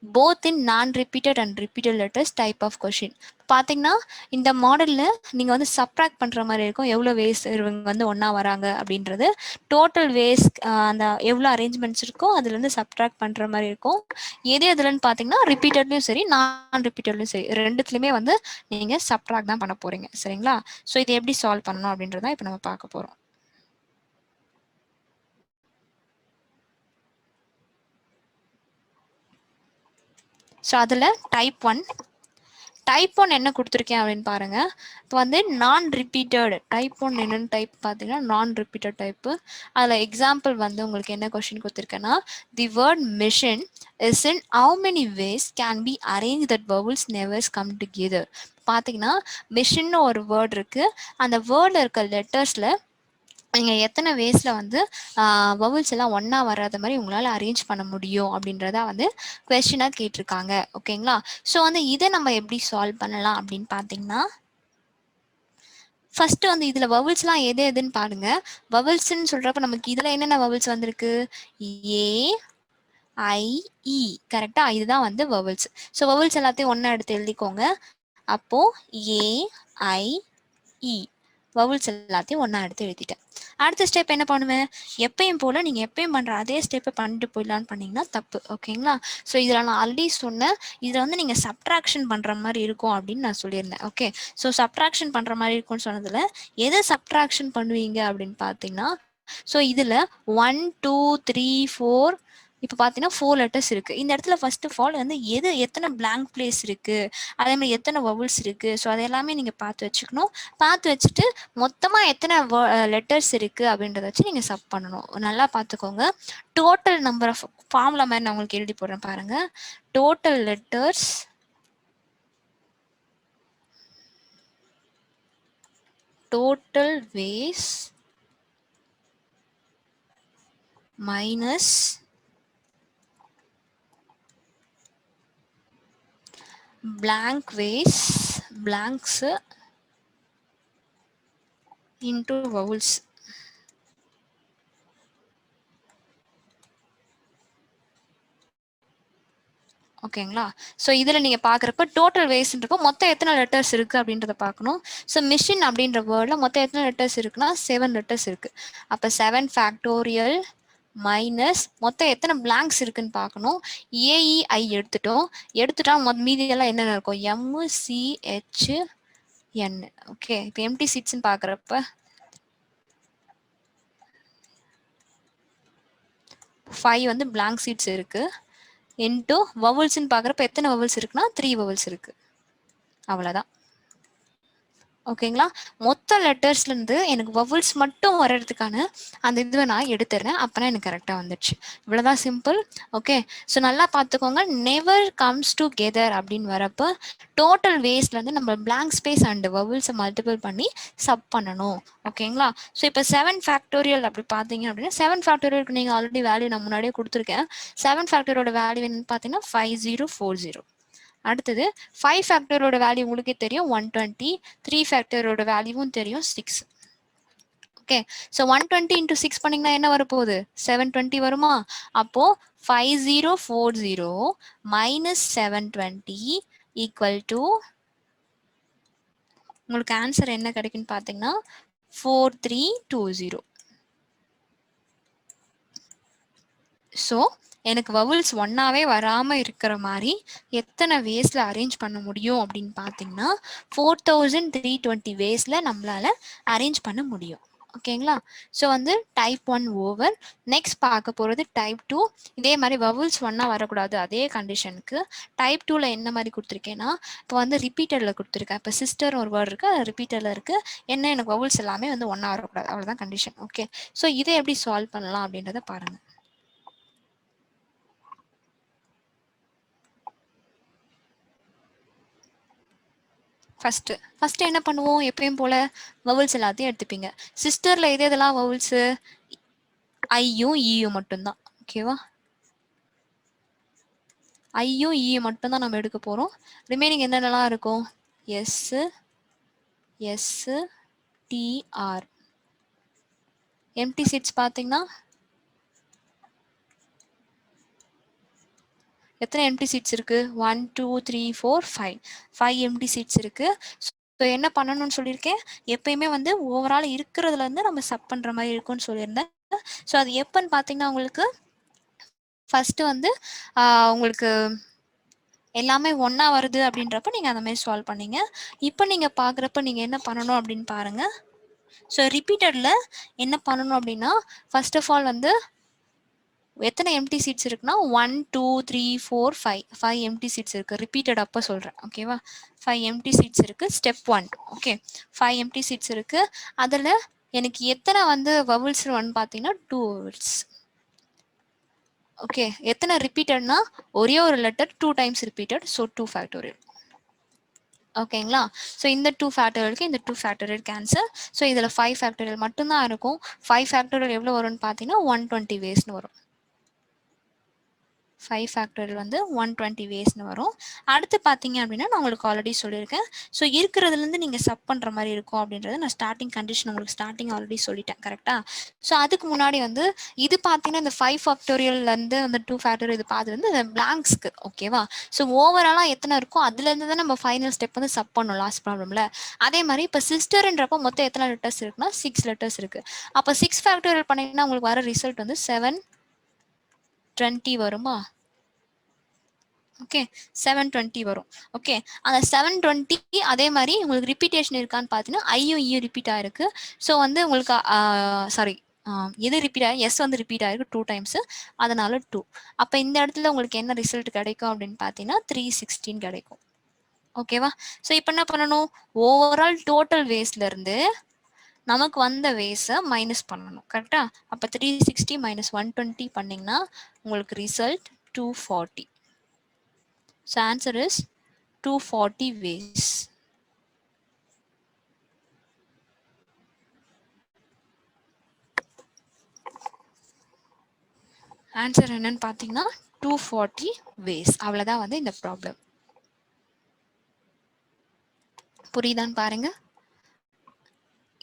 both in non-repeated and repeated letters type of question. பார்த்தீங்கன்னா இந்த மாடலில் நீங்கள் வந்து சப்ராக்ட் பண்ணுற மாதிரி இருக்கும். எவ்வளோ ways இவங்க வந்து ஒன்றா வராங்க அப்படின்றது டோட்டல் வேஸ் அந்த எவ்வளோ அரேஞ்ச்மெண்ட்ஸ் இருக்கோ அதுலேருந்து சப்ராக்ட் பண்ணுற மாதிரி இருக்கும். எது எதுலன்னு பார்த்தீங்கன்னா ரிப்பீட்டட்லையும் சரி நான் ரிப்பீட்டட்லையும் சரி ரெண்டுத்துலையுமே வந்து நீங்கள் சப்ராக்ட் தான் பண்ண போகிறீங்க. சரிங்களா? ஸோ இது எப்படி சால்வ் பண்ணணும் அப்படின்றத இப்போ நம்ம பார்க்க போகிறோம். ஸோ அதில் டைப் 1 என்ன கொடுத்துருக்கேன் அப்படின்னு பாருங்க. இப்போ வந்து நான் ரிப்பீட்டட் டைப் 1 என்னென்னு டைப் பார்த்தீங்கன்னா நான் ரிப்பீட்டட் டைப்பு. அதில் எக்ஸாம்பிள் வந்து உங்களுக்கு என்ன கொஸ்டின் கொடுத்துருக்கேன்னா the word machine is in how many ways can be arrange that vowels nevers come together. பார்த்தீங்கன்னா மிஷின்னு ஒரு வேர்ட் இருக்குது. அந்த வேர்டில் இருக்க லெட்டர்ஸில் நீங்கள் எத்தனை வேஸில் வந்து வவுல்ஸ் எல்லாம் ஒன்றா வராத மாதிரி உங்களால் அரேஞ்ச் பண்ண முடியும் அப்படின்றத வந்து கொஸ்டினாக கேட்டிருக்காங்க. ஓகேங்களா? ஸோ வந்து இதை நம்ம எப்படி சால்வ் பண்ணலாம் அப்படின்னு பார்த்தீங்கன்னா ஃபர்ஸ்ட் வந்து இதில் வவுல்ஸ்லாம் எது எதுன்னு பாருங்க. வவுல்ஸ்ன்னு சொல்கிறப்ப நமக்கு இதில் என்னென்ன வவுல்ஸ் வந்திருக்கு? ஏ ஐ இ கரெக்டா, இதுதான் வந்து வவல்ஸ். ஸோ வவல்ஸ் எல்லாத்தையும் ஒண்ணா எடுத்து எழுதிக்கோங்க. அப்போ ஏ ஐ இ வவல்ஸ் எல்லாத்தையும் ஒண்ணா எடுத்து எழுதிட்டேன். அடுத்த ஸ்டெப் என்ன பண்ணுவேன், எப்பயும் போல நீங்க எப்பயும் பண்ற அதே ஸ்டெப்பை பண்ணிட்டு போயிடலான்னு பண்ணீங்கன்னா தப்பு. ஓகேங்களா? ஸோ இதில் நான் ஆல்ரெடி சொன்னேன், இதில் வந்து நீங்க சப்ட்ராக்ஷன் பண்ற மாதிரி இருக்கும் அப்படின்னு நான் சொல்லியிருந்தேன். ஓகே, ஸோ சப்ட்ராக்ஷன் பண்ற மாதிரி இருக்கும்னு சொன்னதுல எதை சப்ட்ராக்ஷன் பண்ணுவீங்க அப்படின்னு பார்த்தீங்கன்னா, ஸோ இதில் 1 2 3 4 இப்போ பார்த்தீங்கன்னா 4 லெட்டர்ஸ் இருக்கு. இந்த இடத்துல ஃபர்ஸ்ட் ஆஃப் ஆல் வந்து எத்தனை பிளாங்க் பிளேஸ் இருக்கு, அதே மாதிரி எத்தனை வவல்ஸ் இருக்கு, ஸோ அது எல்லாமே நீங்க பார்த்து வச்சுக்கணும். பார்த்து வச்சுட்டு மொத்தமா எத்தனை லெட்டர்ஸ் இருக்கு அப்படின்றத வச்சு நீங்க சப் பண்ணணும். நல்லா பார்த்துக்கோங்க. டோட்டல் நம்பர் ஆஃப் ஃபார்முலா மாதிரி நான் உங்களுக்கு எழுதி போடுறேன் பாருங்க. Total letters total ways minus blank ways blanks into vowels. ஓகேங்களா? ஸோ இதில் நீங்கள் பார்க்குறப்ப டோட்டல் வேஸ்ன்றப்போ மொத்தம் எத்தனை லெட்டர்ஸ் இருக்குது அப்படின்றத பார்க்கணும். ஸோ மிஷின் அப்படின்ற வேர்டில் மொத்தம் எத்தனை லெட்டர்ஸ் இருக்குன்னா 7 லெட்டர்ஸ் இருக்குது. அப்போ 7 ஃபேக்டோரியல் மைனஸ் மொத்தம் எத்தனை பிளாங்க்ஸ் இருக்குன்னு பார்க்கணும். ஏஇஐ எடுத்துட்டா மீதியெல்லாம் என்னென்ன இருக்கும், எம்சிஹெச்என். ஓகே, இப்போ எம்டி சீட்ஸ்ன்னு பார்க்குறப்ப 5 வந்து பிளாங்க் சீட்ஸ் இருக்குது. இன்டூ வவல்ஸ்ன்னு பார்க்குறப்ப எத்தனை வவல்ஸ் இருக்குன்னா 3 வவல்ஸ் இருக்கு. அவ்வளோதான். ஓகேங்களா? மொத்த லெட்டர்ஸ்லேருந்து எனக்கு வவல்ஸ் மட்டும் வர்றதுக்கான அந்த இதுவை நான் எடுத்துடுறேன். அப்போனா எனக்கு கரெக்டாக வந்துடுச்சு. இவ்வளோதான் சிம்பிள். ஓகே, ஸோ நல்லா பார்த்துக்கோங்க. நெவர் கம்ஸ் டுகெதர் அப்படின்னு வரப்போ டோட்டல் வேஸ்ட்லேருந்து நம்ம பிளாங்க் ஸ்பேஸ் அண்ட் வவல்ஸை மல்டிபிள் பண்ணி சப் பண்ணணும். ஓகேங்களா? ஸோ இப்போ 7 ஃபேக்டோரியல் அப்படி பார்த்தீங்க அப்படின்னா 7 ஃபேக்டோரியலுக்கு நீங்கள் ஆல்ரெடி வேல்யூ நான் முன்னாடியே கொடுத்துருக்கேன். 7 ஃபேக்டோரியோட வேல்யூ என்னன்னு பார்த்தீங்கன்னா 5040. அடுத்தது 5 ஃபேக்டரோட வேல்யூ உங்களுக்கே தெரியும் 120. 3 ஃபேக்டரோட வேல்யூவும் தெரியும் 6. ஓகே, ஸோ 120 இன்டூ 6 பண்ணிங்கன்னா என்ன வரப்போகுது, 720 வருமா? அப்போ 5040 மைனஸ் 720 ஈக்குவல் டு உங்களுக்கு ஆன்சர் என்ன கிடைக்குன்னு பார்த்தீங்கன்னா 4320. ஸோ எனக்கு வவல்ஸ் ஒன்னாவே வராமல் இருக்கிற மாதிரி எத்தனை வேஸில் அரேஞ்ச் பண்ண முடியும் அப்படின்னு பார்த்தீங்கன்னா 4320 வேஸில் நம்மளால் அரேஞ்ச் பண்ண முடியும். ஓகேங்களா? ஸோ வந்து டைப் 1 ஓவர். நெக்ஸ்ட் பார்க்க போகிறது டைப் 2. இதே மாதிரி வவல்ஸ் ஒன்றா வரக்கூடாது அதே கண்டிஷனுக்கு. டைப் 2ல் என்ன மாதிரி கொடுத்துருக்கேன்னா, இப்போ வந்து ரிப்பீட்டடில் கொடுத்துருக்கேன். இப்போ சிஸ்டர் ஒரு வேர்டு இருக்குது, ரிப்பீட்டடில் இருக்குது. என்ன எனக்கு வவல்ஸ் எல்லாமே வந்து ஒன்றா வரக்கூடாது, அவ்வளோதான் கண்டிஷன். ஓகே, ஸோ இதை எப்படி சால்வ் பண்ணலாம் அப்படின்றத பாருங்கள். ஃபர்ஸ்ட் என்ன பண்ணுவோம், எப்பயும் போல வவல்ஸ் எல்லாத்தையும் எடுத்துப்பீங்க. சிஸ்டர்ல எதெல்லாம் வவல்ஸ், ஐயும் ஈயும் மட்டும்தான். ஓகேவா? ஐயும் ஈயும் மட்டும்தான் நம்ம எடுக்க போறோம். ரிமைனிங் என்னென்னலாம் இருக்கும், S S TR. Empty seats பார்த்தீங்கன்னா எத்தனை எம்டி சீட்ஸ் இருக்கு, 1 2 3 4 5 எம்டி சீட்ஸ் இருக்கு. ஸோ என்ன பண்ணணும்னு சொல்லியிருக்கேன், எப்பயுமே வந்து ஓவரால் இருக்கிறதுல இருந்து நம்ம சப் பண்ற மாதிரி இருக்கும்னு சொல்லியிருந்தேன். ஸோ அது எப்பன்னு பார்த்தீங்கன்னா உங்களுக்கு ஃபர்ஸ்ட் வந்து உங்களுக்கு எல்லாமே ஒன்றா வருது அப்படின்றப்ப நீங்கள் அந்த மாதிரி சால்வ் பண்ணீங்க. இப்போ நீங்கள் பார்க்குறப்ப நீங்கள் என்ன பண்ணணும் அப்படின்னு பாருங்க. ஸோ ரிப்பீட்டடில் என்ன பண்ணணும் அப்படின்னா, ஃபர்ஸ்ட் ஆஃப் ஆல் வந்து எத்தனை எம்டி சீட்ஸ் இருக்குன்னா 1 2 3 4 5 எம்டி சீட்ஸ் இருக்கு. ரிப்பீட்டட் அப்போ சொல்கிறேன். ஓகேவா? 5 எம்டி சீட்ஸ் இருக்கு. ஸ்டெப் 1. ஓகே, 5 எம்டி சீட்ஸ் இருக்கு. அதில் எனக்கு எத்தனை வந்து வவல்ஸ் பார்த்தீங்கன்னா 2 வவல்ஸ். ஓகே, எத்தனை ரிப்பீட்டட்னா ஒரே ஒரு letter 2 times repeated. So 2 factorial. ஓகேங்களா? ஸோ இந்த 2 ஃபேக்டோரியலுக்கு இந்த 2 ஃபேக்டோரியல் கேன்சல். ஸோ இதில் 5 ஃபேக்டோரியல் மட்டும்தான் இருக்கும். 5 ஃபேக்டோரியல் எவ்வளோ வரும்னு பார்த்தீங்கன்னா 120 வேஸ்னு வரும். 5 ஃபேக்டோரியல் வந்து 120 வேஸ்னு வரும். அடுத்து பார்த்தீங்க அப்படின்னா நான் உங்களுக்கு ஆல்ரெடி சொல்லியிருக்கேன். ஸோ இருக்கிறதுலேருந்து நீங்கள் சப் பண்ணுற மாதிரி இருக்கும் அப்படின்றது நான் ஸ்டார்டிங் கண்டிஷன் உங்களுக்கு ஸ்டார்டிங் ஆல்ரெடி சொல்லிட்டேன் கரெக்டாக. ஸோ அதுக்கு முன்னாடி வந்து இது பார்த்தீங்கன்னா இந்த 5 ஃபேக்டோரியல்லேருந்து அந்த 2 ஃபேக்டோரியல் இது பார்த்து வந்து பிளாங்க்ஸ்க்கு ஓகேவா. ஸோ ஓவராலாக எத்தனை இருக்கோ அதுலேருந்து தான் நம்ம ஃபைனல் ஸ்டெப் வந்து சப் பண்ணணும் லாஸ்ட் ப்ராப்ளமில். அதே மாதிரி இப்போ சிஸ்டர்ன்றப்போ மொத்தம் எத்தனை லெட்டர்ஸ் இருக்குன்னா 6 லெட்டர்ஸ் இருக்குது. அப்போ 6 ஃபேக்டோரியல் பண்ணிங்கன்னா உங்களுக்கு வர ரிசல்ட் வந்து 720 வருமா. ஓகே 720 வரும். ஓகே அந்த 720 அதே மாதிரி உங்களுக்கு ரிப்பீட்டேஷன் இருக்கான்னு பார்த்தீங்கன்னா ஐயும் ஈயும் ரிப்பீட் ஆயிருக்கு. ஸோ வந்து உங்களுக்கு சாரி எது ரிப்பீட் ஆகி எஸ் வந்து ரிப்பீட் ஆயிருக்கு 2 டைம்ஸ், அதனால 2. அப்போ இந்த இடத்துல உங்களுக்கு என்ன ரிசல்ட் கிடைக்கும் அப்படின்னு பார்த்தீங்கன்னா 316 கிடைக்கும். ஓகேவா. ஸோ இப்போ என்ன பண்ணணும், ஓவரால் டோட்டல் வேஸ்ட்ல இருந்து நமக்கு வந்த வேஸை மைனஸ் பண்ணணும் கரெக்டா. அப்போ 360 மைனஸ் 120 பண்ணிங்கன்னா உங்களுக்கு result 240. So answer is 240 ways. Answer என்னன்னு பார்த்தீங்கன்னா 240 ways. அவ்வளோதான் வந்து இந்த ப்ராப்ளம். புரியுதான்னு பாருங்க.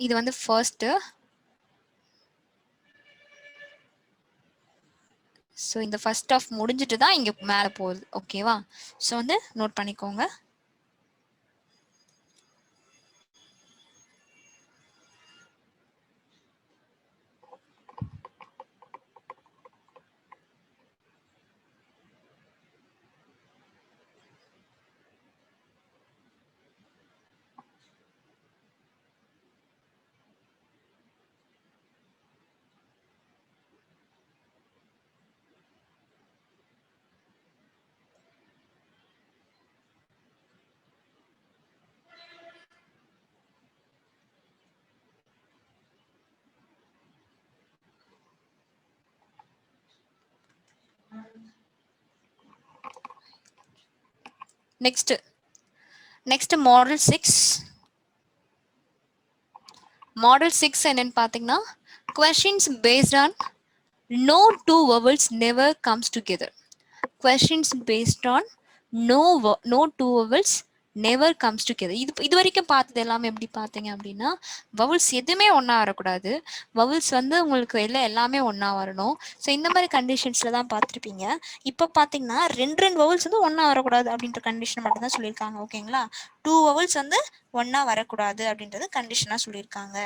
இது வந்து ஃபர்ஸ்ட். ஸோ இந்த ஃபர்ஸ்ட் ஆஃப் முடிஞ்சிட்டு தான் இங்கே மேலே போகுது ஓகேவா. ஸோ வந்து நோட் பண்ணிக்கோங்க. Next model 6. மாடல் 6 என்னன்னு பார்த்தீங்கன்னா questions based on no two vowels never comes together. Questions based on no two vowels never comes together. இது வரைக்கும் பார்த்தது எல்லாமே எப்படி பார்த்தீங்க அப்படின்னா வவுல்ஸ் எதுவுமே ஒன்றா வரக்கூடாது, வவுல்ஸ் வந்து உங்களுக்கு எல்லாமே ஒன்றா வரணும். ஸோ இந்த மாதிரி கண்டிஷன்ஸில் தான் பார்த்துருப்பீங்க. இப்போ பார்த்தீங்கன்னா ரெண்டு வவுல்ஸ் வந்து ஒன்றா வரக்கூடாது அப்படின்ற கண்டிஷன் மட்டும் தான் சொல்லியிருக்காங்க ஓகேங்களா. 2 வவுல்ஸ் வந்து ஒன்றா வரக்கூடாது அப்படின்றது கண்டிஷனாக சொல்லியிருக்காங்க.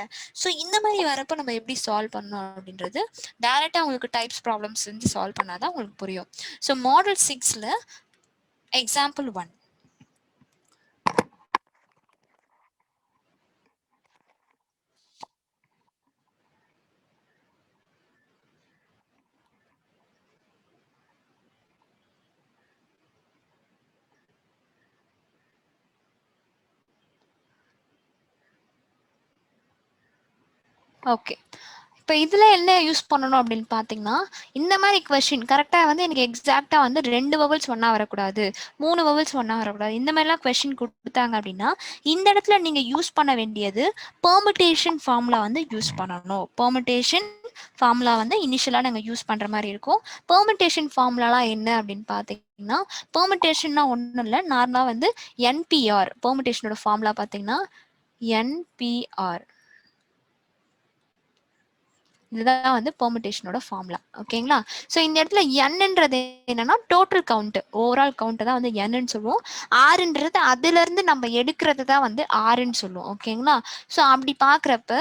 ஸோ இந்த மாதிரி வரப்போ நம்ம எப்படி சால்வ் பண்ணணும் அப்படின்றது டைரெக்டாக உங்களுக்கு டைப்ஸ் ப்ராப்ளம்ஸ் வந்து சால்வ் பண்ணாதான் உங்களுக்கு புரியும். ஸோ மாடல் 6ல் எக்ஸாம்பிள் 1. ஓகே இப்போ இதில் என்ன யூஸ் பண்ணணும் அப்படின்னு பார்த்தீங்கன்னா இந்த மாதிரி கொஷின் கரெக்டாக வந்து எனக்கு எக்ஸாக்டாக வந்து 2 வவல்ஸ் ஒன்றா வரக்கூடாது, 3 வவல்ஸ் ஒன்றா வரக்கூடாது, இந்த மாதிரிலாம் கொஷின் கொடுத்தாங்க அப்படின்னா இந்த இடத்துல நீங்கள் யூஸ் பண்ண வேண்டியது பெர்முடேஷன் ஃபார்முலா வந்து யூஸ் பண்ணணும். பெர்முடேஷன் ஃபார்முலா வந்து இனிஷியலாக நாங்கள் யூஸ் பண்ணுற மாதிரி இருக்கும். பெர்முடேஷன் ஃபார்முலாலாம் என்ன அப்படின்னு பார்த்தீங்கன்னா பெர்முடேஷன்னா ஒன்றும் இல்லை, நார்மலாக வந்து என்பிஆர். பெர்முடேஷனோட ஃபார்முலா பார்த்தீங்கன்னா என்பிஆர். இதுதான் வந்து பெர்முடேஷனோட ஃபார்முலா ஓகேங்களா. ஸோ இந்த இடத்துல என்னன்றது என்னன்னா டோட்டல் கவுண்ட், ஓவரால் கவுண்ட் தான் வந்து என்னன்னு சொல்லுவோம். ஆறுன்றது அதுல இருந்து நம்ம எடுக்கிறது தான் வந்து ஆறுன்னு சொல்லுவோம் ஓகேங்களா. ஸோ அப்படி பாக்குறப்ப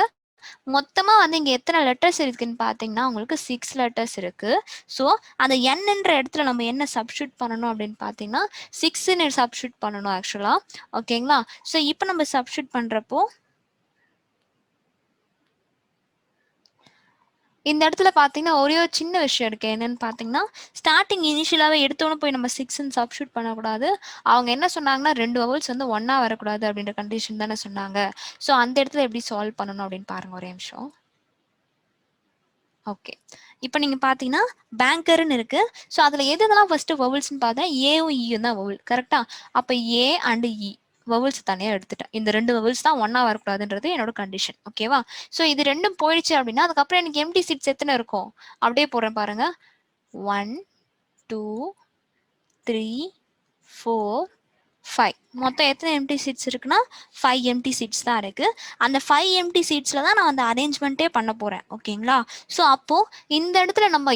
மொத்தமா வந்து இங்க எத்தனை லெட்டர்ஸ் இருக்குன்னு பாத்தீங்கன்னா உங்களுக்கு 6 லெட்டர்ஸ் இருக்கு. ஸோ அந்த என்னன்ற இடத்துல நம்ம என்ன சப்ஸ்டியூட் பண்ணணும் அப்படின்னு பாத்தீங்கன்னா 6ன்னு சப்ஸ்டியூட் பண்ணணும் ஆக்சுவலா ஓகேங்களா. ஸோ இப்போ நம்ம சப்ஸ்டியூட் பண்றப்போ இந்த இடத்துல பார்த்தீங்கன்னா ஒரே ஒரு சின்ன விஷயம் இருக்கு. என்னன்னு பார்த்தீங்கன்னா ஸ்டார்டிங் இனிஷியலாகவே எடுத்தோன்னு போய் நம்ம 6ன்னு சப்ஸ்டியூட் பண்ணக்கூடாது. அவங்க என்ன சொன்னாங்கன்னா 2 வவல்ஸ் வந்து ஒன்றா வரக்கூடாது அப்படின்ற கண்டிஷன் தானே சொன்னாங்க. ஸோ அந்த இடத்துல எப்படி சால்வ் பண்ணணும் அப்படின்னு பாருங்க ஒரே நிமிஷம். ஓகே இப்போ நீங்கள் பார்த்தீங்கன்னா பேங்கர்னு இருக்கு. ஸோ அதில் எதுலாம் ஃபர்ஸ்ட் வவல்ஸ்ன்னு பார்த்தா ஏவும் ஈயும் தான் வவல் கரெக்டா. அப்போ ஏ அண்ட் இ வவல்ஸ் தனியாக எடுத்துட்டேன். இந்த 2 வவல்ஸ் தான் ஒன்றா வரக்கூடாதுன்றது என்னோட கண்டிஷன் ஓகேவா. ஸோ இது ரெண்டும் போயிடுச்சு அப்படின்னா அதுக்கப்புறம் எனக்கு எம்டி சீட்ஸ் எத்தனை இருக்கும் அப்படியே போடுறேன் பாருங்க. 1 2 3 4 5 மொத்தம் எத்தனை எம்டி சீட்ஸ் இருக்குன்னா 5 எம்டி சீட்ஸ் தான் இருக்கு. அந்த 5 எம்டி சீட்ஸ்ல தான் நான் அந்த அரேஞ்ச்மெண்ட்டே பண்ண போறேன். ஓகேங்களா? ஸோ அப்போ இந்த இடத்துல நம்ம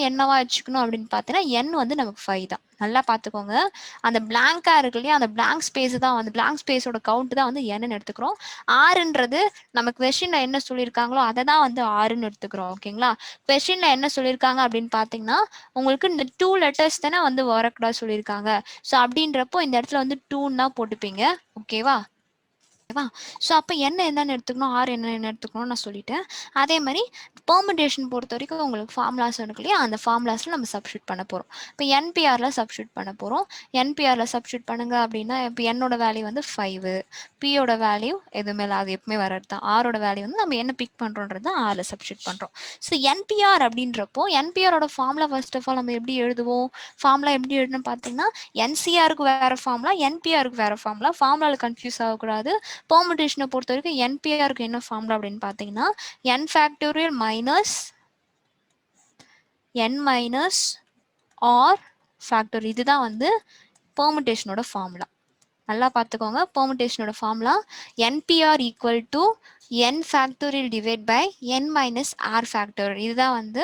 என்னவா வச்சுக்கணும் அப்படின்னு பார்த்தீங்கன்னா n வந்து நமக்கு 5 தான். நல்லா பார்த்துக்கோங்க. அந்த பிளாங்கா இருக்கு இல்லையா, அந்த பிளாங்க் ஸ்பேஸ் தான் வந்து பிளாங்க் ஸ்பேஸோட கவுண்ட் தான் வந்து என்னன்னு எடுத்துக்கிறோம். ஆறுன்றது நம்ம கொஸ்டின்ல என்ன சொல்லியிருக்காங்களோ அதை தான் வந்து ஆறுன்னு எடுத்துக்கிறோம். ஓகேங்களா? கொஸ்டின்ல என்ன சொல்லியிருக்காங்க அப்படின்னு பார்த்தீங்கன்னா உங்களுக்கு இந்த 2 லெட்டர்ஸ் தானே வந்து வரக்கூடாது சொல்லியிருக்காங்க. ஸோ அப்படின்றப்போ இந்த இடத்துல வந்து 2ன்னு தான் போட்டுப்பீங்க. ஓகேவா? ஸோ அப்போ என்னன்னு எடுத்துக்கணும், ஆர் என்னென்ன எடுத்துக்கணும்னு நான் சொல்லிட்டேன். அதே மாதிரி பெர்முடேஷன் பொறுத்த வரைக்கும் உங்களுக்கு ஃபார்முலாஸ் இருக்கு இல்லையா, அந்த ஃபார்முலாஸில் நம்ம சப்ஸ்டியூட் பண்ண போகிறோம். இப்போ என்பிஆரில் சப்ஸ்டியூட் பண்ண போகிறோம். என்பிஆரில் சப்ஸ்டியூட் பண்ணுங்க அப்படின்னா இப்போ என்னோட வேல்யூ வந்து 5, பியோட வேல்யூ எதுவுமே இல்லை, அது எப்பவுமே வர்றது தான். ஆரோட வேல்யூ வந்து நம்ம என்ன பிக் பண்ணுறோன்றது தான் ஆரில் சப்ஸ்டியூட் பண்ணுறோம். ஸோ என்பிஆர் அப்படின்றப்போ என்பிஆரோட ஃபார்முலா ஃபர்ஸ்ட் ஆஃப் ஆல் நம்ம எப்படி எழுதுவோம், ஃபார்முலா எப்படி எழுதணும்னு பார்த்தீங்கன்னா என்சிஆருக்கு வேறு ஃபார்முலா, என்பிஆருக்கு வேறு ஃபார்முலா. ஃபார்முலாவில் கன்ஃபியூஸ் ஆகக்கூடாது. பெர்முடேஷனை பொறுத்த வரைக்கும் என்பிஆருக்கு என்ன ஃபார்முலா அப்படின்னு பார்த்தீங்கன்னா n factorial minus n minus R factorial. இதுதான் வந்து பெர்முடேஷனோட ஃபார்முலா. நல்லா பார்த்துக்கோங்க. பெர்முடேஷனோட formula N P R equal to n factorial divide by n minus R factorial. இதுதான் வந்து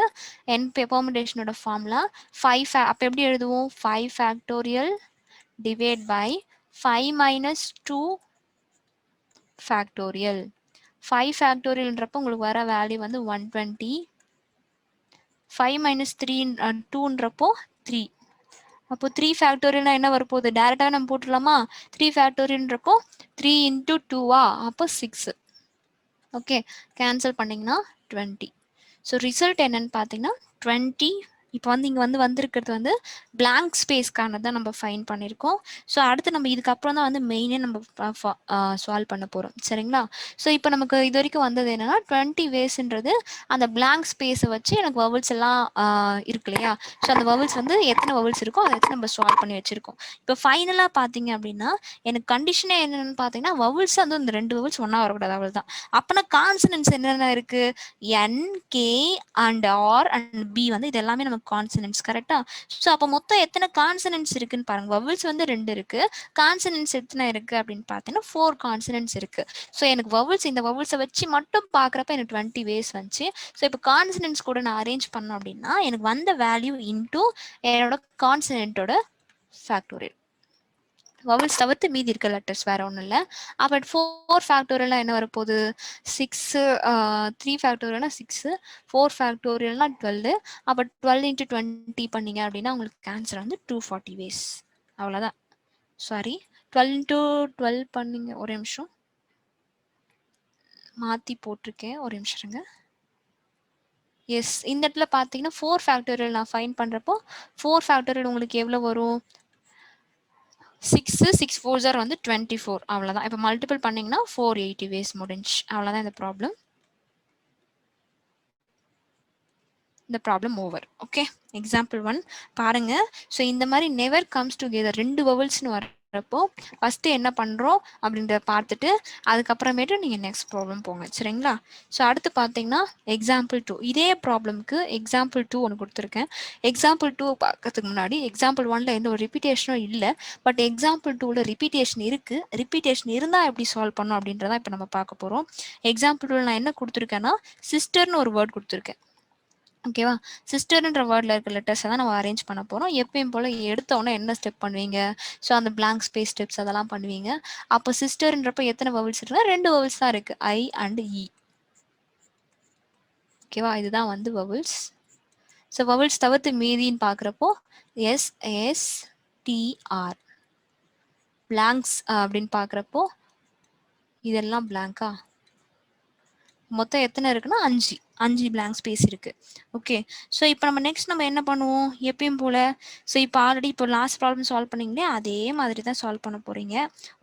பெர்முடேஷனோட ஃபார்முலா. 5 அப்போ எப்படி எழுதுவோம், 5 factorial divide by 5 minus 2 factorial. 5 ஃபேக்டோரியல்ன்றப்போ உங்களுக்கு வர வேல்யூ வந்து 120. 5 மைனஸ் 3 2ன்றப்போ 3. அப்போ 3 ஃபேக்டோரியல்னா என்ன வரப்போகுது, டேரெக்டாக நம்ம போட்டுடலாமா. 3 ஃபேக்டோரியல்ன்றப்போ 3 இன்ட்டு 2வா, அப்போ 6. ஓகே, கேன்சல் பண்ணிங்கன்னா 20. ஸோ ரிசல்ட் என்னன்னு பார்த்தீங்கன்னா 20. இப்போ வந்து இங்கே வந்திருக்கிறது வந்து பிளாங்க் ஸ்பேஸ்க்கானது தான் நம்ம ஃபைன் பண்ணியிருக்கோம். ஸோ அடுத்து நம்ம இதுக்கப்புறம் தான் வந்து மெயினே நம்ம சால்வ் பண்ண போகிறோம். சரிங்களா? ஸோ இப்போ நமக்கு இது வரைக்கும் வந்தது என்னன்னா 20 வேஸ்ன்றது அந்த பிளாங்க் ஸ்பேஸை வச்சு எனக்கு வவல்ஸ் எல்லாம் இருக்கு இல்லையா. ஸோ அந்த வவல்ஸ் வந்து எத்தனை வவல்ஸ் இருக்கோ அதை வச்சு நம்ம சால்வ் பண்ணி வச்சிருக்கோம். இப்போ ஃபைனலாக பார்த்தீங்க அப்படின்னா எனக்கு கண்டிஷனே என்னென்னு பார்த்தீங்கன்னா வவல்ஸ் வந்து இந்த 2 வவல்ஸ் ஒன்றா வரக்கூடாது, அவ்வளோ தான். அப்போனா கான்சனன்ஸ் என்னென்ன இருக்கு, n, k and r and b வந்து இது எல்லாமே நமக்கு கான்சனன்ட்ஸ். கரெக்டா? ஸோ அப்போ மொத்தம் எத்தனை கான்சனன்ட்ஸ் இருக்குன்னு பாருங்க. வவல்ஸ் வந்து 2 இருக்கு, கான்சனன்ட்ஸ் எத்தனை இருக்கு அப்படின்னு பார்த்தீங்கன்னா 4 கான்சனன்ட்ஸ் இருக்கு. ஸோ எனக்கு வவல்ஸ் இந்த வவல்ஸை வச்சு மட்டும் பார்க்குறப்ப எனக்கு 20 வேஸ் வந்துச்சு. ஸோ இப்போ கான்சனன்ட்ஸ் கூட நான் அரேஞ்ச் பண்ணோம் அப்படின்னா எனக்கு வந்த வேல்யூ இன்டூ என்னோட கான்சனன்ட்டோட ஃபேக்டோரியல். வவல்ஸ் தவிர்த்து மீதி இருக்க லெட்டர்ஸ் வேற ஒன்றும் இல்லை. அப்போ 4 ஃபேக்டோரியல்னா என்ன வரப்போகுது, 6. 3 ஃபேக்டோரியல்னா 6, 4 ஃபேக்டோரியல்னா 12. அப்போ 12 இன்ட்டு 20 பண்ணீங்க அப்படின்னா உங்களுக்கு ஆன்சர் வந்து 240 வேஸ். அவ்வளோதான். சாரி, 12 இன்ட்டு 12 பண்ணீங்க, ஒரு நிமிஷம் மாற்றி போட்டிருக்கேன், ஒரு நிமிஷம் இருங்க. எஸ், இந்த இடத்துல பார்த்தீங்கன்னா 4 ஃபேக்டோரியல் நான் ஃபைன் பண்ணுறப்போ 4 ஃபேக்டோரியல் உங்களுக்கு எவ்வளோ வரும், 6, 6 4s are வந்து 24. அவ்வளோதான். இப்போ மல்டிபிள் பண்ணிங்கன்னா 480 வேஸ் முடிஞ்சு. அவ்வளோதான் இந்த ப்ராப்ளம். இந்த ப்ராப்ளம் ஓவர். ஓகே, எக்ஸாம்பிள் 1 பாருங்க. ஸோ இந்த மாதிரி நெவர் கம்ஸ் டுகெதர் 2 வவல்ஸ்னு வரப்போ ஃபஸ்ட்டு என்ன பண்ணுறோம் அப்படின்றத பார்த்துட்டு அதுக்கப்புறமேட்டு நீங்கள் நெக்ஸ்ட் ப்ராப்ளம் போங்க. சரிங்களா? ஸோ அடுத்து பார்த்தீங்கன்னா எக்ஸாம்பிள் 2. இதே ப்ராப்ளம்க்கு எக்ஸாம்பிள் 2 ஒன்று கொடுத்துருக்கேன். எக்ஸாம்பிள் 2 பார்க்கறதுக்கு முன்னாடி எக்ஸாம்பிள் 1ல எந்த ஒரு ரிப்பீட்டேஷனும் இல்லை, பட் எக்ஸாம்பிள் 2ல ரிப்பீட்டேஷன் இருக்குது. ரிப்பீட்டேஷன் இருந்தால் எப்படி சால்வ் பண்ணோம் அப்படின்றத இப்போ நம்ம பார்க்க போகிறோம். எக்ஸாம்பிள் 2 நான் என்ன கொடுத்துருக்கேன்னா சிஸ்டர்னு ஒரு வேர்ட் கொடுத்துருக்கேன். ஓகேவா? சிஸ்டர்ன்ற வேர்டில் இருக்க லெட்டர்ஸை தான் நம்ம அரேஞ்ச் பண்ண போகிறோம். எப்பயும் போல் எடுத்தோன்னே என்ன ஸ்டெப் பண்ணுவீங்க, ஸோ அந்த பிளாங்க் ஸ்பேஸ் ஸ்டெப்ஸ் அதெல்லாம் பண்ணுவீங்க. அப்போ சிஸ்டர்ன்றப்போ எத்தனை வவல்ஸ் இருக்குன்னா 2 வவல்ஸ் தான் இருக்குது, ஐ அண்ட் இ. ஓகேவா? இதுதான் வந்து வவல்ஸ். ஸோ வவல்ஸ் தவிர்த்து மீதின்னு பார்க்குறப்போ S, S, T, R. Blanks அப்படின்னு பார்க்குறப்போ இதெல்லாம் பிளாங்கா, மொத்தம் எத்தனை இருக்குன்னா 5 பிளாங்க் ஸ்பேஸ் இருக்கு. ஓகே, ஸோ இப்போ நம்ம நெக்ஸ்ட் நம்ம என்ன பண்ணுவோம் எப்பயும் போல. ஸோ இப்போ ஆல்ரெடி இப்போ லாஸ்ட் ப்ராப்ளம் சால்வ் பண்ணீங்களே அதே மாதிரி தான் சால்வ் பண்ண போறீங்க.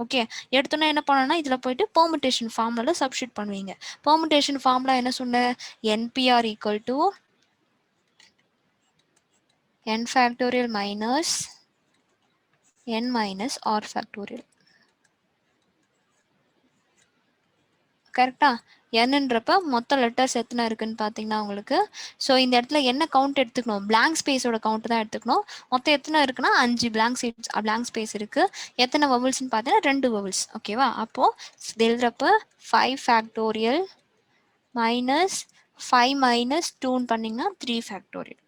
ஓகே, எடுத்தோன்னா என்ன பண்ணணும்னா இதில் போயிட்டு பெர்முடேஷன் ஃபார்முலா சப்ஸ்டியூட் பண்ணுவீங்க. பெர்முடேஷன் ஃபார்முலா என்ன சொன்ன, nPr equal to n factorial minus n minus R factorial. கரெக்டா? nன்றப்ப மொத்த லெட்டர்ஸ் எத்தனை இருக்குன்னு பார்த்தீங்கன்னா உங்களுக்கு ஸோ இந்த இடத்துல என்ன கவுண்ட் எடுத்துக்கணும் பிளாங்க் ஸ்பேஸோட கவுண்ட் தான் எடுத்துக்கணும் மொத்தம் எத்தனை இருக்குன்னா 5 பிளாங்க் ஸ்பேஸ் இருக்கு எத்தனை வவல்ஸ்ன்னு பார்த்தீங்கன்னா 2 வவல்ஸ் ஓகேவா அப்போ எழுதுறப்ப 5 ஃபேக்டோரியல் மைனஸ் 5 மைனஸ் 2ன்னு பண்ணீங்கன்னா 3 ஃபேக்டோரியல்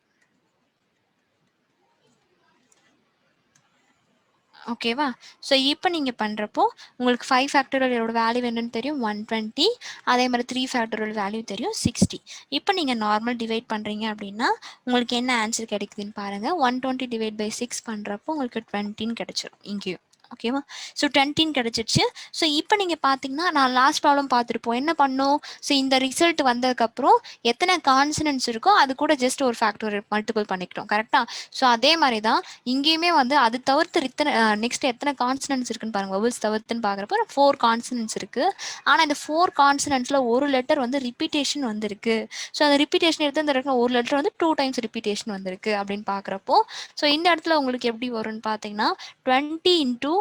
ஓகேவா ஸோ இப்போ நீங்கள் பண்ணுறப்போ உங்களுக்கு 5 ஃபேக்டோரியலோட வேல்யூ என்னன்னு தெரியும் 120 அதே மாதிரி 3 ஃபேக்டோரியல் வேல்யூ தெரியும் 60 இப்போ நீங்கள் நார்மல் டிவைட் பண்ணுறீங்க அப்படின்னா உங்களுக்கு என்ன ஆன்சர் கிடைக்குதுன்னு பாருங்கள் 120 டிவைட் பை 6 பண்ணுறப்போ உங்களுக்கு 20 கிடைச்சிரும் இங்கேயும் ஓகேவா ஸோ 20 கிடைச்சிருச்சு ஸோ இப்போ நீங்கள் பார்த்தீங்கன்னா நான் லாஸ்ட் ப்ராப்ளம் பார்த்துருப்போம் என்ன பண்ணோம் ஸோ இந்த ரிசல்ட் வந்ததுக்கப்புறம் எத்தனை கான்சனன்ஸ் இருக்கோ அது கூட ஜஸ்ட் ஒரு ஃபேக்டர் மல்டிபிள் பண்ணிக்கிட்டோம் கரெக்டாக ஸோ அதே மாதிரி தான் இங்கேயுமே வந்து அது தவிர்த்து இத்தனை நெக்ஸ்ட் எத்தனை கான்சனன்ஸ் இருக்குன்னு பாருங்க வவல்ஸ் தவிர்த்துன்னு பார்க்குறப்ப 4 கான்சனன்ஸ் இருக்கு ஆனால் இந்த 4 கான்சனன்ட்ஸில் ஒரு லெட்டர் வந்து ரிப்பீட்டேஷன் வந்திருக்கு ஸோ அந்த ரிப்பீட்டேஷன் எடுத்து இந்த இடத்துல ஒரு லெட்டர் வந்து 2 டைம்ஸ் ரிப்பீட்டேஷன் வந்திருக்கு அப்படின்னு பார்க்குறப்போ ஸோ இந்த இடத்துல உங்களுக்கு எப்படி வரும்னு பார்த்தீங்கன்னா 20 இன்டூ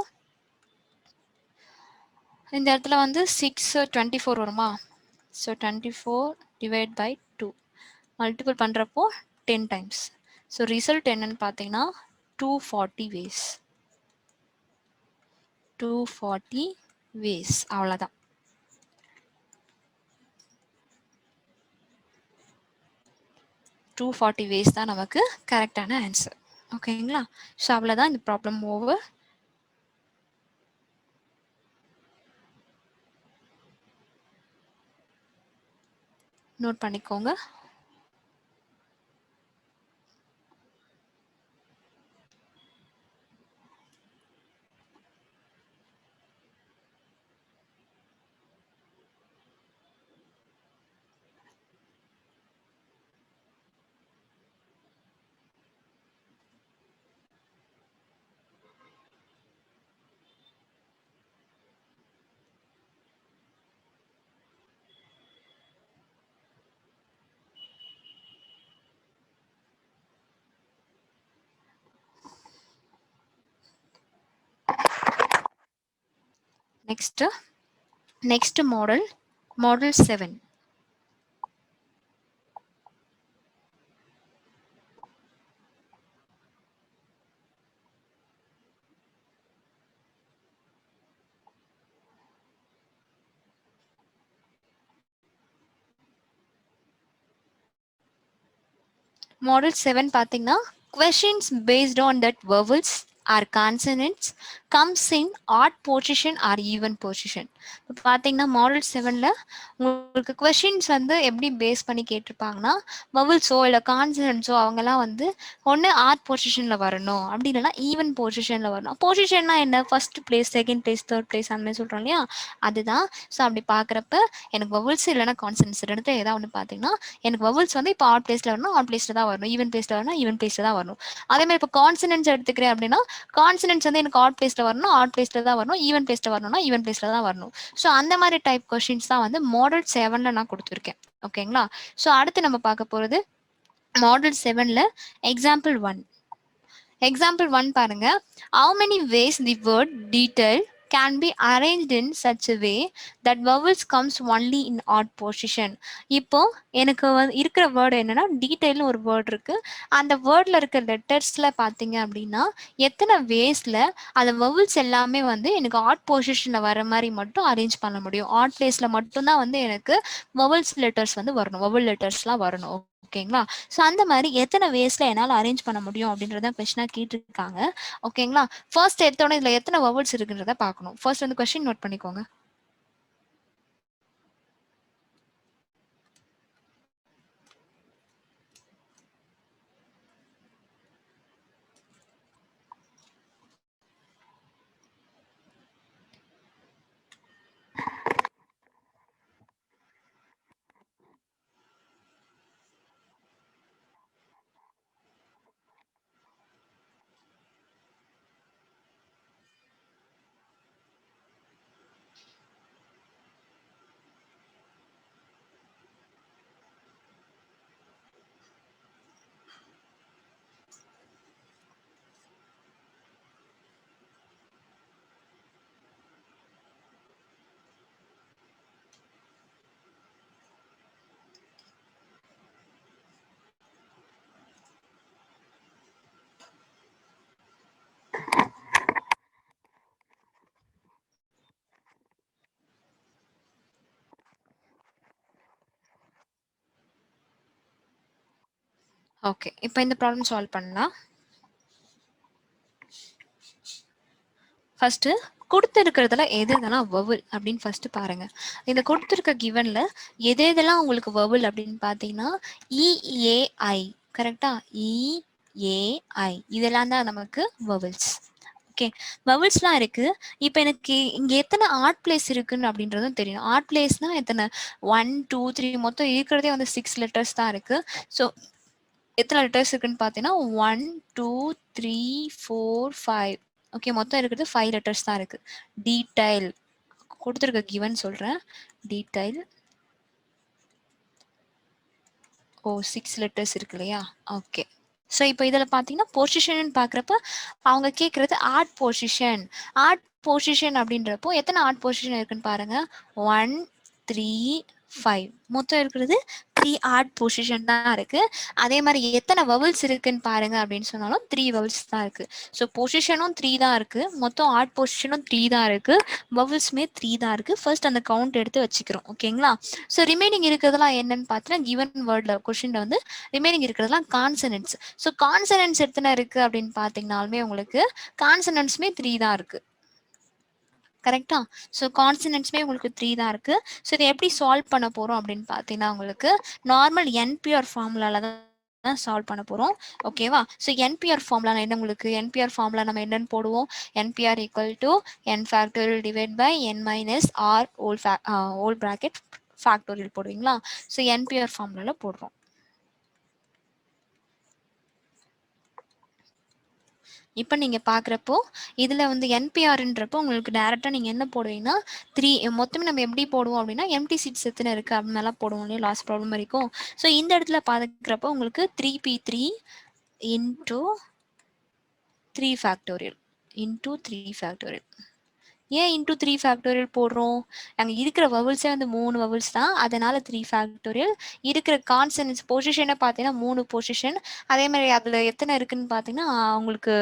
இந்த இடத்துல வந்து 6 24 வருமா ஸோ 24 டிவைட் பை 2 மல்டிபிள் பண்ணுறப்போ 10 டைம்ஸ் ஸோ ரிசல்ட் என்னன்னு பார்த்தீங்கன்னா 240 வேஸ் 240 வேஸ் அவ்வளோதான் 240 வேஸ் தான் நமக்கு கரெக்டான ஆன்சர் ஓகேங்களா ஸோ அவ்வளோதான் இந்த ப்ராப்ளம் ஓவர் நோட் பண்ணிக்கோங்க next model 7 Model 7 பார்த்தீங்கன்னா questions based on that vowels or consonants comes in odd position or even position. இப்போ பார்த்தீங்கன்னா மாடல் 7ல உங்களுக்கு கொஷின்ஸ் வந்து எப்படி பேஸ் பண்ணி கேட்டிருப்பாங்கன்னா வவல்ஸோ இல்லை கான்சனன்ஸோ அவங்கெல்லாம் வந்து ஒன்று ஆட் பொசிஷனில் வரணும் அப்படி இல்லைன்னா ஈவன் பொசிஷனில் வரணும் பொசிஷன்னா என்ன first place second place third place அந்த மாதிரி சொல்கிறோம் இல்லையா அதுதான் ஸோ அப்படி பார்க்குறப்ப எனக்கு வவல்ஸ் இல்லைன்னா கான்சனன்ஸ் ரெண்டு ஏதாவது ஒன்று பார்த்தீங்கன்னா எனக்கு வவல்ஸ் வந்து இப்போ ஆட் பிளேஸில் வரணும் ஆட் பிளேஸில் தான் வரணும் ஈவன் பிளேஸில் வரணும் ஈவன் பிளேஸில் தான் வரணும் அதே மாதிரி இப்போ கான்சனன்ஸ் எடுத்துக்கிறேன் அப்படின்னா கான்சனன்ஸ் வந்து எனக்கு ஆட் பிளேஸில் வரணும் ஆட் பிளேஸில் தான் வரணும் ஈவன் பிளேஸில் வரணும்னா ஈவன் பிளேஸில் தான் வரணும் ஸோ அந்த மாதிரி டைப் கொஸ்டின்ஸ் தான் வந்து மாடல் 7ல நான் கொடுத்துருக்கேன் ஓகேங்களா ஸோ அடுத்து நம்ம பார்க்க போகிறது மாடல் 7ல எக்ஸாம்பிள் 1 பாருங்க how many ways the word detail can be arranged in such a way that vowels comes only in odd position இப்போ எனக்கு இருக்கிற வேர்டு என்னன்னா டீடைல்னு ஒரு வேர்டு இருக்கு அந்த வேர்ட்ல இருக்க லெட்டர்ஸ்ல பாத்தீங்க அப்படின்னா எத்தனை வேஸ்ல அந்த வவல்ஸ் எல்லாமே வந்து எனக்கு ஆட் பொசிஷன்ல வர மாதிரி மட்டும் அரேஞ்ச் பண்ண முடியும் ஆட் பிளேஸ்ல மட்டும்தான் வந்து எனக்கு வவல்ஸ் லெட்டர்ஸ் வந்து வரணும் வவல் லெட்டர்ஸ்லாம் வரணும் ஓகேங்களா ஸோ அந்த மாதிரி எத்தனை வேஸ்ல என்னால் அரேஞ்ச் பண்ண முடியும் அப்படின்றத கொஸ்டினா கேட்டிருக்காங்க ஓகேங்களா ஃபர்ஸ்ட் எடுத்தோடனே இதுல எத்தனை வவல்ஸ் இருக்குன்றத பார்க்கணும் ஃபர்ஸ்ட் வந்து கொஸ்டின் நோட் பண்ணிக்கோங்க ஓகே. இப்ப இந்த ப்ராப்ளம் சால்வ் பண்ணலாம். ஃபர்ஸ்ட் குடுத்திருக்கிறதுல எது எதெல்லாம் வவல் அப்படின்னு ஃபர்ஸ்ட் பாருங்க. இந்த கொடுத்திருக்க கிவன்ல எது எதெல்லாம் உங்களுக்கு வவல் அப்படின்னு பார்த்தீங்கன்னா இஏஐ கரெக்டா? இஏஐ இதெல்லாம் தான் நமக்கு வவல்ஸ். ஓகே, வவல்ஸ்லாம் இருக்கு. இப்போ எனக்கு இங்க எத்தனை ஆட் பிளேஸ் இருக்குன்னு அப்படின்றதும் தெரியும். ஆட் பிளேஸ்னா எத்தனை 1 2 3 மொத்தம் இருக்கிறதே வந்து 6 லெட்டர்ஸ் தான் இருக்கு. ஸோ எத்தனை லெட்டர்ஸ் இருக்குன்னு பார்த்தீங்கன்னா 1 2 3 4 5. ஓகே, மொத்தம் இருக்கிறது 5 லெட்டர்ஸ் தான் இருக்கு. டீடைல் கொடுத்துருக்க கிவன் சொல்றேன். டீடைல் ஓ 6 லெட்டர்ஸ் இருக்கு இல்லையா? ஓகே. ஸோ இப்போ இதில் பார்த்தீங்கன்னா பொசிஷன் பார்க்குறப்ப அவங்க கேட்குறது ஆட் பொசிஷன். ஆட் பொசிஷன் அப்படின்றப்போ எத்தனை ஆட் பொசிஷன் இருக்குன்னு பாருங்க. 1 3 5 மொத்தம் இருக்கிறது 3 ஆட் பொசிஷன் தான் இருக்கு. அதே மாதிரி எத்தனை வவல்ஸ் இருக்குன்னு பாருங்க அப்படின்னு சொன்னாலும் 3 வவல்ஸ் தான் இருக்கு. ஸோ பொசிஷனும் 3 தான் இருக்கு, மொத்தம் ஆட் பொசிஷனும் 3 தான் இருக்கு, வவல்ஸுமே 3 தான் இருக்கு. ஃபர்ஸ்ட் அந்த கவுண்ட் எடுத்து வச்சுக்கிறோம். ஓகேங்களா? ஸோ ரிமைனிங் இருக்கிறதுலாம் என்னன்னு பார்த்தீங்கன்னா கிவன் வேர்ட்ல கொஸ்டின்ல வந்து ரிமைனிங் இருக்கிறதுலாம் கான்சனன்ட்ஸ். ஸோ கான்சனன்ட்ஸ் எத்தனை இருக்கு அப்படின்னு பார்த்தீங்கன்னாலுமே உங்களுக்கு கான்சனன்ட்ஸுமே 3 தான் இருக்கு. கரெக்டா? ஸோ கான்சனன்ட்ஸ்மே உங்களுக்கு 3 தான் இருக்கு. ஸோ இதை எப்படி சால்வ் பண்ண போறோம் அப்படின்னு பார்த்தீங்கன்னா உங்களுக்கு நார்மல் என்பிஆர் ஃபார்முலால தான் சால்வ் பண்ண போறோம். ஓகேவா? ஸோ என்பிஆர் ஃபார்முலா என்ன உங்களுக்கு என்பிஆர் ஃபார்முலா நம்ம என்னன்னு போடுவோம். NPr equal to n factorial divide by n minus R whole bracket factorial போடுவீங்களா? ஸோ என்பிஆர் ஃபார்முலால போடுறோம். இப்போ நீங்கள் பார்க்குறப்போ இதில் வந்து என்பிஆர்ன்றப்போ உங்களுக்கு டேரெக்டாக நீங்கள் என்ன போடுவீங்கன்னா 3 மொத்தமே நம்ம எப்படி போடுவோம் அப்படின்னா எம்டி சீட்ஸ் எத்தனை இருக்குது அப்படின்னலாம் போடுவோம் இல்லையா லாஸ்ட் ப்ராப்ளம் வரைக்கும். ஸோ இந்த இடத்துல பார்க்குறப்போ உங்களுக்கு 3p3 into 3 factorial into 3 factorial. ஏன் இன்டூ 3 ஃபேக்டோரியல் போடுறோம்? அங்கே இருக்கிற வவல்ஸே வந்து 3 வவல்ஸ் தான், அதனால 3 ஃபேக்டோரியல். இருக்கிற கான்சனன்ஸ் பொசிஷனை பார்த்தீங்கன்னா 3 பொசிஷன். அதே மாதிரி அதில் எத்தனை இருக்குன்னு பார்த்தீங்கன்னா உங்களுக்கு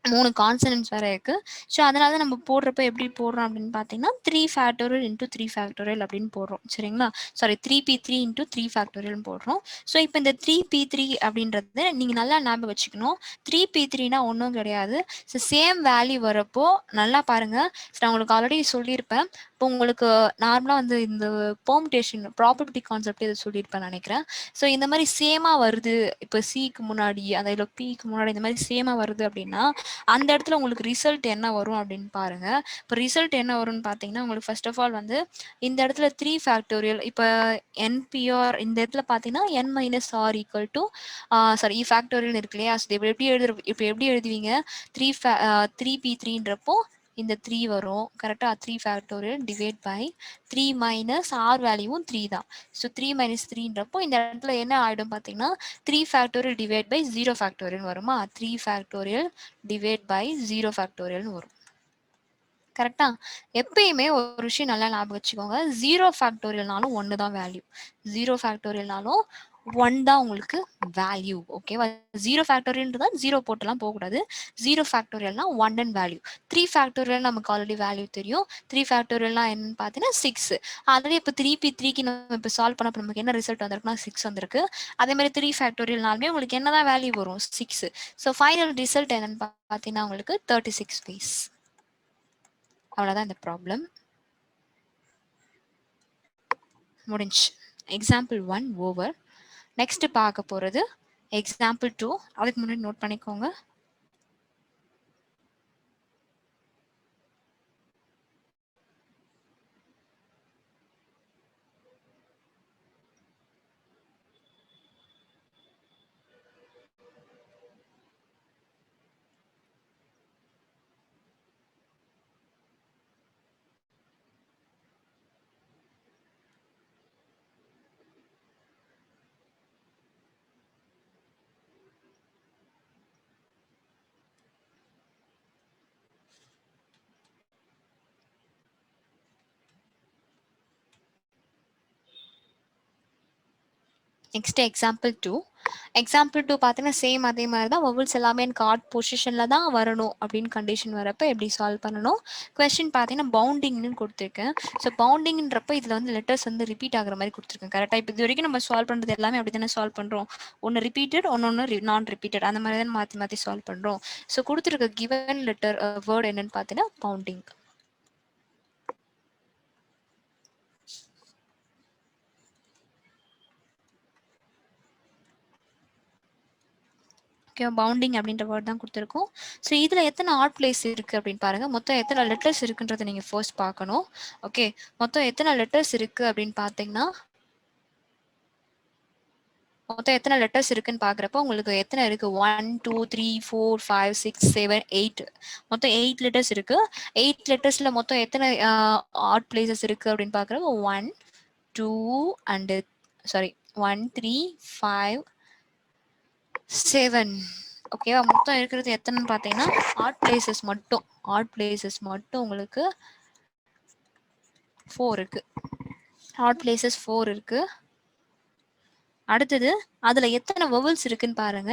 3 கான்சனன்ட்ஸ் வேற இருக்கு. ஸோ அதனால தான் நம்ம போடுறப்ப எப்படி போடுறோம் அப்படின்னு பார்த்தீங்கன்னா 3 ஃபேக்டோரியல் இன்டூ 3 ஃபேக்டோரியல் அப்படின்னு போடுறோம். சரிங்களா? சாரி 3p3 இன்டூ 3 ஃபேக்டோரியல் போடுறோம். ஸோ இப்போ இந்த 3p3 அப்படின்றது நீங்கள் நல்லா ஞாபகம் வச்சுக்கணும். 3p3னா ஒன்றும் கிடையாது. ஸோ சேம் வேல்யூ வரப்போ நல்லா பாருங்க. நான் உங்களுக்கு ஆல்ரெடி சொல்லியிருப்பேன். இப்போ உங்களுக்கு நார்மலாக வந்து இந்த பெர்முடேஷன் ப்ராபர்ட்டி கான்செப்ட் இதை சொல்லியிருப்பேன் நினைக்கிறேன். ஸோ இந்த மாதிரி சேமாக வருது, இப்போ சிக்கு முன்னாடி அதில் பிக்கு முன்னாடி இந்த மாதிரி சேமாக வருது அப்படின்னா அந்த இடத்துல உங்களுக்கு ரிசல்ட் என்ன வரும் அப்படின்னு பாருங்க. இப்போ ரிசல்ட் என்ன வரும்னு பார்த்தீங்கன்னா உங்களுக்கு ஃபர்ஸ்ட் ஆஃப் ஆல் வந்து இந்த இடத்துல 3 ஃபேக்டோரியல் இப்போ என்பிஆர் இந்த இடத்துல பார்த்தீங்கன்னா N minus R equal to sorry factorial இருக்கு இல்லையா? இப்போ எப்படி எழுதுவீங்க? 3p3ன்றப்போ இந்த 3 வரும் கரெக்டா? 3 factorial divide by 3 minus R வேல்யூவும் 3 தான். ஸோ 3 மைனஸ் 3ன்றப்போ இந்த இடத்துல என்ன ஆகிடும் பார்த்தீங்கன்னா 3 ஃபேக்டோரியல் டிவைட் பை 0 ஃபேக்டோரியல் வருமா? 3 ஃபேக்டோரியல் டிவைட் பை 0 ஃபேக்டோரியல்னு வரும். கரெக்டா? எப்பயுமே ஒரு விஷயம் நல்லா ஞாபகம் வச்சுக்கோங்க. 0 ஃபேக்டோரியல்னாலும் 1 தான் வேல்யூ. 0 ஃபேக்டோரியல்னாலும் 1 தான் உங்களுக்கு வேல்யூ. ஓகேவா? 0 ஃபேக்டோரியல்ன்றதா 0 போட்டுலாம் போகக்கூடாது. 0 ஃபேக்டோரியல்னா 1 வேல்யூ. 3 ஃபேக்டோரியல் நமக்கு ஆல்ரெடி வேல்யூ தெரியும். 3 ஃபேக்டோரியல்னா என்னன்னு பார்த்தீங்கன்னா 6. அதுவே இப்போ 3p3க்கு நம்ம இப்போ சால்வ் பண்ணப்போ நமக்கு என்ன ரிசல்ட் வந்திருக்குன்னா 6 வந்திருக்கு. அதே மாதிரி 3 ஃபேக்டோரியல்னாலுமே உங்களுக்கு என்னதான் வேல்யூ வரும்? 6. ஸோ ஃபைனல் ரிசல்ட் என்னன்னு பார்த்தீங்கன்னா உங்களுக்கு 36 பீஸ். அவ்வளோதான் இந்த ப்ராப்ளம் முடிஞ்சு. Example 1 over. நெக்ஸ்ட் பார்க்க போகிறது எக்ஸாம்பிள் 2. அதுக்கு முன்னாடி நோட் பண்ணிக்கோங்க. Next example 2. எக்ஸாம்பிள் 2 பார்த்தீங்கன்னா சேம் அதே மாதிரி தான் வவல்ஸ் எல்லாமே எனக்கு ஆட் பொசிஷனில் தான் வரணும் அப்படின்னு கண்டிஷன் வரப்போ எப்படி சால்வ் பண்ணணும். கொஸ்டின் பார்த்தீங்கன்னா பவுண்டிங்னு கொடுத்துருக்கேன். ஸோ பவுண்டிங்ன்றப்ப இதில் வந்து லெட்டர்ஸ் வந்து ரிப்பீட் ஆகிற மாதிரி கொடுத்துருக்கேன். கரெக்டாக இப்போ இது வரைக்கும் நம்ம சால்வ் பண்ணுறது எல்லாமே அப்படி தானே சால்வ் பண்ணுறோம். ஒன்று ரிப்பீட்டட் ஒன்று நான் ரிப்பீட்டட் அந்த மாதிரி தான் மாற்றி மாற்றி சால்வ் பண்ணுறோம். ஸோ கொடுத்துருக்க கிவன் லெட்டர் வேர்டு என்னன்னு பார்த்தீங்கன்னா பவுண்டிங். ஓகே, பவுண்டிங் அப்படின்ற வேர்ட் தான் கொடுத்துருக்கோம். ஸோ இதில் எத்தனை ஆட் பிளேஸ் இருக்குது அப்படின்னு பாருங்கள். மொத்தம் எத்தனை லெட்டர்ஸ் இருக்குன்றதை நீங்கள் ஃபர்ஸ்ட் பார்க்கணும். ஓகே, மொத்தம் எத்தனை லெட்டர்ஸ் இருக்குது அப்படின்னு பார்த்தீங்கன்னா மொத்தம் எத்தனை லெட்டர்ஸ் இருக்குன்னு பார்க்குறப்போ உங்களுக்கு எத்தனை இருக்குது 1 2 3 4 5 6 7 8 மொத்தம் 8 லெட்டர்ஸ் இருக்குது. 8 லெட்டர்ஸில் மொத்தம் எத்தனை ஆட் பிளேசஸ் இருக்குது அப்படின்னு பார்க்குறப்போ 1 2 அண்டு சாரி 1 3 5 7. ஓகேவா, மொத்தம் இருக்கிறது எத்தனைன்னு பார்த்தீங்கன்னா ஆட் பிளேசஸ் மட்டும் உங்களுக்கு 4 இருக்கு. ஆட் பிளேசஸ் 4 இருக்கு. அடுத்தது அதுல எத்தனை வவல்ஸ் இருக்குன்னு பாருங்க.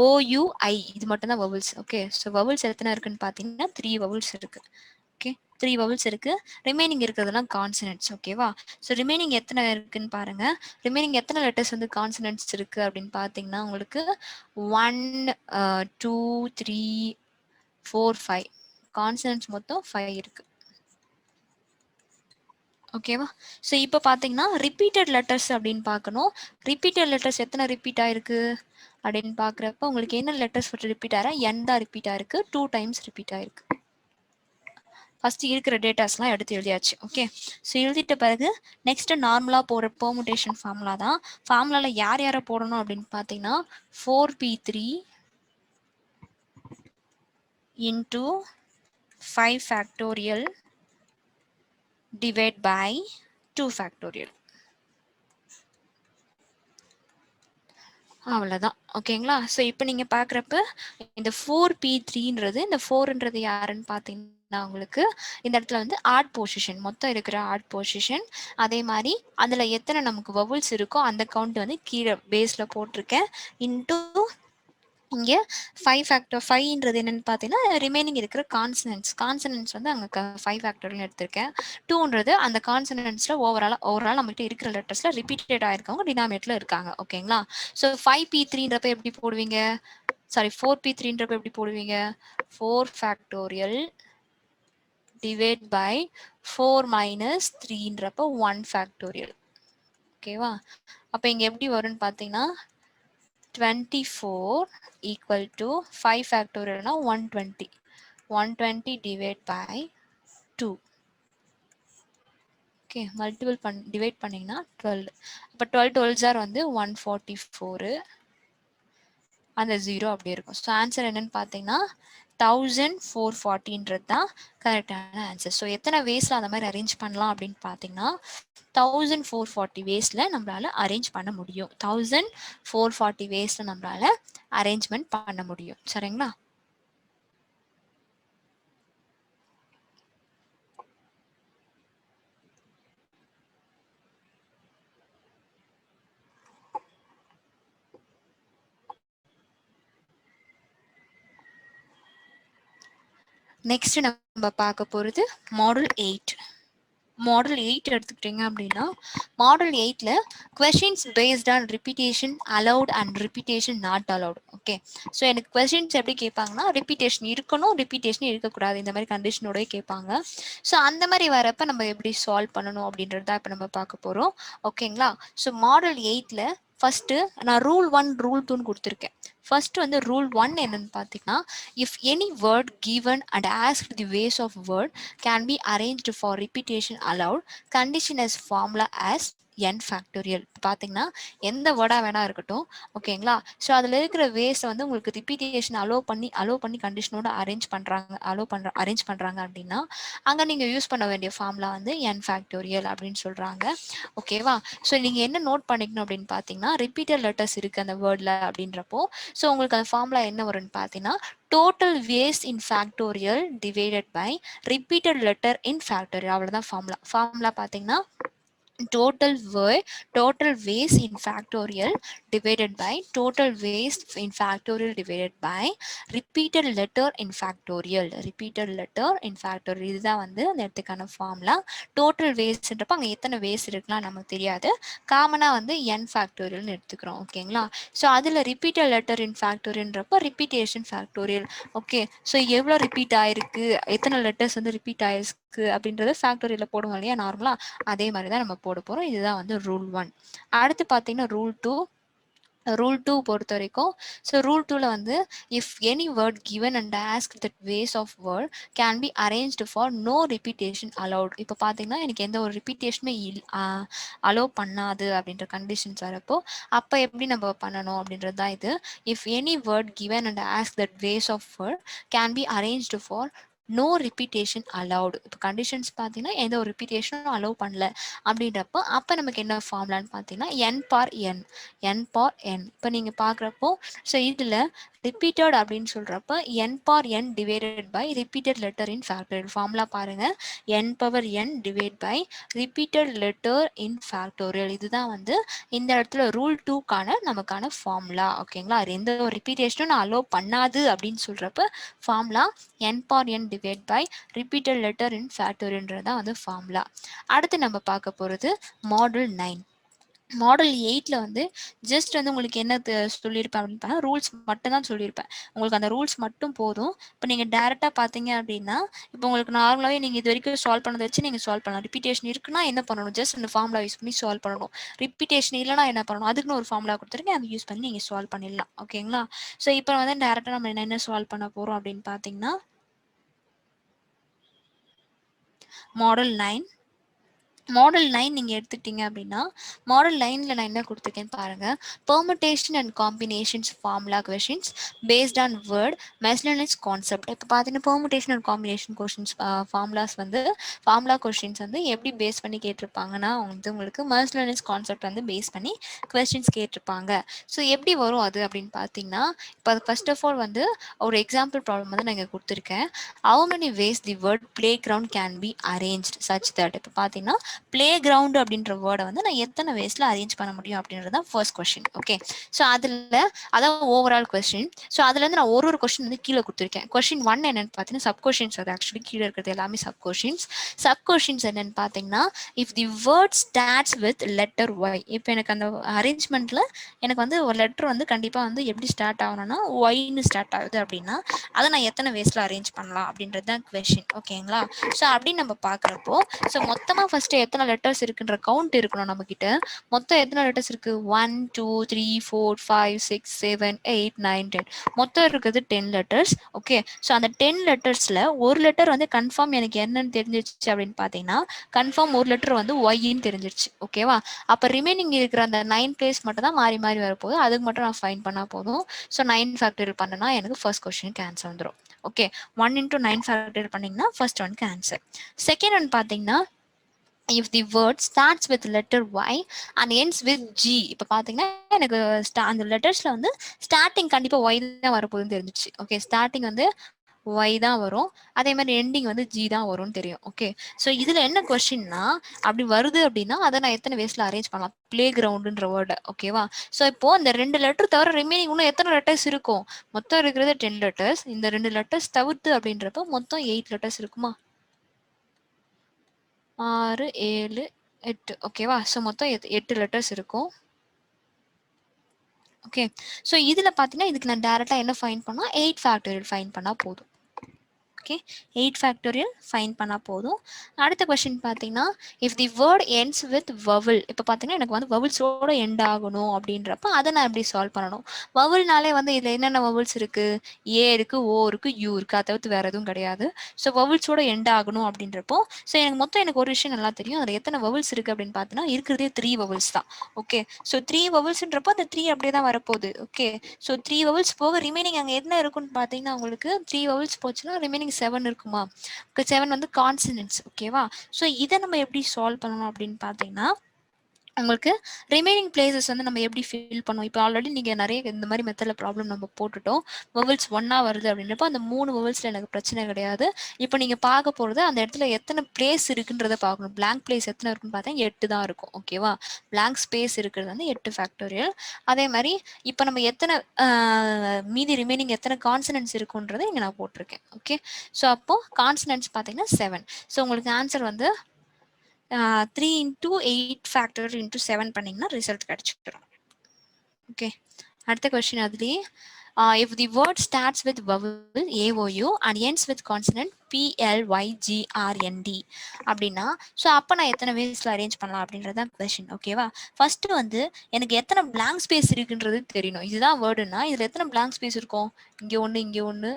OUI இது மட்டும் தான் வவல்ஸ். ஓகே, ஸோ வவல்ஸ் எத்தனை இருக்குன்னு பார்த்தீங்கன்னா 3 வவல்ஸ் இருக்கு. ஓகே, 3 வவல்ஸ் இருக்கு. ரிமைனிங் இருக்கிறதுலாம் கான்சனன்ட்ஸ். ஓகேவா, ஸோ ரிமைனிங் எத்தனை இருக்குன்னு பாருங்க. ரிமைனிங் எத்தனை லெட்டர்ஸ் வந்து கான்சனன்ட்ஸ் இருக்கு அப்படின்னு பார்த்தீங்கன்னா உங்களுக்கு 1 2 3 4 5 கான்சனன்ட்ஸ் மொத்தம் 5 இருக்கு. ஓகேவா, ஸோ இப்போ பார்த்தீங்கன்னா ரிப்பீட்டட் லெட்டர்ஸ் அப்படின்னு பார்க்கணும். ரிப்பீட்டட் லெட்டர்ஸ் எத்தனை ரிப்பீட் ஆயிருக்கு அப்படின்னு பார்க்குறப்ப உங்களுக்கு என்ன லெட்டர்ஸ் ரிப்பீட் ஆகிறா என் தான் ரிப்பீட் ஆயிருக்கு. 2 டைம்ஸ் ரிப்பீட் ஆயிருக்கு. ஃபர்ஸ்ட் இருக்கிற டேட்டாஸ்லாம் எடுத்து எழுதியாச்சு. ஓகே, ஸோ எழுதிட்ட பிறகு நெக்ஸ்ட் நார்மலாக போகிற பெர்முடேஷன் ஃபார்முலா தான். ஃபார்முலாவில் யார் யாரை போடணும் அப்படின்னு பார்த்தீங்கன்னா 4p3 into 5 factorial divide by 2 factorial. அவ்வளோதான். ஓகேங்களா, ஸோ இப்போ நீங்கள் பார்க்குறப்ப இந்த 4p3ன்றது இந்த 4ன்றது யாருன்னு பார்த்தீங்கன்னா உங்களுக்கு இந்த இடத்துல வந்து ஆட் பொசிஷன், மொத்தம் இருக்கிற ஆட் பொசிஷன். அதே மாதிரி அதில் எத்தனை நமக்கு வவல்ஸ் இருக்கோ அந்த கவுண்ட் வந்து கீழே பேஸில் போட்டிருக்கேன். இன்டூ இங்கே 5 ஃபேக்டர் 5ன்றது என்னென்னு பார்த்தீங்கன்னா ரிமைனிங் இருக்கிற கான்சனன்ட்ஸ் வந்து அங்கே 5 ஃபேக்டர்னு எடுத்திருக்கேன். 2ன்றது அந்த கான்சனன்ட்ஸில் ஓவரால் நம்மகிட்ட இருக்கிற லெட்டர்ஸில் ரிப்பீட்டட் ஆயிருக்கவங்க டினாமினேட்டில் இருக்காங்க. ஓகேங்களா, ஸோ 5p3ன்றப்ப எப்படி போடுவீங்க, சாரி 4p3ன்றப்ப எப்படி போடுவீங்க, 4 ஃபேக்டோரியல் டிவைட் பை 4 மைனஸ் 3ன்றப்ப 1 ஃபேக்டோரியல். ஓகேவா, அப்போ இங்கே எப்படி வரும்னு பார்த்தீங்கன்னா 24 equal to 5 factorial na 120 divide by 2. Okay, multiple divide பண்ணீங்கன்னா 12. அப்போ 12 12s are வந்து 144 அந்த 0 அப்படியே இருக்கும். ஸோ ஆன்சர் என்னன்னு பார்த்தீங்கன்னா 1440ன்றது தான் கரெக்டான ஆன்சர். ஸோ எத்தனை வேஸில் அந்த மாதிரி அரேஞ்ச் பண்ணலாம் அப்படின்னு பார்த்தீங்கன்னா 1440 வேஸ்ல நம்மளால அரேஞ்ச் பண்ண முடியும். 1440 வேஸ்ல நம்மளால அரேஞ்ச்மெண்ட் பண்ண முடியும். சரிங்களா, நெக்ஸ்ட் நம்ம பார்க்க போறது மாடல் 8. மாடல் 8 எடுத்துக்கிட்டீங்க அப்படின்னா மாடல் 8ல questions based on repetition allowed and repetition not allowed. Okay, so எனக்கு கொஸ்டின்ஸ் எப்படி கேட்பாங்கன்னா ரிப்பீட்டேஷன் இருக்கணும், ரிப்பீட்டேஷன் இருக்கக்கூடாது, இந்த மாதிரி கண்டிஷனோட கேட்பாங்க. ஸோ அந்த மாதிரி வரப்ப நம்ம எப்படி சால்வ் பண்ணணும் அப்படின்றது தான் இப்போ நம்ம பார்க்க போகிறோம். ஓகேங்களா, ஸோ மாடல் 8ல ஃபர்ஸ்ட் நான் ரூல் 1 ரூல் 2ன்னு கொடுத்துருக்கேன். ஃபர்ஸ்ட் வந்து ரூல் 1 என்னன்னு பார்த்தீங்கன்னா if any word given and asked the ways of word can be arranged for repetition allowed, condition as formula as n factorial. பார்த்தீங்கன்னா எந்த வேர்டாக வேணா இருக்கட்டும். ஓகேங்களா, ஸோ அதில் இருக்கிற வேஸை வந்து உங்களுக்கு ரிப்பீட்டேஷன் அலோவ் பண்ணி கண்டிஷனோட அரேஞ்ச் பண்ணுறாங்க அப்படின்னா அங்கே நீங்கள் யூஸ் பண்ண வேண்டிய ஃபார்முலா வந்து n factorial அப்படின்னு சொல்கிறாங்க. ஓகேவா, ஸோ நீங்கள் என்ன நோட் பண்ணிக்கணும் அப்படின்னு பார்த்தீங்கன்னா ரிப்பீட்டட் லெட்டர்ஸ் இருக்குது அந்த வேர்டில் அப்படின்றப்போ ஸோ உங்களுக்கு அந்த ஃபார்முலா என்ன வரும்னு பார்த்தீங்கன்னா total ways in factorial divided by repeated letter in factorial. அவ்வளவுதான் ஃபார்முலா பார்த்தீங்கன்னா total weight total waste in factorial divided by total waste in factorial divided by repeated letter in factorial இதுதான் வந்து அந்த இடத்துக்கான ஃபார்முலா. டோட்டல் வேஸ்ட்ன்றப்ப அங்கே எத்தனை waste இருக்கலாம் நமக்கு தெரியாது, காமனாக வந்து n ஃபேக்டோரியல்னு எடுத்துக்கிறோம். ஓகேங்களா? ஸோ அதில் ரிப்பீட்டட் லெட்டர் இன் ஃபேக்டோரியல்ன்றப்போ ரிப்பீட்டேஷன் ஃபேக்டோரியல். ஓகே, ஸோ எவ்வளோ ரிப்பீட் ஆயிருக்கு, எத்தனை லெட்டர்ஸ் வந்து ரிப்பீட் ஆயிருக்கு அப்படின்றத ஃபேக்டோரியலில் போடுவோம் இல்லையா நார்மலாக, அதே மாதிரி தான் நம்ம போட போகிறோம். இதுதான் வந்து ரூல் 1. அடுத்து பார்த்தீங்கன்னா ரூல் 2. ரூல் 2 பொறுத்த வரைக்கும், ஸோ ரூல் 2ல வந்து if any word given and ask that ways of word can be arranged for no repetition allowed. இப்போ பார்த்தீங்கன்னா எனக்கு எந்த ஒரு ரிப்பீட்டேஷனுமே அலோவ் பண்ணாது அப்படின்ற கண்டிஷன்ஸ் வரப்போ அப்போ எப்படி நம்ம பண்ணணும் அப்படின்றது தான் இது. If any word given and ask that ways of word can be arranged for no repetition allowed. இப்போ கண்டிஷன்ஸ் பார்த்தீங்கன்னா எந்த ஒரு ரிப்பீட்டேஷனும் அலோவ் பண்ணல அப்படின்றப்போ அப்போ நமக்கு என்ன ஃபார்முலான்னு பார்த்தீங்கன்னா n par n. இப்போ நீங்கள் பார்க்குறப்போ ஸோ இதில் ரிப்பீட்டட் அப்படின்னு சொல்கிறப்ப n par n divided by repeated letter in factorial. Formula பாருங்கள், n power n divide by repeated letter in factorial. இதுதான் வந்து இந்த இடத்துல ரூல் 2க்கான நமக்கான ஃபார்முலா. ஓகேங்களா? அது எந்த ஒரு ரிப்பீட்டேஷனும் நான் அலோவ் பண்ணாது அப்படின்னு சொல்கிறப்ப formula n par n divide by repeated letter in ஃபேக்டோரியல்ன்றது தான் வந்து ஃபார்முலா. அடுத்து நம்ம பார்க்க போகிறது மாடல் 9. மாடல் 8ல் வந்து ஜஸ்ட் வந்து உங்களுக்கு என்ன சொல்லியிருப்பேன் அப்படின்னு பார்த்தா ரூல்ஸ் மட்டும் தான் சொல்லியிருப்பேன். உங்களுக்கு அந்த ரூல்ஸ் மட்டும் போதும். இப்போ நீங்கள் டேரெக்டாக பார்த்தீங்க அப்படின்னா இப்போ உங்களுக்கு நார்மலாகவே நீங்கள் இது வரைக்கும் சால்வ் பண்ணதை வச்சு நீங்கள் சால்வ் பண்ணலாம். ரிப்பீட்டேஷன் இருக்குன்னா என்ன பண்ணணும், ஜஸ்ட் அந்த ஃபார்முலா யூஸ் பண்ணி சால்வ் பண்ணணும். ரிப்பீட்டேஷன் இல்லைனா என்ன பண்ணணும், அதுக்குன்னு ஒரு ஃபார்முலா கொடுத்துருக்கேன், அதை யூஸ் பண்ணி நீங்கள் சால்வ் பண்ணிடலாம். ஓகேங்களா? ஸோ இப்போ வந்து டேரெக்டாக நம்ம என்ன சால்வ் பண்ண போகிறோம் அப்படின்னு பார்த்தீங்கன்னா மாடல் 9 நீங்கள் எடுத்துக்கிட்டீங்க அப்படின்னா மாடல் 9ல் நான் என்ன கொடுத்துருக்கேன்னு பாருங்கள். Permutation and combinations formula questions based on word miscellaneous concept. இப்போ பார்த்தீங்கன்னா permutation and combination questions formulas வந்து ஃபார்முலா கொஷின்ஸ் வந்து எப்படி பேஸ் பண்ணி கேட்டிருப்பாங்கன்னா வந்து உங்களுக்கு மெஸ்லனிஸ் கான்செப்ட் வந்து பேஸ் பண்ணி கொஸ்டின்ஸ் கேட்டிருப்பாங்க. ஸோ எப்படி வரும் அது அப்படின்னு பார்த்தீங்கன்னா இப்போ அது ஃபர்ஸ்ட் ஆஃப் ஆல் வந்து ஒரு எக்ஸாம்பிள் ப்ராப்ளம் வந்து நான் இங்கே கொடுத்துருக்கேன். How many ways the word playground can be arranged such that. இப்போ பார்த்தீங்கன்னா பிளே கிரவுண்ட் அப்படின்ற வேர்டை வந்து நான் எத்தனை வேஸ்ல அரேஞ்ச் பண்ண முடியும் அப்படின்றது தான் ஃபர்ஸ்ட் கொஸ்டின். ஓகே, ஸோ அதில் அதான் ஓவரால் கொஸ்டின். ஸோ அதுலேருந்து நான் ஒரு கொஸ்டின் வந்து கீழே கொடுத்துருக்கேன். கொஸ்டின் 1 என்னன்னு பார்த்தீங்கன்னா சப் கொஸ்டின்ஸ். அது ஆக்சுவலி கீழே இருக்கிறது எல்லாமே சப் கொஸ்டின்ஸ். சப் கொஸ்டின்ஸ் என்னன்னு பார்த்தீங்கன்னா if the word starts with letter Y. இப்போ எனக்கு அந்த அரேஞ்ச்மெண்ட்ல எனக்கு வந்து ஒரு லெட்டர் வந்து கண்டிப்பாக வந்து எப்படி ஸ்டார்ட் ஆகணும்னா ஒய்னு ஸ்டார்ட் ஆகுது அப்படின்னா அதை நான் எத்தனை வேஸ்ல அரேஞ்ச் பண்ணலாம் அப்படின்றது தான் கொஸ்டின். ஓகேங்களா? ஸோ அப்படின்னு நம்ம பார்க்குறப்போ ஸோ மொத்தமாக ஃபர்ஸ்ட் எத்தனை லெட்டர்ஸ் இருக்குன்ற கவுண்ட் இருக்கணும் நம்ம கிட்ட. மொத்தம் எத்தனை லெட்டர்ஸ் இருக்கு, 1 2 3 4 5 6 7 8 9 10. மொத்தம் இருக்கிறது 10 லெட்டர்ஸ். ஓகே, ஸோ அந்த 10 லெட்டர்ஸ்ல ஒரு லெட்டர் வந்து கன்ஃபார்ம் எனக்கு என்னன்னு தெரிஞ்சிருச்சு அப்படின்னு பார்த்தீங்கன்னா கன்ஃபார்ம் ஒரு லெட்டர் வந்து ஒய்ன்னு தெரிஞ்சிருச்சு. ஓகேவா? அப்போ ரிமைனிங் இருக்கிற அந்த 9 பிளேஸ் மட்டும் தான் மாறி மாறி வரப்போகுது. அதுக்கு மட்டும் நான் ஃபைன் பண்ணால் போதும். ஸோ 9 ஃபேக்டரியல் பண்ணனா எனக்கு ஃபர்ஸ்ட் கொஸ்டினுக்கு ஆன்சர் வந்துடும். ஓகே, 1 into 9 ஃபேக்டரியல் பண்ணிங்கன்னா ஃபர்ஸ்ட் ஒன்க்கு ஆன்சர். செகண்ட் ஒன் பார்த்தீங்கன்னா if the word starts with letter y and ends with g. இப்போ பார்த்தீங்கன்னா எனக்கு அந்த லெட்டர்ஸில் வந்து ஸ்டார்டிங் கண்டிப்பாக ஒய் தான் வரப்போகுதுன்னு தெரிஞ்சிச்சு. ஓகே, ஸ்டார்டிங் வந்து ஒய் தான் வரும், அதே மாதிரி எண்டிங் வந்து ஜி தான் வரும்னு தெரியும். ஓகே, ஸோ இதில் என்ன கொஸ்டின்னா அப்படி வருது அப்படின்னா அதை நான் எத்தனை வேஸ்ல அரேஞ்ச் பண்ணலாம், பிளே கிரவுண்டுன்ற வேர்டை. ஓகேவா? ஸோ இப்போ இந்த 2 லெட்டர் தவிர ரிமைனிங் இன்னும் எத்தனை லெட்டர்ஸ் இருக்கும், மொத்தம் இருக்கிறது 10 லெட்டர்ஸ். இந்த 2 லெட்டர்ஸ் தவிர்த்து அப்படின்றப்ப மொத்தம் 8 லெட்டர்ஸ் இருக்குமா, 6 7 8. ஓகேவா? ஸோ மொத்தம் 8 லெட்டர்ஸ் இருக்கும். ஓகே, ஸோ இதில் பார்த்தீங்கன்னா இதுக்கு நான் டேரெக்டாக என்ன ஃபைன் பண்ணால் 8 ஃபேக்டோரியல் ஃபைன் பண்ணால் போதும். ஓகே, 8 ஃபேக்டோரியல் ஃபைன் பண்ணால் போதும். அடுத்த கொஸ்டின் பார்த்தீங்கன்னா if the word ends with vowel. இப்போ பார்த்தீங்கன்னா எனக்கு வந்து வவல்ஸோட எண்ட் ஆகணும் அப்படின்றப்ப அதை நான் எப்படி சால்வ் பண்ணணும். வவல்னாலே வந்து இதில் என்னென்ன வவல்ஸ் இருக்குது, ஏ இருக்குது, ஓ இருக்குது, யூ இருக்குது, அதை தவிர்த்து வேறு எதுவும் கிடையாது. ஸோ வவல்ஸோட எண்ட் ஆகணும் அப்படின்றப்போ ஸோ எனக்கு ஒரு விஷயம் நல்லா தெரியும், அதில் எத்தனை வவல்ஸ் இருக்குது அப்படின்னு பார்த்தீங்கன்னா இருக்கிறதே 3 வவல்ஸ் தான். ஓகே, ஸோ 3 வவல்ஸ்ன்றப்போ அந்த 3 அப்படியே தான் வரப்போகுது. ஓகே, ஸோ 3 வவல்ஸ் போக ரிமைனிங் அங்கே என்ன இருக்குன்னு பார்த்தீங்கன்னா உங்களுக்கு 3 வவல்ஸ் போச்சுன்னா ரிமைனிங் 7 இருக்குமா. 7 வந்து கான்சனன்ட்ஸ். ஓகேவா? ஸோ இதை நம்ம எப்படி சால்வ் பண்ணணும் அப்படின்னு பார்த்தீங்கன்னா உங்களுக்கு ரிமைனிங் பிளேசஸ் வந்து நம்ம எப்படி ஃபில் பண்ணுவோம்? இப்போ ஆல்ரெடி நீங்க நிறைய இந்த மாதிரி மெத்தட்ல ப்ராப்ளம் நம்ம போட்டுட்டோம். வவல்ஸ் ஒன்னா வருது அப்படின்றப்போ அந்த 3 வவல்ஸ்ல எனக்கு பிரச்சனை கிடையாது. இப்போ நீங்க பார்க்க போறது அந்த இடத்துல எத்தனை பிளேஸ் இருக்குன்றத பார்க்கணும். பிளாங்க் பிளேஸ் எத்தனை இருக்குன்னு பார்த்தா 8 தான் இருக்கும். ஓகேவா? பிளாங்க் ஸ்பேஸ் இருக்கிறது வந்து 8 ஃபேக்டோரியல். அதே மாதிரி இப்போ நம்ம எத்தனை மீதி ரிமைனிங் எத்தனை கான்சனன்ட்ஸ் இருக்குன்றதை இங்கே நான் போட்டிருக்கேன். ஓகே, ஸோ அப்போ கான்சனன்ட்ஸ் பார்த்தீங்கன்னா 7. ஸோ உங்களுக்கு ஆன்சர் வந்து 3 into 8 factor into 7 பண்ணிங்கன்னா ரிசல்ட் கிடைச்சிடும். ஓகே, அடுத்த கொஸ்டின் அதுலேயே if the word starts with vowel AOU and ends with consonant PLYGRND அப்படின்னா ஸோ அப்போ நான் எத்தனை வேஸ்ல அரேஞ்ச் பண்ணலாம் அப்படின்றதான் கொஸ்டின். ஓகேவா? ஃபர்ஸ்ட் வந்து எனக்கு எத்தனை பிளாங்க் ஸ்பேஸ் இருக்குன்றது தெரியணும். இதுதான் வேர்டுன்னா இதில் எத்தனை பிளாங்க் ஸ்பேஸ் இருக்கும்? இங்கே ஒன்று, இங்கே ஒன்று.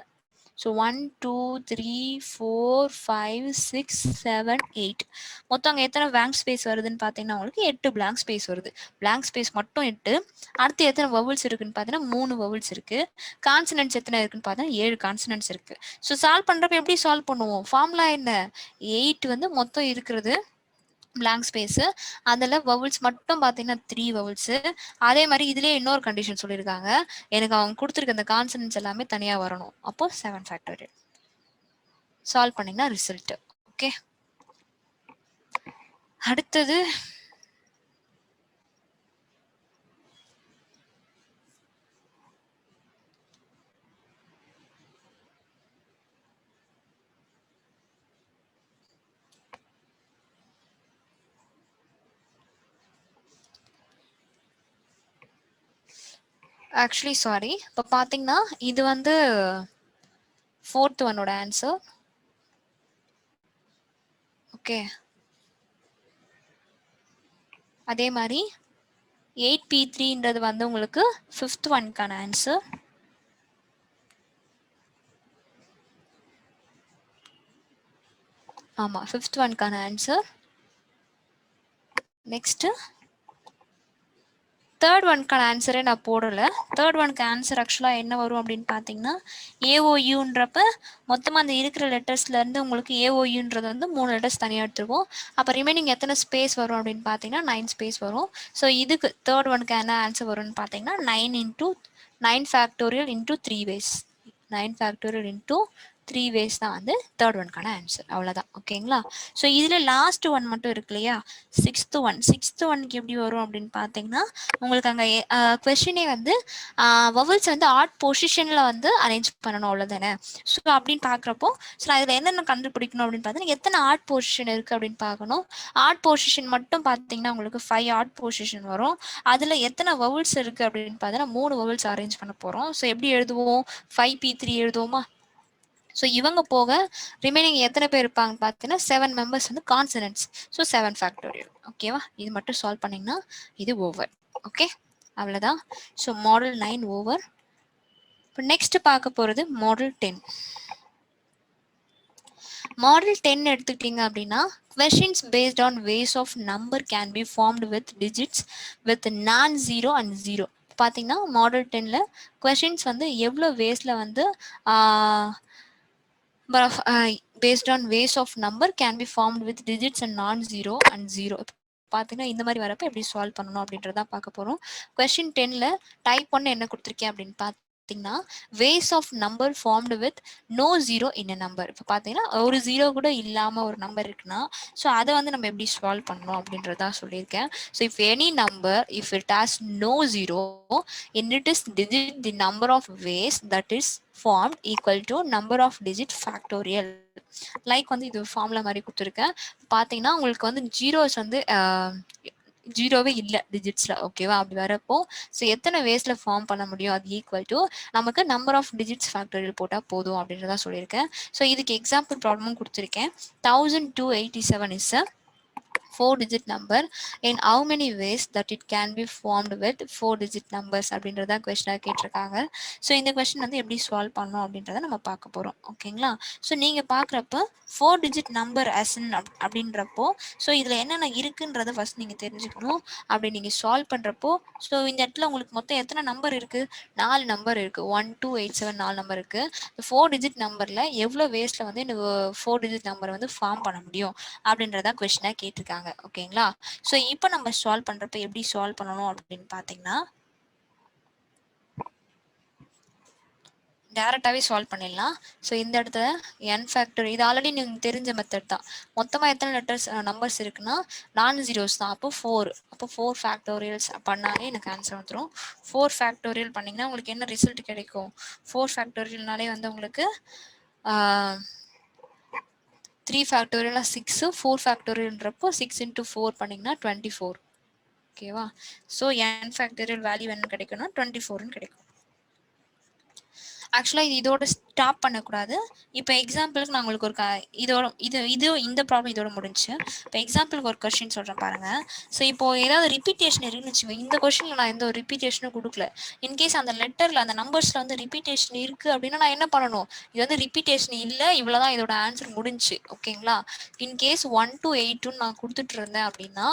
ஸோ 1 2 3 4 5 6 7 8 மொத்தம் அங்கே எத்தனை பிளாங்க் ஸ்பேஸ் வருதுன்னு பார்த்தீங்கன்னா உங்களுக்கு 8 பிளாங்க் ஸ்பேஸ் வருது. பிளாங்க் ஸ்பேஸ் மட்டும் 8. அடுத்து எத்தனை வவல்ஸ் இருக்குன்னு பார்த்தீங்கன்னா 3 வவல்ஸ் இருக்கு. கான்சனன்ட்ஸ் எத்தனை இருக்குன்னு பார்த்தீங்கன்னா 7 கான்சனன்ட்ஸ் இருக்கு. ஸோ சால்வ் பண்றப்ப எப்படி சால்வ் பண்ணுவோம்? ஃபார்முலா என்ன? 8 வந்து மொத்தம் இருக்கிறது பிளாங்க் ஸ்பேஸ், அதில் வவல்ஸ் மட்டும் பார்த்தீங்கன்னா 3 வவல்ஸ். அதே மாதிரி இதுலேயே இன்னொரு கண்டிஷன் சொல்லியிருக்காங்க, எனக்கு அவங்க கொடுத்துருக்க அந்த கான்சனன்ட்ஸ் எல்லாமே தனியாக வரணும். அப்போ 7 ஃபேக்டோரியல் சால்வ் பண்ணிங்கன்னா ரிசல்ட். ஓகே, அடுத்தது ஆக்சுவலி சாரி, இப்போ பார்த்தீங்கன்னா இது வந்து 4th ஒன்னோட ஆன்சர். ஓகே, அதே மாதிரி 8P3ன்றது வந்து உங்களுக்கு 5th ஒன்க்கான ஆன்சர். ஆமாம், 5th ஒன்க்கான ஆன்சர். நெக்ஸ்ட்டு தேர்ட் ஒன்க்கான ஆன்சரே நான் போடலை. தேர்ட் ஒன்க்கு ஆன்சர் ஆக்சுவலாக என்ன வரும் அப்படின்னு பார்த்தீங்கன்னா ஏஓயூன்றப்ப மொத்தமாக அந்த இருக்கிற லெட்டர்ஸ்லேருந்து உங்களுக்கு ஏஓயூன்றது வந்து 3 லெட்டர்ஸ் தனியாக எடுத்துருவோம். அப்போ ரிமைனிங் எத்தனை ஸ்பேஸ் வரும் அப்படின்னு பார்த்தீங்கன்னா 9 ஸ்பேஸ் வரும். ஸோ இதுக்கு தேர்ட் ஒன்க்கு என்ன ஆன்சர் வரும்னு பார்த்தீங்கன்னா 9 factorial into 3 ways. 9 factorial into 3 ways தான் வந்து தேர்ட் ஒன்க்கான ஆன்சர். அவ்வளோதான். ஓகேங்களா? ஸோ இதில் லாஸ்ட் ஒன் மட்டும் இருக்கு இல்லையா, 6th ஒன்க்கு எப்படி வரும் அப்படின்னு பார்த்தீங்கன்னா உங்களுக்கு அங்கே கொஸ்டினே வந்து வவல்ஸ் வந்து ஆட் பொசிஷனில் வந்து அரேஞ்ச் பண்ணணும், அவ்வளோதானே. ஸோ அப்படின்னு பார்க்குறப்போ ஸோ நான் இதில் என்னென்ன கண்டுபிடிக்கணும் அப்படின்னு பார்த்தீங்கன்னா எத்தனை ஆட் பொசிஷன் இருக்குது அப்படின்னு பார்க்கணும். ஆட் பொசிஷன் மட்டும் பார்த்தீங்கன்னா உங்களுக்கு 5 ஆட் பொசிஷன் வரும். அதில் எத்தனை வவல்ஸ் இருக்குது அப்படின்னு பார்த்தீங்கன்னா 3 வவல்ஸ் அரேஞ்ச் பண்ண போகிறோம். ஸோ எப்படி எழுதுவோம்? 5P3 எழுதுவோமா? ஸோ இவங்க போக ரிமைனிங் எத்தனை பேர் இருப்பாங்க பார்த்தீங்கன்னா 7 மெம்பர்ஸ் வந்து கான்சனன்ட்ஸ். So 7 factorial. ஓகேவா? இது மட்டும் சால்வ் பண்ணிங்கன்னா இது ஓவர். ஓகே, அவ்வளோதான். So model 9 over. இப்போ நெக்ஸ்ட் பார்க்க போகிறது மாடல் 10. மாடல் 10 எடுத்துக்கிட்டீங்க அப்படின்னா questions based on ways of number can be formed with digits with non-zero and zero. பார்த்தீங்கன்னா மாடல் 10ல questions வந்து எவ்வளோ வேஸில் வந்து based on ways of number can be formed with digits and non-zero and zero. பார்த்தீங்கன்னா இந்த மாதிரி வரப்போ எப்படி solve பண்ணணும் அப்படின்றத பார்க்க போகிறோம். கொஸ்டின் 10ல டைப் 1 என்ன கொடுத்துருக்கேன் அப்படின்னு பார்த்தீங்கன்னா ways of number formed with no zero in a number. இப்போ பார்த்தீங்கன்னா ஒரு ஜீரோ கூட இல்லாமல் ஒரு நம்பர் இருக்குன்னா ஸோ அதை வந்து நம்ம எப்படி சால்வ் பண்ணணும் அப்படின்றதா சொல்லியிருக்கேன். So if any number if it has no zero and it is digit the number of ways that is formed equal to number of digit factorial. Like வந்து இது ஃபார்முலா மாதிரி கொடுத்துருக்கேன். பார்த்தீங்கன்னா உங்களுக்கு வந்து ஜீரோஸ் வந்து ஜீரோவே இல்லை டிஜிட்ஸில். ஓகேவா? அப்படி வரப்போ ஸோ எத்தனை வேஸில் ஃபார்ம் பண்ண முடியும் அது ஈக்குவல் டு நமக்கு நம்பர் ஆஃப் டிஜிட்ஸ் ஃபேக்டரியல் போட்டால் போதும் அப்படின்றத சொல்லியிருக்கேன். ஸோ இதுக்கு எக்ஸாம்பிள் ப்ராப்ளமும் கொடுத்துருக்கேன். 1287 is a 4-digit number in how many ways that it can be formed with 4-digit numbers அப்படின்றத கொஸ்டினாக கேட்டிருக்காங்க. ஸோ இந்த கொஸ்டின் வந்து எப்படி சால்வ் பண்ணணும் அப்படின்றத நம்ம பார்க்க போகிறோம். ஓகேங்களா? ஸோ நீங்கள் பார்க்குறப்ப 4-digit நம்பர் அசன் அப்படின்றப்போ ஸோ இதில் என்னென்ன இருக்குன்றத ஃபர்ஸ்ட் நீங்கள் தெரிஞ்சுக்கணும். அப்படி நீங்கள் சால்வ் பண்ணுறப்போ ஸோ இந்த இடத்துல உங்களுக்கு மொத்தம் எத்தனை நம்பர் இருக்குது? 4 நம்பர் இருக்குது. 1 2 8 7 4 நம்பர் இருக்குது. இந்த 4-digit நம்பரில் எவ்வளோ வேஸில் வந்து இந்த 4-digit நம்பர் வந்து ஃபார்ம் பண்ண முடியும் அப்படின்றத கொஸ்டினாக கேட்டிருக்காங்க. கொடுத்துருக்காங்க. ஓகேங்களா? ஸோ இப்போ நம்ம சால்வ் பண்றப்ப எப்படி சால்வ் பண்ணணும் அப்படின்னு பார்த்தீங்கன்னா, டேரெக்டாகவே சால்வ் பண்ணிடலாம். ஸோ இந்த இடத்துல n ஃபேக்டர் இது ஆல்ரெடி நீங்கள் தெரிஞ்ச மெத்தட் தான். மொத்தமாக எத்தனை லெட்டர்ஸ் நம்பர்ஸ் இருக்குன்னா 4 ஜீரோஸ் தான். அப்போ 4 அப்போ 4 ஃபேக்டோரியல்ஸ் பண்ணாலே எனக்கு ஆன்சர் வந்துடும். 4 ஃபேக்டோரியல் பண்ணிங்கன்னா உங்களுக்கு என்ன ரிசல்ட் கிடைக்கும்? 4 ஃபேக்டோரியல்னாலே வந்து உங்களுக்கு 3 ஃபேக்டோரியலாக 6, 4 ஃபேக்டோரியல்ன்றப்போ 6 × 4 பண்ணிங்கன்னா 24. ஓகேவா? ஸோ n ஃபேக்டோரியல் வேல்யூ என்ன கிடைக்கும்னா 24ன்னு கிடைக்கும். ஆக்சுவலாக இது இதோட ஸ்டாப் பண்ணக்கூடாது. இப்போ எக்ஸாம்பிளுக்கு நான் உங்களுக்கு ஒரு இதோட இந்த ப்ராப்ளம் இதோட முடிஞ்சு. இப்போ எக்ஸாம்பிளுக்கு ஒரு கொஸ்டின் சொல்கிறேன் பாருங்க. ஸோ இப்போ ஏதாவது ரிப்பீட்டேஷன் இருக்குன்னு வச்சுக்கோங்க. இந்த கொஸ்டினில் நான் எந்த ஒரு ரிப்பீட்டேஷனும் கொடுக்கல. இன்கேஸ் அந்த லெட்டரில் அந்த நம்பர்ஸில் வந்து ரிப்பீட்டேஷன் இருக்குது அப்படின்னா நான் என்ன பண்ணணும்? இது வந்து ரிப்பீட்டேஷன் இல்லை, இவ்வளோதான் இதோட ஆன்சர் முடிஞ்சு. ஓகேங்களா? இன்கேஸ் 1 to 8 நான் கொடுத்துட்டு இருந்தேன் அப்படின்னா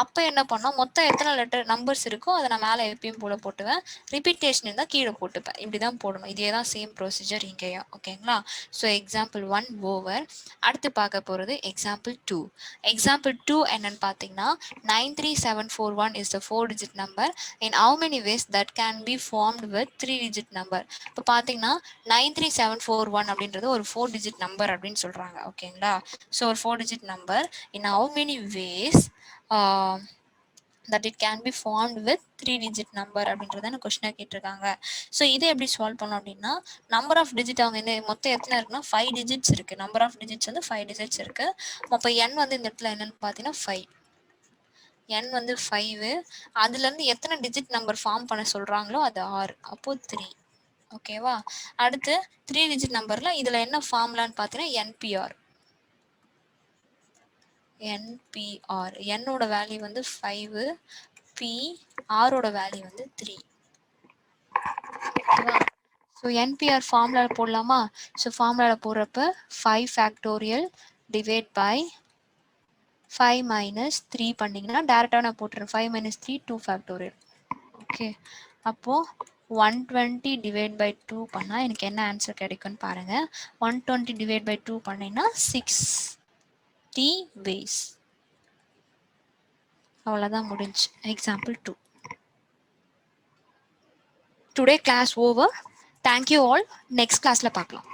அப்போ என்ன பண்ணோம், மொத்தம் எத்தனை லெட்டர் நம்பர்ஸ் இருக்கோ அதை நான் மேலே எப்பயும் போல போட்டுவேன். ரிப்பீட்டேஷன் இருந்தால் கீழே போட்டுப்பேன். இப்படி தான் போடணும். இதே தான் சேம் ப்ரொசீஜர் இங்கேயும். ஓகேங்களா? So example 1 over. அடுத்து பார்க்க போகிறது எக்ஸாம்பிள் 2. எக்ஸாம்பிள் 2 என்னன்னு பார்த்தீங்கன்னா 93741 is the 4-digit number in how many ways that can be formed with 3-digit number. இப்போ பார்த்தீங்கன்னா 93741 அப்படின்றது ஒரு 4-digit நம்பர் அப்படின்னு சொல்கிறாங்க. ஓகேங்களா? ஸோ ஒரு 4-digit number in how many ways that it can be formed with 3-digit number அப்படின்றத கொஸ்டினாக கேட்டிருக்காங்க. ஸோ இதை எப்படி சால்வ் பண்ணோம் அப்படின்னா நம்பர் ஆஃப் டிஜிட் அவங்க என்ன மொத்தம் எத்தனை இருக்குன்னா 5 டிஜிட்ஸ் இருக்குது. நம்பர் ஆஃப் டிஜிட்ஸ் வந்து 5 டிஜிட்ஸ் இருக்குது. அப்போ n வந்து இந்த இடத்துல என்னன்னு பார்த்தீங்கன்னா 5. n வந்து 5. அதுலேருந்து எத்தனை டிஜிட் நம்பர் ஃபார்ம் பண்ண சொல்கிறாங்களோ அது 6. அப்போது 3. ஓகேவா? அடுத்து 3 டிஜிட் நம்பரில் இதில் என்ன ஃபார்ம்லான்னு பார்த்தீங்கன்னா NPR. NPR. என்னோட வேல்யூ வந்து 5, P ஆரோட வேல்யூ வந்து 3. ஓகேவா? ஸோ NPR ஃபார்முலாவில் போடலாமா? ஸோ ஃபார்முலாவில் போடுறப்ப 5 ஃபேக்டோரியல் டிவைட் பை 5 மைனஸ் 3 பண்ணிங்கன்னா டேரெக்டாக நான் போட்டுறேன். 5 மைனஸ் 3 2 ஃபேக்டோரியல். ஓகே, அப்போது 120 டிவைட் பை 2 பண்ணால் எனக்கு என்ன ஆன்சர் கிடைக்கும்னு பாருங்கள். 120 டிவைட் பை 2 பண்ணிங்கன்னா 60 ways. அவ்வளோதான் முடிஞ்சு. Example 2. Today class over. Thank you all. Next கிளாஸில் பார்க்கலாம்.